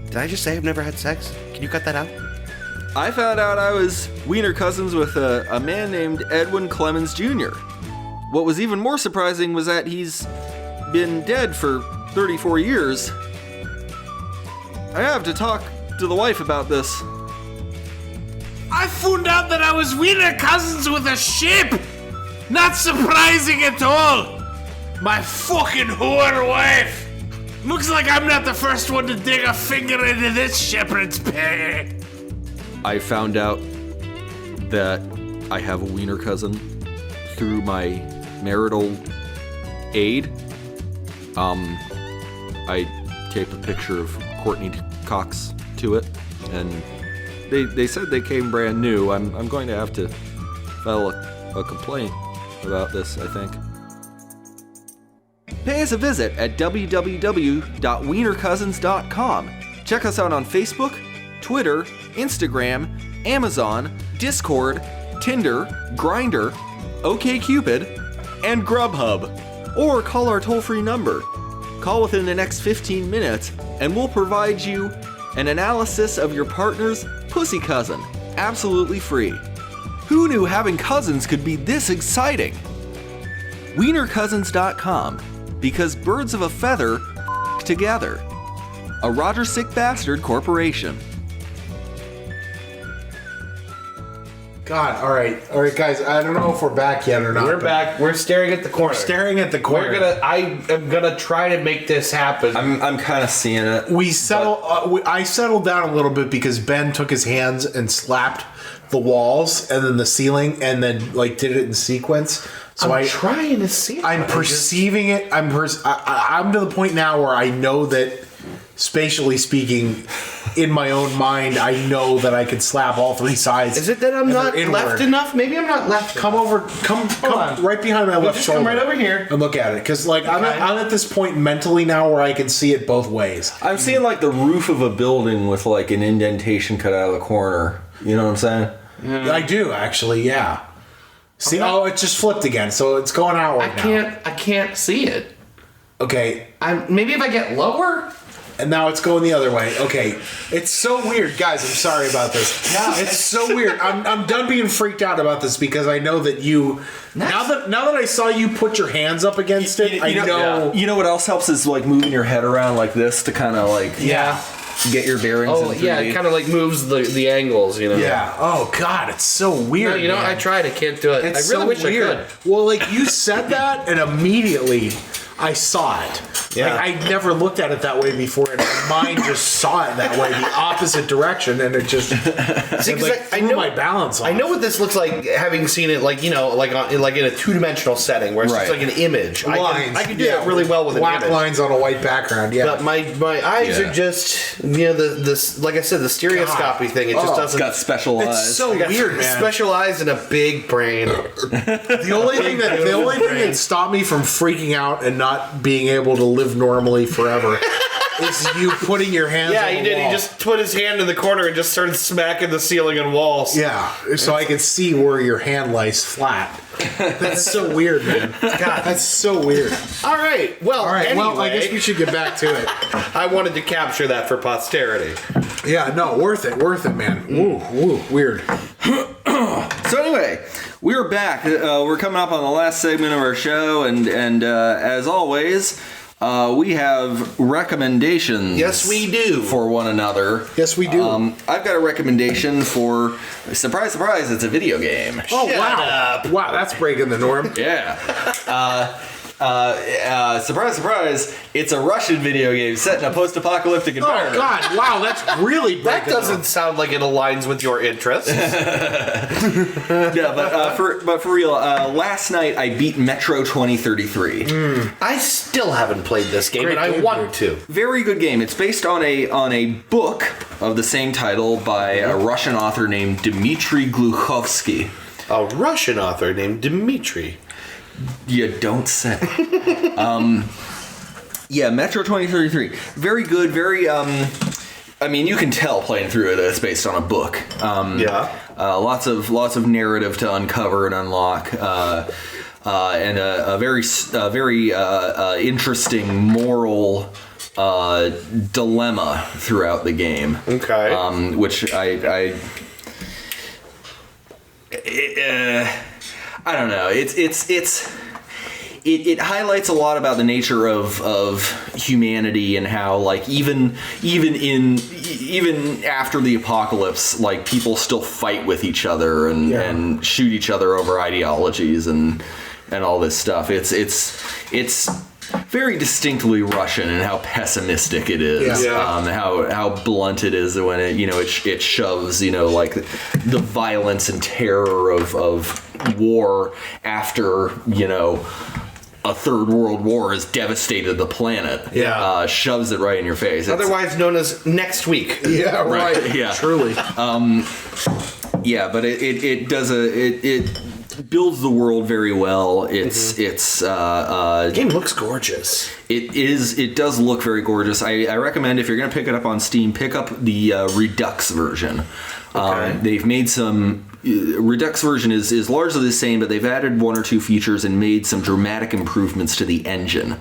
Did I just say I've never had sex? Can you cut that out? I found out I was wiener cousins with a man named Edwin Clemens Jr. What was even more surprising was that he's been dead for 34 years. I have to talk to the wife about this. I found out that I was wiener cousins with a ship. Not surprising at all. My fucking whore wife. Looks like I'm not the first one to dig a finger into this shepherd's pay. I found out that I have a wiener cousin through my marital aid. I taped a picture of Courtney Cox to it, and they said they came brand new. I'm going to have to file a complaint about this, I think. Pay us a visit at www.wienercousins.com. Check us out on Facebook, Twitter, Instagram, Amazon, Discord, Tinder, Grindr, OkCupid, and Grubhub. Or call our toll-free number. Call within the next 15 minutes, and we'll provide you an analysis of your partner's pussy cousin, absolutely free. Who knew having cousins could be this exciting? WienerCousins.com, because birds of a feather together. A Roger Sick Bastard Corporation. God, all right, guys. I don't know if we're back yet or not. We're back. We're staring at the corner. Staring at the corner. I am gonna try to make this happen. I'm kind of seeing it. I settled down a little bit because Ben took his hands and slapped the walls and then the ceiling and then like did it in sequence. So I'm trying to see it. I'm perceiving it. I'm to the point now where I know that, spatially speaking, in my own mind, I know that I can slap all three sides. Is it that I'm not left enough? Maybe I'm not left. Come over. Come right behind my left shoulder. Come right over here and look at it, because like I'm at this point mentally now where I can see it both ways. I'm seeing like the roof of a building with like an indentation cut out of the corner. You know what I'm saying? I do actually. Yeah. See, it just flipped again, so it's going out right now. I can't see it. Okay. Maybe if I get lower. And now it's going the other way. Okay. It's so weird. Guys, I'm sorry about this. No, it's so weird. I'm done being freaked out about this because I know that you... Now that I saw you put your hands up against it, I know... You know what else helps is like moving your head around like this to kind of like... Yeah. Get your bearings in 3D. Yeah, it kind of like moves the angles, you know? Yeah. Oh, God, it's so weird. No, you know, man. I tried. I can't do it. It's I really so wish weird. I could. Well, like, you said that, and immediately I saw it. Yeah. Like, I never looked at it that way before, and my mind just saw it that way, the opposite direction, and it just threw my balance off. I know what this looks like, having seen it, like, you know, like in a two-dimensional setting, where it's just like an image. Lines. I can do that really well with an black image. lines on a white background, yeah. But my eyes are just, you know, this like I said, the stereoscopy thing, it just doesn't... It's got special eyes. It's so weird, man. Special eyes and a big brain. The only thing that stopped me from freaking out and not being able to live normally forever is you putting your hands on the he did. wall. He just put his hand in the corner and just started smacking the ceiling and walls. Yeah, so I could see where your hand lies flat. That's so weird, man. God, that's so weird. All right. Well, Well, I guess we should get back to it. I wanted to capture that for posterity. Yeah, no, worth it, man. Woo, weird. So anyway, we're back. We're coming up on the last segment of our show, and as always, we have recommendations. Yes, we do. For one another. Yes, we do. I've got a recommendation for, surprise, surprise, it's a video game. Oh, wow. Wow, that's breaking the norm. Yeah. Surprise, surprise, it's a Russian video game set in a post-apocalyptic environment. Oh, God, wow, that's really breaking That doesn't sound like it aligns with your interests. Yeah, but for real, last night I beat Metro 2033. I still haven't played this game, Great and I game, want to. Very good game. It's based on a book of the same title by a Russian author named Dmitry Gluchovsky. A Russian author named Dmitry. You don't say. Yeah, Metro 2033. Very good, very, I mean, you can tell playing through it that it's based on a book. Lots of narrative to uncover and unlock. And a very interesting moral dilemma throughout the game. Okay. Which I don't know. it highlights a lot about the nature of humanity and how like even after the apocalypse, like people still fight with each other and shoot each other over ideologies and all this stuff. It's very distinctly Russian in how pessimistic it is. How blunt it is when it shoves like the violence and terror of war after a third world war has devastated the planet. Shoves it right in your face. Otherwise known as next week. Yeah, right. Yeah, truly. But it does it builds the world very well. The game looks gorgeous. It does look very gorgeous. I recommend if you're going to pick it up on Steam, pick up the Redux version. Okay. They've made some. Redux version is largely the same, but they've added one or two features and made some dramatic improvements to the engine.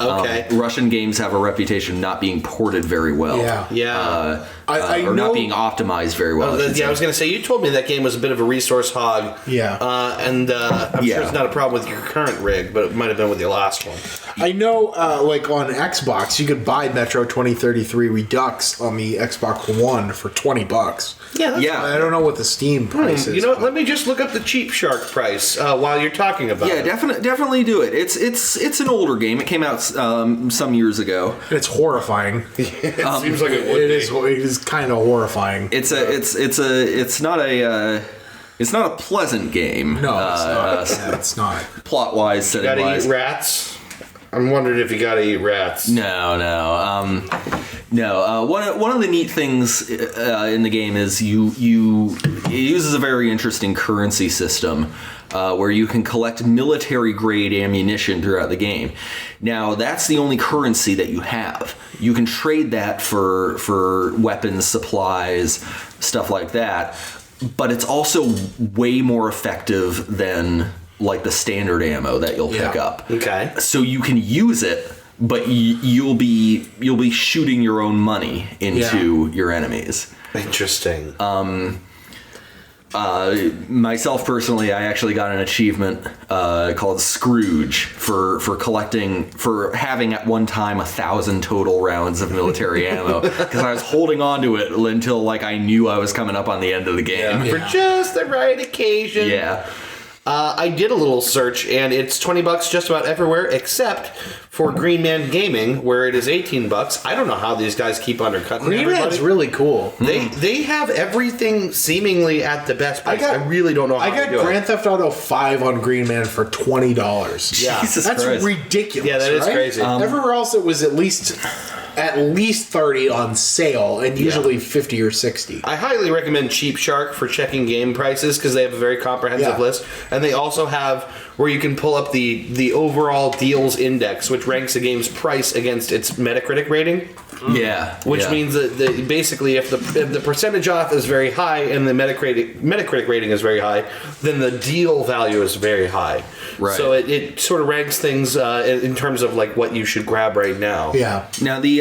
Okay. Russian games have a reputation of not being ported very well. Or not being optimized very well. I was going to say, you told me that game was a bit of a resource hog. Yeah. I'm sure it's not a problem with your current rig, but it might have been with your last one. I know, like on Xbox, you could buy Metro 2033 Redux on the Xbox One for $20. Yeah. I don't know what the Steam price is. You know what? Let me just look up the Cheap Shark price while you're talking about it. Definitely do it. It's an older game. It came out some years ago. It's horrifying. It seems like it would. It is kind of horrifying. It's not a pleasant game. No, it's not. Plot wise, setting Gotta wise. eat rats. I'm wondering if you gotta eat rats. No. One of the neat things in the game is it uses a very interesting currency system where you can collect military grade ammunition throughout the game. Now that's the only currency that you have. You can trade that for weapons, supplies, stuff like that. But it's also way more effective than like the standard ammo that you'll pick up. Okay. So you can use it, but you'll be shooting your own money into your enemies. Interesting. Myself personally, I actually got an achievement called Scrooge for having at one time 1,000 total rounds of military ammo because I was holding on to it until like I knew I was coming up on the end of the game. For just the right occasion. Yeah. I did a little search, and it's $20 just about everywhere, except for Green Man Gaming, where it is $18. I don't know how these guys keep undercutting Green Man's really cool. They have everything seemingly at the best price. I really don't know how I got Grand Theft Auto 5 on Green Man for $20. Yeah. Jesus That's Christ. ridiculous. Yeah, that is crazy. Everywhere else it was at least 30 on sale, and usually 50 or 60. I highly recommend Cheap Shark for checking game prices because they have a very comprehensive list, and they also have where you can pull up the overall deals index, which ranks a game's price against its Metacritic rating. Which means that basically if the percentage off is very high and the Metacritic rating is very high, then the deal value is very high. Right. So it sort of ranks things in terms of like what you should grab right now. Yeah. Now the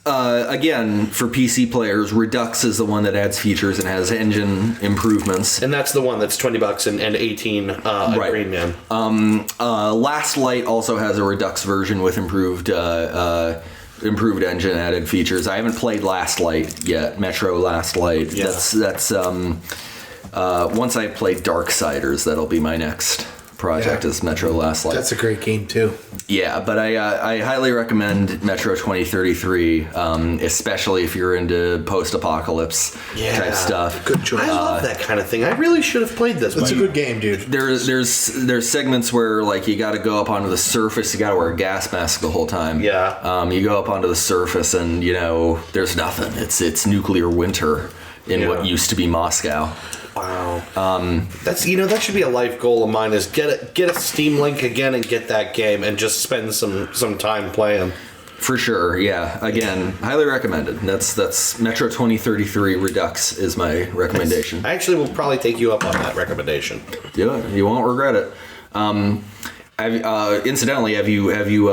again for PC players, Redux is the one that adds features and has engine improvements. And that's the one that's $20 and 18 at Green Man. Last Light also has a Redux version with improved engine added features. I haven't played Last Light yet, Metro Last Light. Yeah. That's once I play Darksiders, that'll be my next project is Metro Last Light. That's a great game too. Yeah, but I highly recommend Metro 2033, especially if you're into post-apocalypse type stuff. Good choice. I love that kind of thing. I really should have played this. It's a good game, dude. There's segments where like you got to go up onto the surface. You got to wear a gas mask the whole time. Yeah. You go up onto the surface and there's nothing. It's nuclear winter in what used to be Moscow. Wow. That's that should be a life goal of mine is get a Steam Link again and get that game and just spend some time playing. For sure, yeah. Again, highly recommended. That's Metro 2033 Redux is my recommendation. I actually will probably take you up on that recommendation. Do it. You won't regret it. Incidentally, have you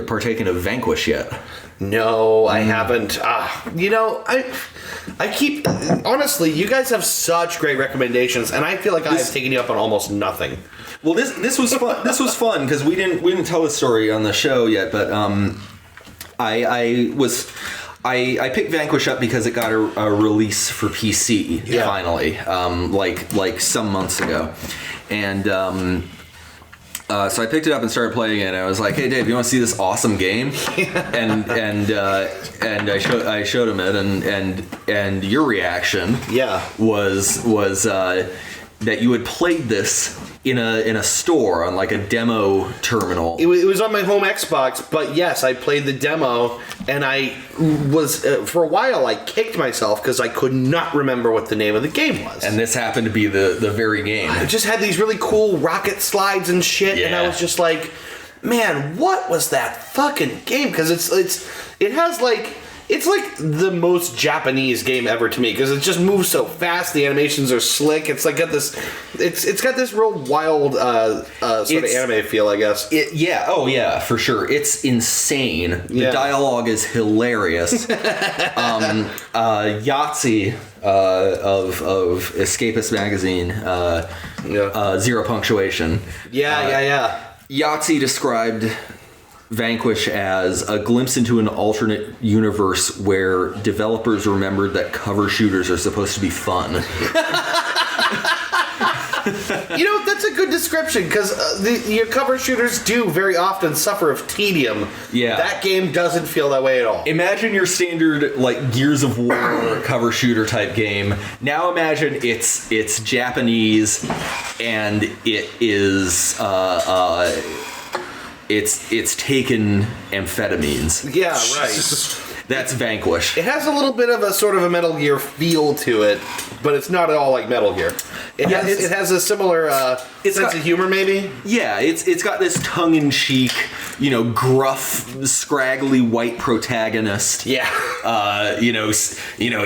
partaken of Vanquish yet? No, I haven't. honestly, you guys have such great recommendations, and I feel like I have taken you up on almost nothing. Well, this was fun. This was fun because we didn't tell the story on the show yet, but I picked Vanquish up because it got a release for PC finally, like some months ago, and so I picked it up and started playing it. And I was like, "Hey, Dave, you want to see this awesome game?" and I showed him it, and your reaction was that you had played this in a store on like a demo terminal. It was on my home Xbox, but yes, I played the demo, and I was for a while I kicked myself because I could not remember what the name of the game was. And this happened to be the very game. It just had these really cool rocket slides and shit, and I was just like, man, what was that fucking game? Because it has like. It's like the most Japanese game ever to me because it just moves so fast. The animations are slick. It's like got this. It's got this real wild sort of anime feel, I guess. Oh yeah, for sure. It's insane. The dialogue is hilarious. Yahtzee of Escapist magazine. Zero Punctuation. Yeah. Yahtzee described Vanquish as a glimpse into an alternate universe where developers remembered that cover shooters are supposed to be fun. That's a good description because your cover shooters do very often suffer of tedium. Yeah. That game doesn't feel that way at all. Imagine your standard like Gears of War cover shooter type game. Now imagine it's Japanese and it is it's taken amphetamines. Yeah, right. That's Vanquish. It has a little bit of a sort of a Metal Gear feel to it, but it's not at all like Metal Gear. It has a similar sense of humor, maybe. Yeah, it's got this tongue-in-cheek, gruff, scraggly white protagonist. Yeah. He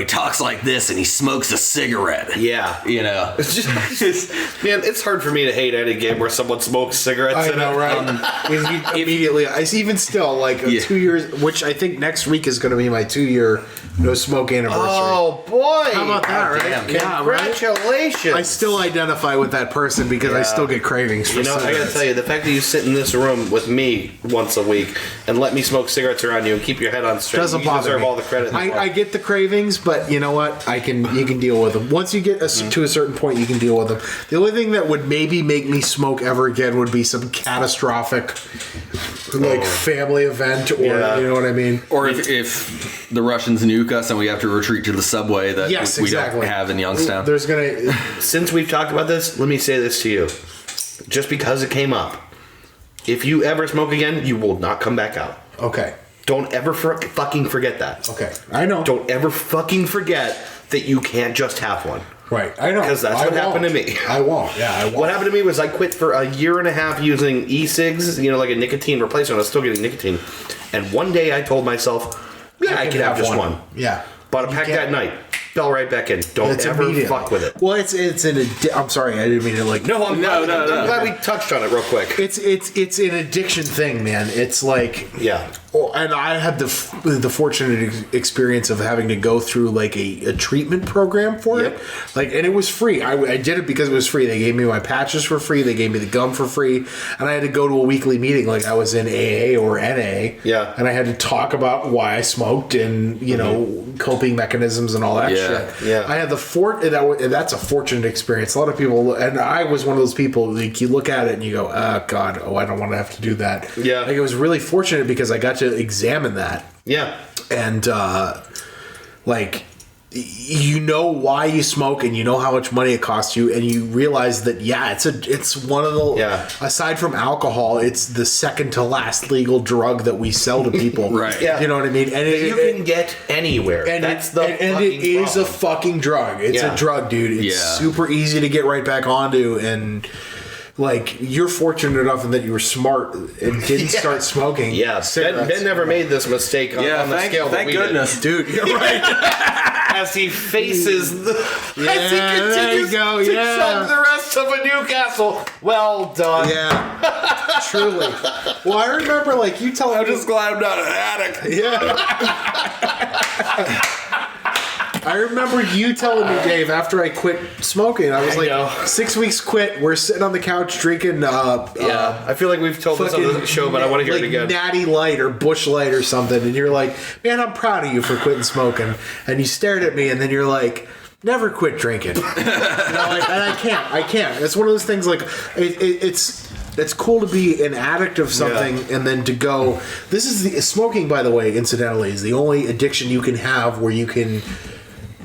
talks like this and he smokes a cigarette. Yeah. It's just man, it's hard for me to hate any game where someone smokes cigarettes. I know, right? Immediately, I even still like 2 years, which I think next week is going to be my 2-year no smoke anniversary. Oh boy! How about that, right? Damn. Yeah, Congratulations! I still identify with that person because I still get cravings for cigarettes. I gotta tell you, the fact that you sit in this room with me once a week and let me smoke cigarettes around you and keep your head on straight, doesn't you bother deserve me. all the credit. I get the cravings, but you know what? You can deal with them. Once you get to a certain point, you can deal with them. The only thing that would maybe make me smoke ever again would be some catastrophic, family event, or you know what I mean. Or if the Russians nuke us and we have to retreat to the subway that we don't have in Youngstown. There's gonna. Since we've talked about this, let me say this to you. Just because it came up, if you ever smoke again, you will not come back out. Okay. Don't ever fucking forget that. Okay. I know. Don't ever fucking forget that you can't just have one. Right. I know. Because that's what happened to me. I won't. Yeah, I won't. What happened to me was I quit for a year and a half using e-cigs, like a nicotine replacement. I was still getting nicotine. And one day I told myself, I could have just one. Yeah. Bought a pack that night. Fell right back in. Don't ever fuck with it. Well, it's I'm sorry, I didn't mean to No, I'm glad we touched on it real quick. It's an addiction thing, man. It's like and I had the fortunate experience of having to go through like a treatment program for it. And it was free. I did it because it was free. They gave me my patches for free. They gave me the gum for free, and I had to go to a weekly meeting like I was in AA or NA. Yeah, and I had to talk about why I smoked and coping mechanisms and all that shit. Yeah, I had that's a fortunate experience. A lot of people, and I was one of those people. Like you look at it and you go, "Oh God, I don't want to have to do that." Yeah, like it was really fortunate because I got to examine that. Yeah, and why you smoke and you know how much money it costs you, and you realize that it's one of the aside from alcohol, it's the second to last legal drug that we sell to people. Right. Yeah. You know what I mean? And you can get anywhere. And that's it is a fucking drug. It's a drug, dude. It's super easy to get right back onto, and you're fortunate enough in that you were smart and didn't start smoking. Yeah, Ben never made this mistake on the scale that we goodness. did. Dude, you're right. As he faces as he continues to chug the rest of a Newcastle. Well done. Yeah. Truly. Well, I remember you telling me. I'm just glad I'm not an addict. Yeah. I remember you telling me, Dave, after I quit smoking, I was know. 6 weeks quit. We're sitting on the couch drinking. I feel like we've told this on the show, but I want to hear it again. Natty Light or Bush Light or something, and you're like, "Man, I'm proud of you for quitting smoking." And you stared at me, and then you're like, "Never quit drinking." And I can't. It's one of those things. Like it's cool to be an addict of something, and then to go. This is smoking, by the way. Incidentally, is the only addiction you can have where you can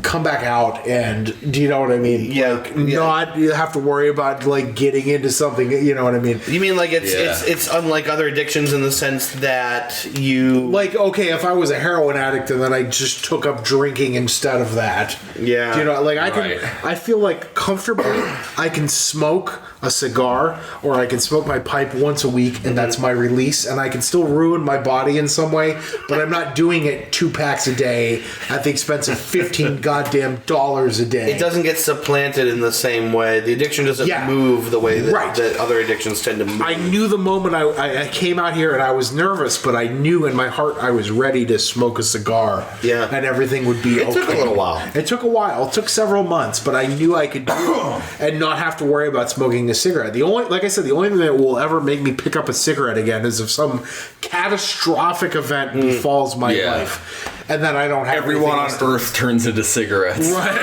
come back out, and do you know what I mean? Not you have to worry about like getting into something. You know what I mean? You mean like it's unlike other addictions in the sense that you like, okay, if I was a heroin addict and then I just took up drinking instead of that. Yeah. Do you know, like I feel like comfortably I can smoke a cigar or I can smoke my pipe once a week and that's my release, and I can still ruin my body in some way, but I'm not doing it 2 packs a day at the expense of $15 goddamn dollars a day. It doesn't get supplanted in the same way. The addiction doesn't move the way that other addictions tend to move. I knew the moment I came out here and I was nervous, but I knew in my heart I was ready to smoke a cigar. Yeah. And everything would be okay. It took a little while. It took a while. It took several months, but I knew I could do it and not have to worry about smoking a cigarette. Like I said, the only thing that will ever make me pick up a cigarette again is if some catastrophic event befalls my life. And then I don't have everyone on Earth turns into cigarettes. Right.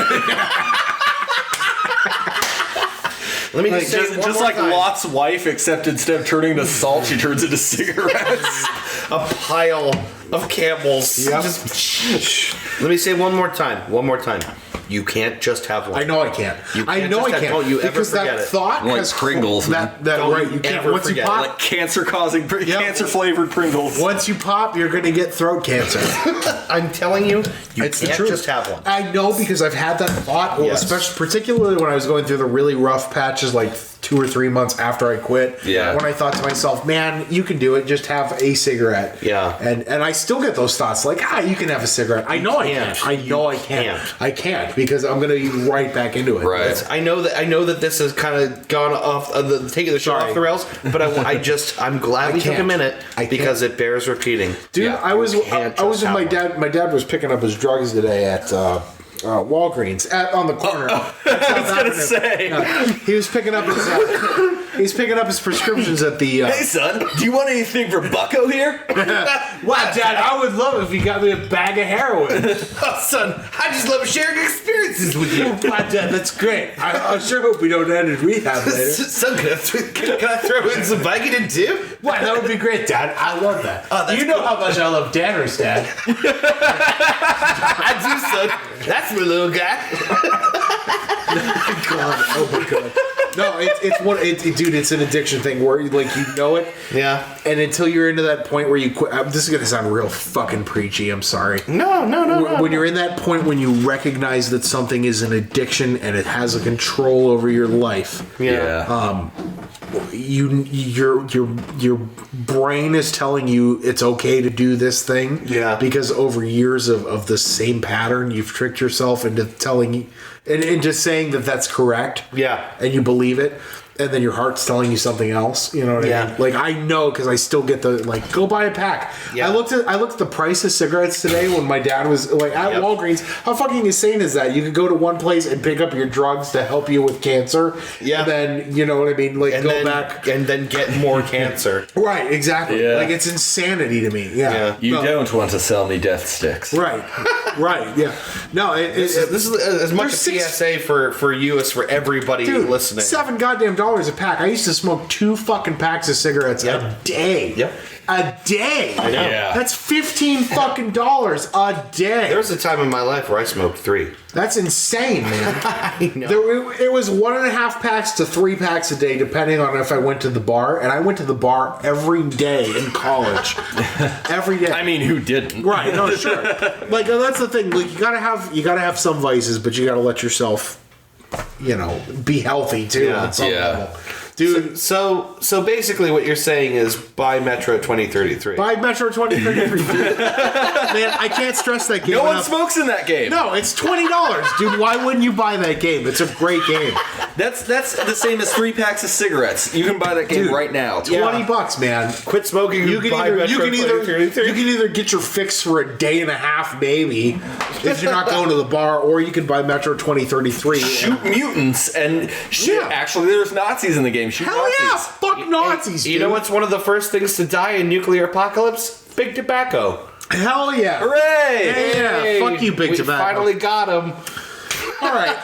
Let me just say just like time. Lot's wife, except instead of turning to salt, she turns into cigarettes. A pile of Camels. Yep. Let me say one more time. You can't just have one. I know I can't. I can't. Don't you ever because forget that it. thought Like has Pringles, that Don't right. you You can't. ever Once you forget pop, Like cancer-causing, cancer-flavored Pringles. once you pop, you're going to get throat cancer. I'm telling you, It's the can't truth. just have one. I know because I've had that thought, Yes. especially particularly when I was going through the really rough patches, like 2 or 3 months after I quit. Yeah. When I thought to myself, man, you can do it. Just have a cigarette. Yeah. And I still get those thoughts like, you can have a cigarette. I know I can't. can't. I know I can't. I can't because I'm going to be right back into it. Right. I know that this has kind of gone off taking the show Sorry. off the rails, but I'm glad we took a can't. minute I can't. because it bears repeating. Dude, Yeah, I was can't with just my have dad. My dad was picking up his drugs today at Walgreens on the corner. I was gonna say. He was picking up his prescriptions at the. Hey son, do you want anything for Bucko here? Wow, Dad, I would love it if you got me a bag of heroin. Oh, son, I just love sharing experiences with you. Wow, Dad, that's great. I sure hope we don't end in rehab later. Son, can I throw in some Vicodin too? Wow, that would be great, Dad. I love that. Oh, that's you know cool. how much I love Danners, Dad. I do, son. That's my little guy. God, oh my God. No, dude, it's an addiction thing where like you know it. Yeah. And until you're into that point where you quit, this is gonna sound real fucking preachy. I'm sorry. No. When you're in that point when you recognize that something is an addiction and it has a control over your life, your brain is telling you it's okay to do this thing. Yeah. Because over years of the same pattern, you've tricked yourself into telling you and just saying that that's correct. Yeah. And you believe it. And then your heart's telling you something else. You know what I mean? Like I know because I still get the like go buy a pack. Yeah. I looked at the price of cigarettes today when my dad was like at Walgreens. How fucking insane is that? You could go to one place and pick up your drugs to help you with cancer. Yeah. And then you know what I mean? Like And go then, back. and then get more cancer. Right, exactly. Yeah. Like it's insanity to me. Yeah. You No. don't want to sell me death sticks. Right. Right. Yeah. No. This is as much a there's PSA for you as for everybody Dude, listening. $7 goddamn a pack. I used to smoke 2 fucking packs of cigarettes a day. Yep. A day. I know. Yeah. That's $15 fucking a day. There was a time in my life where I smoked 3. That's insane, man. I know. It was 1.5 packs to 3 packs a day, depending on if I went to the bar. And I went to the bar every day in college. Every day. I mean, who didn't? Right? No, sure. Like that's the thing. Like you gotta have some vices, but you gotta let yourself, be healthy too Yeah. on some Yeah. level. Dude, So basically what you're saying is buy Metro 2033. buy Metro 2033. Man, I can't stress that game No one enough. smokes in that game. No, it's $20. Dude, why wouldn't you buy that game? It's a great game. That's the same as 3 packs of cigarettes. You can buy that game right now. $20, man. Quit smoking. You can either get your fix for a day and a half, maybe, if you're not going to the bar, or you can buy Metro 2033. Shoot mutants and shoot. Actually, there's Nazis in the game. Shoot Hell Nazis. yeah! Fuck Nazis, dude. You know what's one of the first things to die in nuclear apocalypse? Big tobacco. Hell yeah! Hooray! Yeah, fuck you, Big we Tobacco. finally got him. All right.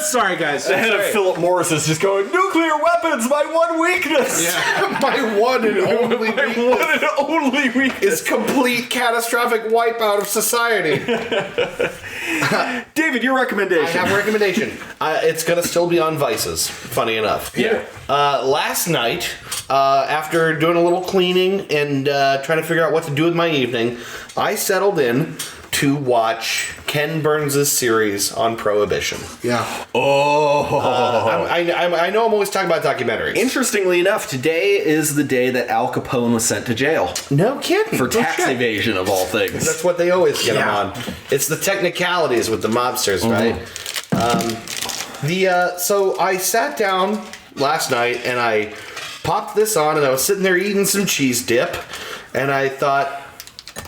Sorry, guys. The head of Philip Morris is just going, nuclear weapons, my one weakness. Yeah. My one and only My weakness one and only weakness. is complete catastrophic wipeout of society. David, your I recommendation. have a recommendation. It's going to still be on Vices, funny enough. Yeah. Last night, after doing a little cleaning and trying to figure out what to do with my evening, I settled in to watch Ken Burns' series on Prohibition. Yeah. I know I'm always talking about documentaries. Interestingly enough, today is the day that Al Capone was sent to jail No kidding. for tax evasion of all things. That's what they always get him on. It's the technicalities with the mobsters, right? So I sat down last night and I popped this on and I was sitting there eating some cheese dip and I thought,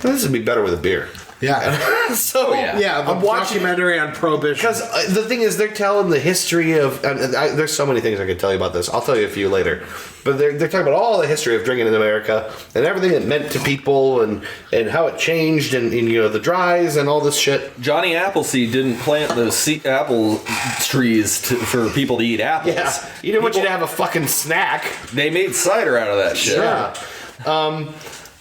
this would be better with a beer. Yeah. So Yeah, the I'm watching documentary on Prohibition. because the thing is, they're telling the history of. There's so many things I could tell you about this. I'll tell you a few later. But they're talking about all the history of drinking in America and everything it meant to people and how it changed and the dries and all this shit. Johnny Appleseed didn't plant those apple trees for people to eat apples. Yeah, he didn't want you to have a fucking snack. They made cider out of that shit. Yeah.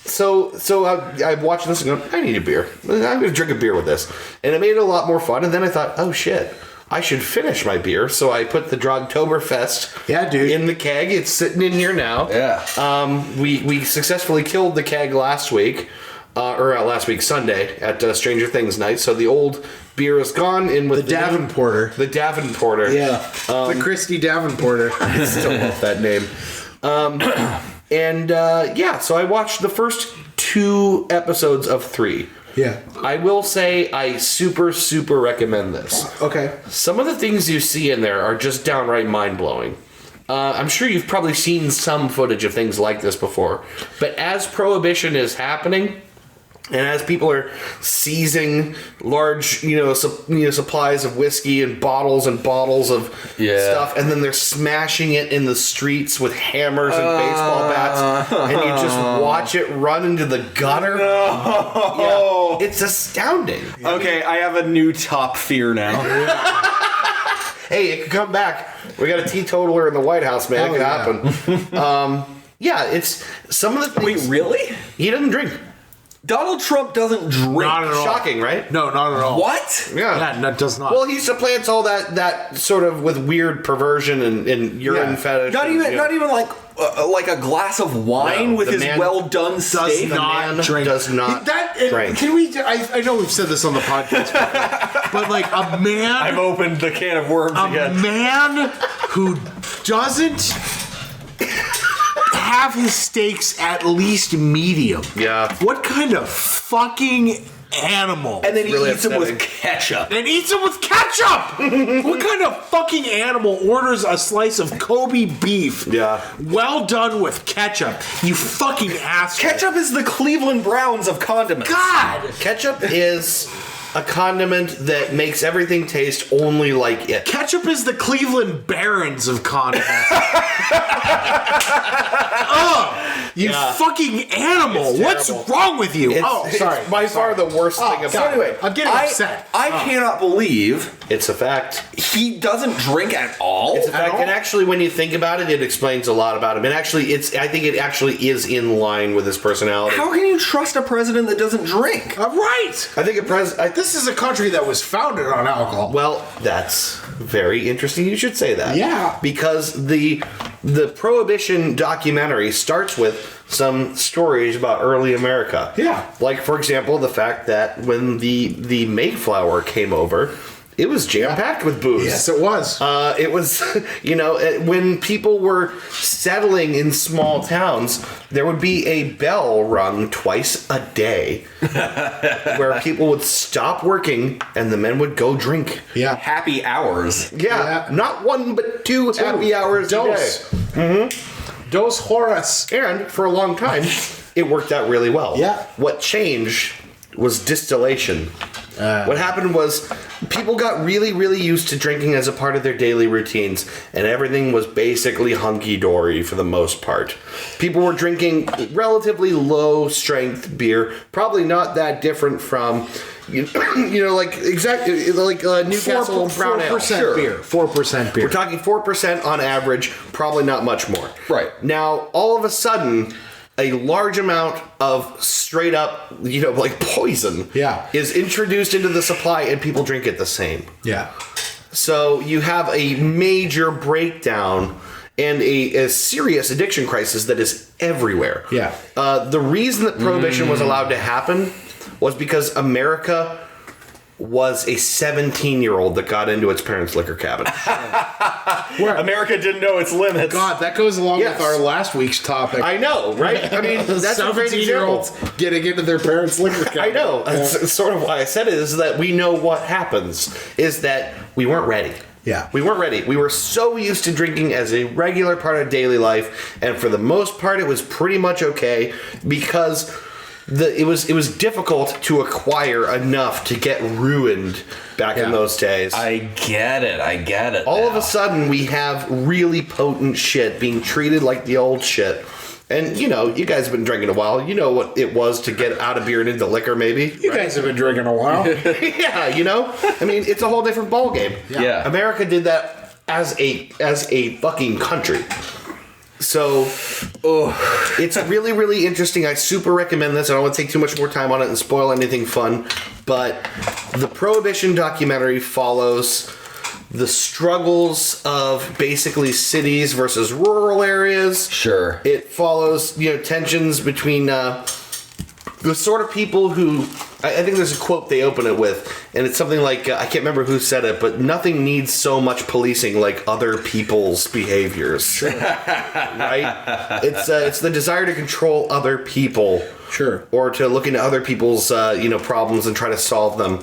So I'm watching this and going, I need a beer. I'm going to drink a beer with this. And it made it a lot more fun. And then I thought, oh shit, I should finish my beer. So I put the Drogtoberfest in the keg. It's sitting in here now. Yeah. We successfully killed the keg last week. Last week, Sunday, at Stranger Things night. So the old beer is gone in with The Davenporter. The Davenporter. Yeah. The Christy Davenporter. I still love that name. So I watched the first 2 episodes of 3. Yeah. I will say I super, super recommend this. Okay. Some of the things you see in there are just downright mind-blowing. I'm sure you've probably seen some footage of things like this before. But as Prohibition is happening, and as people are seizing large, supplies of whiskey and bottles of stuff, and then they're smashing it in the streets with hammers and baseball bats, and you just watch it run into the gutter. No. Yeah, it's astounding. Okay, I have a new top fear now. Hey, it could come back. We got a teetotaler in the White House, man. It could happen. It's some of the things. Wait, really? He doesn't drink. Donald Trump doesn't drink. Not at all. Shocking, right? No, not at all. What? Yeah. That does not. Well, he supplants all that sort of with weird perversion and urine fetish. Not even like a glass of wine with the his man well done steak. Does not drink. Can we? I know we've said this on the podcast, but like a man. I've opened the can of worms again. A man who doesn't have his steaks at least medium. Yeah. What kind of fucking animal? And then he Really eats them with upsetting. ketchup. And eats them with ketchup! What kind of fucking animal orders a slice of Kobe beef? Yeah. Well done with ketchup. You fucking asshole. Ketchup is the Cleveland Browns of condiments. God! Ketchup is a condiment that makes everything taste only like it. Ketchup is the Cleveland Barons of condiments. You fucking animal. What's wrong with you? It's by far the worst thing about So anyway, I'm getting upset. I cannot believe It's a fact. he doesn't drink at all. It's a fact. And actually, when you think about it, it explains a lot about him. And actually, I think it actually is in line with his personality. How can you trust a president that doesn't drink? Right. I think This is a country that was founded on alcohol. Well, that's very interesting. You should say that. Yeah. Because the Prohibition documentary starts with some stories about early America. Yeah. Like, for example, the fact that when the Mayflower came over it was jam-packed with booze. Yes, it was. It was, when people were settling in small towns, there would be a bell rung twice a day where people would stop working and the men would go drink. Yeah. Happy hours. Yeah, not one but two happy hours a day. Mm-hmm. Dos horas. And for a long time, it worked out really well. Yeah. What changed was distillation. What happened was people got really, really used to drinking as a part of their daily routines, and everything was basically hunky-dory for the most part. People were drinking relatively low-strength beer, probably not that different from, like Newcastle Brown Ale. 4% beer. 4% beer. We're talking 4% on average, probably not much more. Right. Now, all of a sudden, a large amount of straight up, poison is introduced into the supply and people drink it the same. Yeah. So you have a major breakdown and a serious addiction crisis that is everywhere. Yeah. The reason that Prohibition was allowed to happen was because America was a 17-year-old that got into its parents' liquor cabinet. America didn't know its limits. God, that goes along with our last week's topic. I know, right? I mean, that's a great example. 17-year-olds getting into their parents' liquor cabinet. I know. That's sort of why I said it, is that we know what happens, is that we weren't ready. Yeah. We weren't ready. We were so used to drinking as a regular part of daily life, and for the most part, it was pretty much okay because it was difficult to acquire enough to get ruined back in those days. I get it. All of a sudden, we have really potent shit being treated like the old shit. And, you guys have been drinking a while. You know what it was to get out of beer and into liquor, maybe. You guys have been drinking a while. Yeah, I mean, it's a whole different ballgame. Yeah. America did that as a fucking country. So, it's really, really interesting. I super recommend this. I don't want to take too much more time on it and spoil anything fun. But the Prohibition documentary follows the struggles of basically cities versus rural areas. Sure. It follows, tensions between the sort of people who... I think there's a quote they open it with, and it's something like, I can't remember who said it, but nothing needs so much policing like other people's behaviors. Sure. Right? It's the desire to control other people. Sure. Or to look into other people's, problems and try to solve them.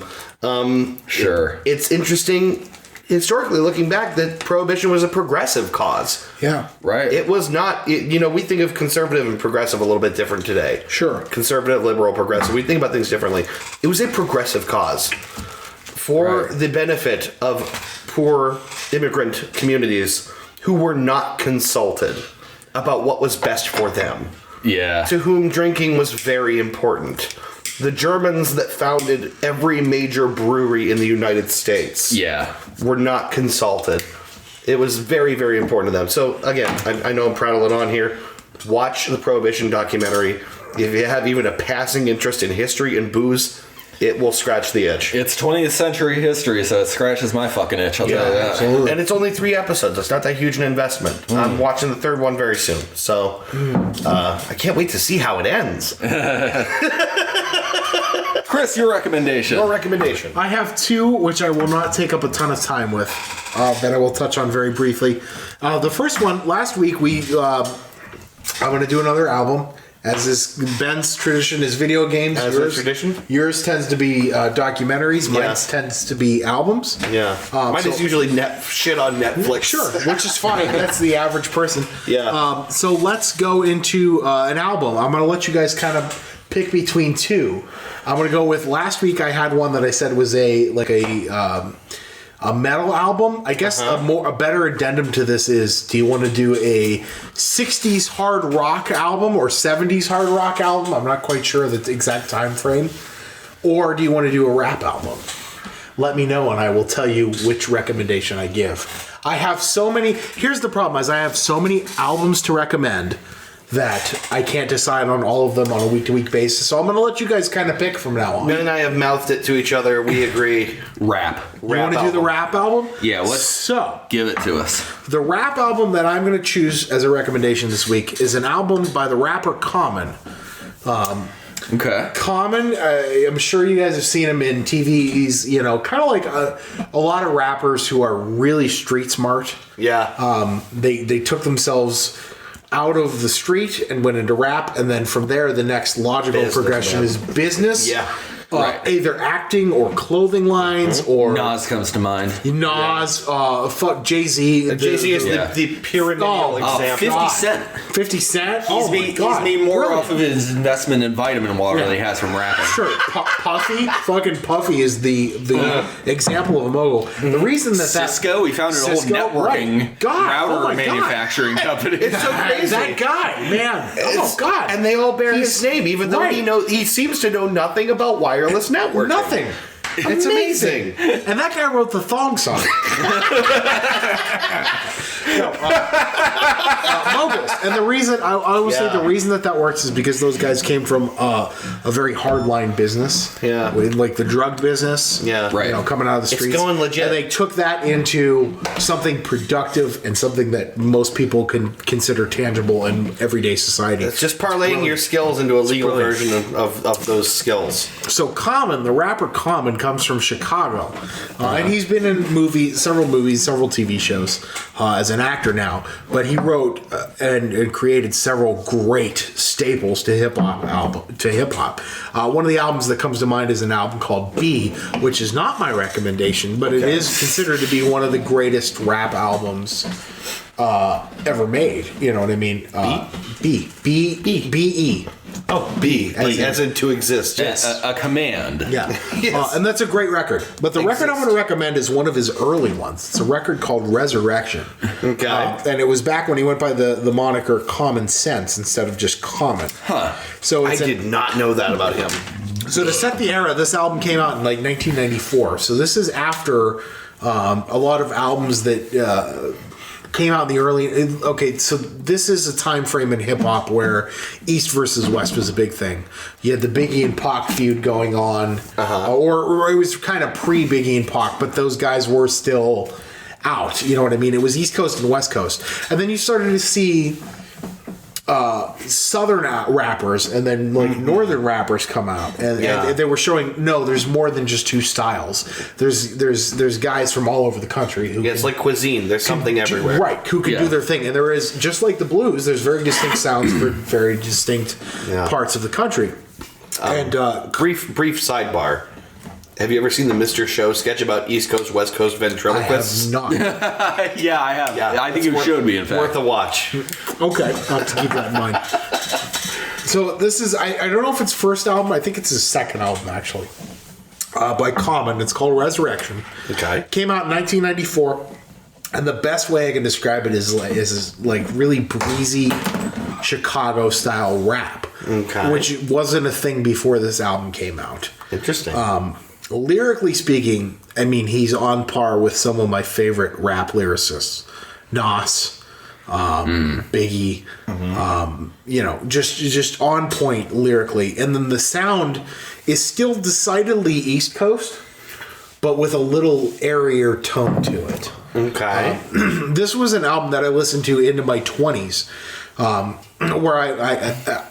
Sure. It's interesting, historically looking back, that Prohibition was a progressive cause. Yeah. Right. It was not, we think of conservative and progressive a little bit different today. Sure. Conservative, liberal, progressive. We think about things differently. It was a progressive cause for the benefit of poor immigrant communities who were not consulted about what was best for them. Yeah. To whom drinking was very important. The Germans that founded every major brewery in the United States were not consulted. It was very, very important to them. So, again, I know I'm prattling on here. Watch the Prohibition documentary. If you have even a passing interest in history and booze, it will scratch the itch. It's 20th century history, so it scratches my fucking itch, I'll tell you that. Absolutely. And it's only 3 episodes. It's not that huge an investment. I'm watching the 3rd one very soon. So, I can't wait to see how it ends. Chris, your recommendation. Your recommendation. I have 2, which I will not take up a ton of time with, that I will touch on very briefly. The first one, last week, I'm going to do another album. As is Ben's tradition is video games. As a tradition? Yours tends to be documentaries. Mine tends to be albums. Yeah. Mine is usually shit on Netflix. Sure, which is fine. That's the average person. Yeah. So let's go into an album. I'm going to let you guys kind of pick between 2. I'm going to go with, last week I had one that I said was a metal album. I guess a better addendum to this is, do you want to do a 60s hard rock album or 70s hard rock album? I'm not quite sure the exact time frame. Or do you want to do a rap album? Let me know and I will tell you which recommendation I give. I have so many... Here's the problem, is I have so many albums to recommend that I can't decide on all of them on a week-to-week basis. So I'm going to let you guys kind of pick from now on. Ben and I have mouthed it to each other. We agree. Rap. You want to do the rap album? Yeah, let's give it to us. The rap album that I'm going to choose as a recommendation this week is an album by the rapper Common. Okay. Common, I'm sure you guys have seen him in TV. He's, kind of like a lot of rappers who are really street smart. Yeah. They took themselves out of the street and went into rap, and then from there, the next logical progression is business. Yeah. Either acting or clothing lines or Nas comes to mind. Nas, fuck Jay-Z. Jay-Z is the pyramidal example. 50 Cent. 50 Cent? He's made more Brilliant. off of his investment in vitamin water than he has from rapping. Sure, fucking Puffy is the example of a mogul. The reason that Cisco, he founded a whole networking right. God, router manufacturing company. It's so crazy. That guy, man. God. And they all bear his name, even though he seems to know nothing about wireless networking. Nothing. It's amazing. And that guy wrote the thong song. Moguls. And the reason, I always say the reason that works is because those guys came from a very hardline business. Yeah. With, like the drug business. Yeah. Right. Coming out of the streets. It's going legit. And they took that into something productive and something that most people can consider tangible in everyday society. It's just parlaying your skills into a legal version of those skills. So Common, the rapper Common, comes from Chicago, and he's been in several TV shows as an actor now. But he wrote and created several great staples to hip hop. One of the albums that comes to mind is an album called B, which is not my recommendation, but it is considered to be one of the greatest rap albums ever made. You know what I mean? B-E. Oh, B, as in to exist. Yes. A command. Yeah. Yes. And that's a great record. But the record I'm going to recommend is one of his early ones. It's a record called Resurrection. Okay. And it was back when he went by the moniker Common Sense instead of just Common. Huh. So I did not know that about him. So to set the era, this album came out in like 1994. So this is after a lot of albums that came out in the early. Okay, so this is a time frame in hip hop where East versus West was a big thing. You had the Biggie and Pac feud going on, or it was kind of pre Biggie and Pac, but those guys were still out. You know what I mean? It was East Coast and West Coast, and then you started to see southern rappers and then like northern rappers come out and they were showing there's more than just two styles. There's guys from all over the country who it's like cuisine. There's something everywhere, right? Who can do their thing, and there is, just like the blues, there's very distinct sounds for very distinct parts of the country. And brief sidebar. Have you ever seen the Mr. Show sketch about East Coast, West Coast ventriloquists? I have not. Yeah, I have. Yeah, I think you showed me, in fact. Worth a watch. Okay, I'll have to keep that in mind. So this is, I don't know if it's first album, I think it's his second album actually, by Common. It's called Resurrection. Okay. Came out in 1994, and the best way I can describe it is like really breezy Chicago style rap, which wasn't a thing before this album came out. Interesting. Lyrically speaking, I mean, he's on par with some of my favorite rap lyricists. Nas, Biggie, just on point lyrically. And then the sound is still decidedly East Coast, but with a little airier tone to it. Okay. This was an album that I listened to into my 20s, where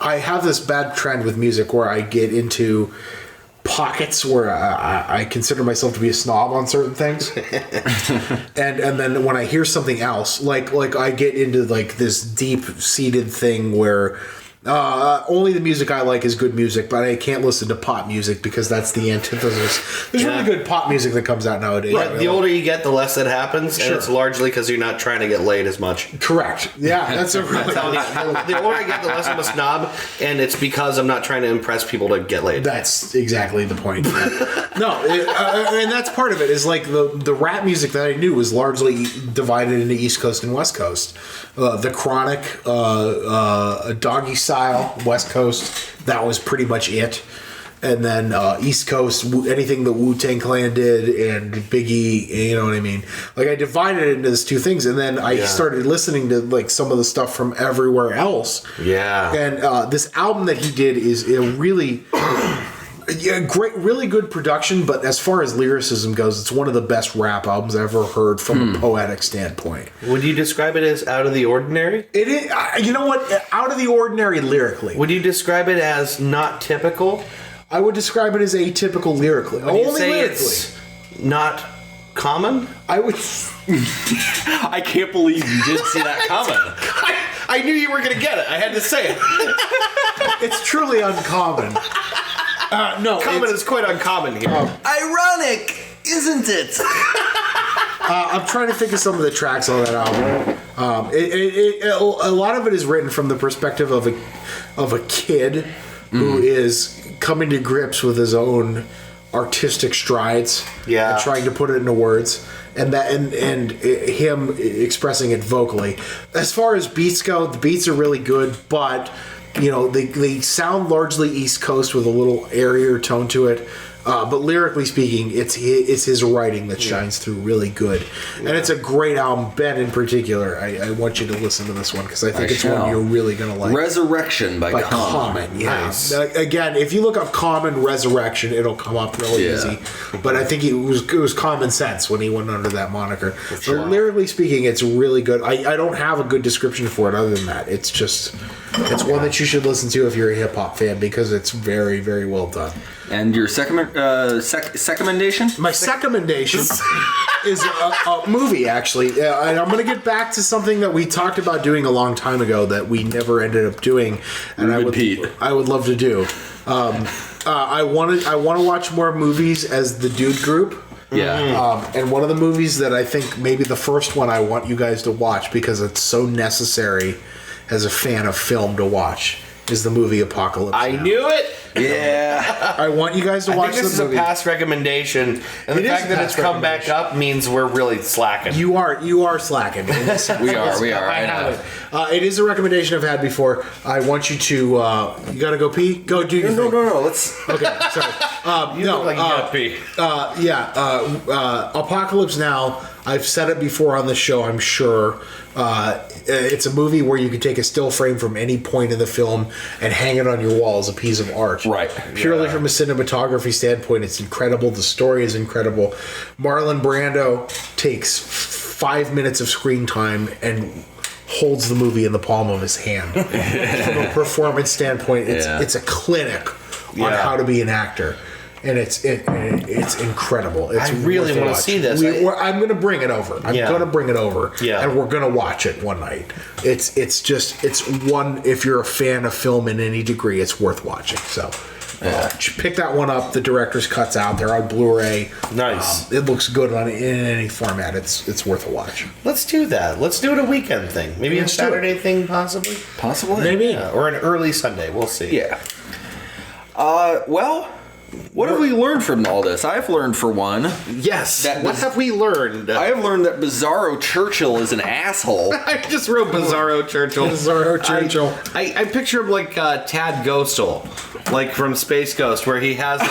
I have this bad trend with music where I get into pockets where I consider myself to be a snob on certain things, and then when I hear something else, like I get into like this deep seated thing where only the music I like is good music, but I can't listen to pop music because that's the antithesis. There's really good pop music that comes out nowadays. Right. The older you get, the less that happens, and it's largely because you're not trying to get laid as much. Correct. Yeah, that's a really the older I get, the less I'm a snob, and it's because I'm not trying to impress people to get laid. That's exactly the point. And that's part of it. Is like the rap music that I knew was largely divided into East Coast and West Coast. The Chronic, Doggy Style, West Coast, that was pretty much it. And then East Coast, anything the Wu-Tang Clan did and Biggie, you know what I mean? Like I divided it into those two things, and then I started listening to like some of the stuff from everywhere else. Yeah. And this album that he did is a really Yeah, great, really good production, but as far as lyricism goes, it's one of the best rap albums I've ever heard from a poetic standpoint. Would you describe it as out of the ordinary? It is, you know what? Out of the ordinary lyrically. Would you describe it as not typical? I would describe it as atypical lyrically. Would you Only say lyrically. it's not common? I would. I can't believe you did see that coming. I knew you were going to get it. I had to say it. It's truly uncommon. No, Common is quite uncommon here. Ironic, isn't it? I'm trying to think of some of the tracks on that album. A lot of it is written from the perspective of a kid who is coming to grips with his own artistic strides. Yeah. And trying to put it into words. And him expressing it vocally. As far as beats go, the beats are really good, but you know they sound largely East Coast with a little airier tone to it. But lyrically speaking, it's his writing that shines through really good, and it's a great album. Ben, in particular, I want you to listen to this one because I think it's one you're really gonna like. Resurrection by Common. Yeah. Nice. Again, if you look up Common Resurrection, it'll come up real easy. But I think it was Common Sense when he went under that moniker. Sure. But lyrically speaking, it's really good. I don't have a good description for it other than that. It's just it's one that you should listen to if you're a hip hop fan because it's very, very well done. And your second recommendation? My recommendation is a movie, actually. And I'm going to get back to something that we talked about doing a long time ago that we never ended up doing, and I would love to do. I want to watch more movies as the Dude Group. Yeah. And one of the movies that I think maybe the first one I want you guys to watch because it's so necessary as a fan of film to watch is the movie Apocalypse I Now. knew it. Yeah. I want you guys to I watch think this the is movie. a past recommendation, and It the is fact a that it's past come back up means we're really slacking. You are slacking. We are. I know. It is a recommendation I've had before. I want you to. You gotta go pee. Go do your thing. No. Let's. Okay, sorry. You look like you gotta pee. Apocalypse Now. I've said it before on the show, I'm sure. It's a movie where you can take a still frame from any point in the film and hang it on your wall as a piece of art. Right. Purely from a cinematography standpoint, it's incredible. The story is incredible. Marlon Brando takes 5 minutes of screen time and holds the movie in the palm of his hand. From a performance standpoint, it's a clinic on how to be an actor. And it's incredible. It's I really worth a wanna watch. see this. I'm going to bring it over. I'm going to bring it over. Yeah. And we're going to watch it one night. It's one, if you're a fan of film in any degree, it's worth watching. So pick that one up. The director's cut's out. They're on Blu-ray. Nice. It looks good in any format. It's worth a watch. Let's do that. Let's do it a weekend thing. Maybe a Let's do it. Saturday thing, possibly. Possibly. Maybe. Yeah, or an early Sunday. We'll see. Yeah. Well, what have we learned from all this? I've learned, for one, Yes. That What was- have we learned? I have learned that Bizarro Churchill is an asshole. I just wrote Bizarro Churchill. Bizarro Churchill. I picture him like Tad Ghostal, like from Space Ghost, where he has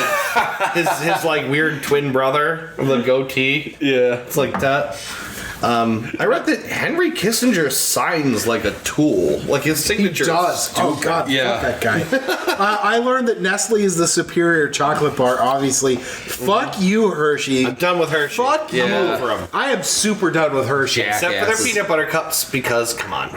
his like weird twin brother with a goatee. Yeah. It's like that. I read that Henry Kissinger signs like a tool, like his signature. Does. Oh, God. Yeah. Fuck that guy. I learned that Nestle is the superior chocolate bar, obviously. Fuck you, Hershey. I'm done with Hershey. Fuck you. over them. I am super done with Hershey. Yeah. Except for their Jackasses. peanut butter cups, because come on.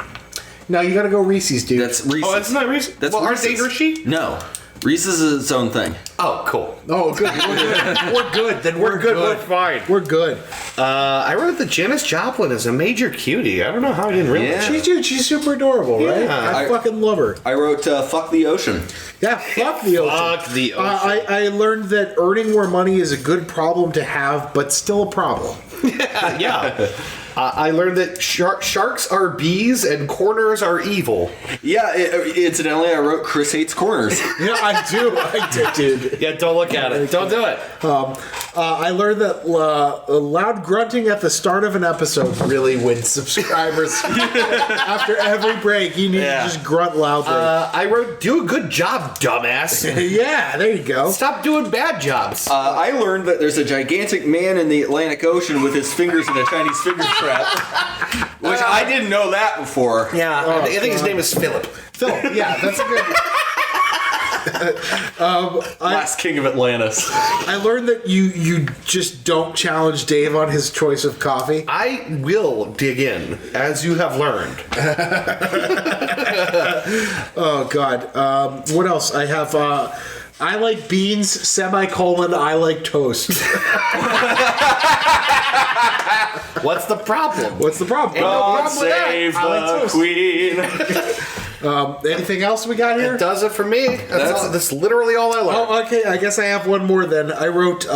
No, you gotta go Reese's, dude. That's Reese's. Oh, it's not Reese's. That's Well, aren't they Reese's. Hershey? No. Reese's is its own thing. Oh, cool. Oh, good. We're good. We're good. Then we're good. We're fine. We're good. I read that Janis Joplin is a major cutie. I don't know how I didn't realize. Yeah. She's super adorable, right? Yeah. I fucking love her. I wrote Fuck the Ocean. Yeah, fuck the ocean. Fuck the ocean. I learned that earning more money is a good problem to have, but still a problem. Yeah. I learned that sharks are bees and corners are evil. Yeah, incidentally, I wrote Chris Hates Corners. Yeah, I do, dude. Yeah, don't look at it. Don't do it. I learned that loud grunting at the start of an episode really wins subscribers. After every break, you need to just grunt loudly. I wrote, do a good job, dumbass. Yeah, there you go. Stop doing bad jobs. I learned that there's a gigantic man in the Atlantic Ocean with his fingers in a Chinese finger trap. Which I didn't know that before. Yeah, I think his name is Philip. Phil, yeah, that's a good. Last king of Atlantis. I learned that you just don't challenge Dave on his choice of coffee. I will dig in, as you have learned. Oh God. What else? I have. I like beans. Semicolon. I like toast. What's the problem? What's the problem? Ain't no problem with that. Save I like the toast. queen. Anything else we got here? It does it for me. That's literally all I learned. Oh, okay. I guess I have one more then. I wrote,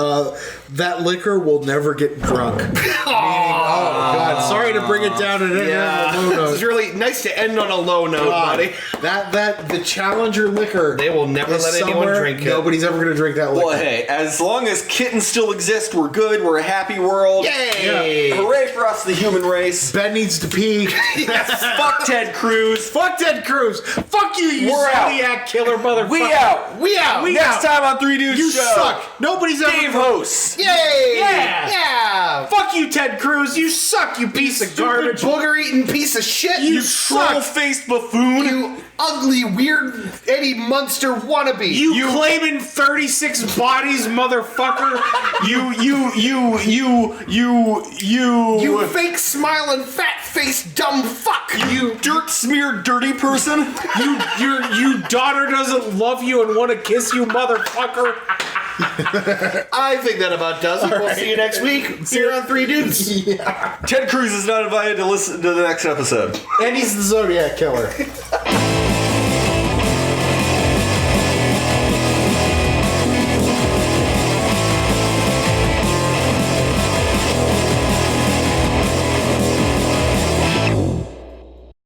that liquor will never get drunk. Meaning, oh, God. Sorry to bring it down and Yeah, a low note. it's really nice to end on a low note, buddy. That the Challenger liquor. They will never is let anyone somewhere drink it. Nobody's ever going to drink that liquor. Well, hey, as long as kittens still exist, we're good. We're a happy world. Yay! Hooray for us, the human race. Ben needs to pee. Fuck Ted Cruz. Fuck Ted Cruz. Fuck you, you We're out. Zodiac killer motherfucker. We out. We out. We Next out. time on Three Dudes You Show. suck. Nobody's ever. Dave hosts. Yay! Yeah. Yeah! Fuck you, Ted Cruz. You suck, you piece of garbage. Booger-eating piece of shit! You Troll-faced buffoon. You ugly, weird Eddie Munster wannabe! You claiming 36 bodies, motherfucker. You fake smiling, fat-faced, dumb fuck! You dirt-smeared dirty person. Your daughter doesn't love you and want to kiss you, motherfucker. I think that about does it. We'll see you next week here on Three Dudes. Ted Cruz is not invited to listen to the next episode. And he's the Zodiac killer.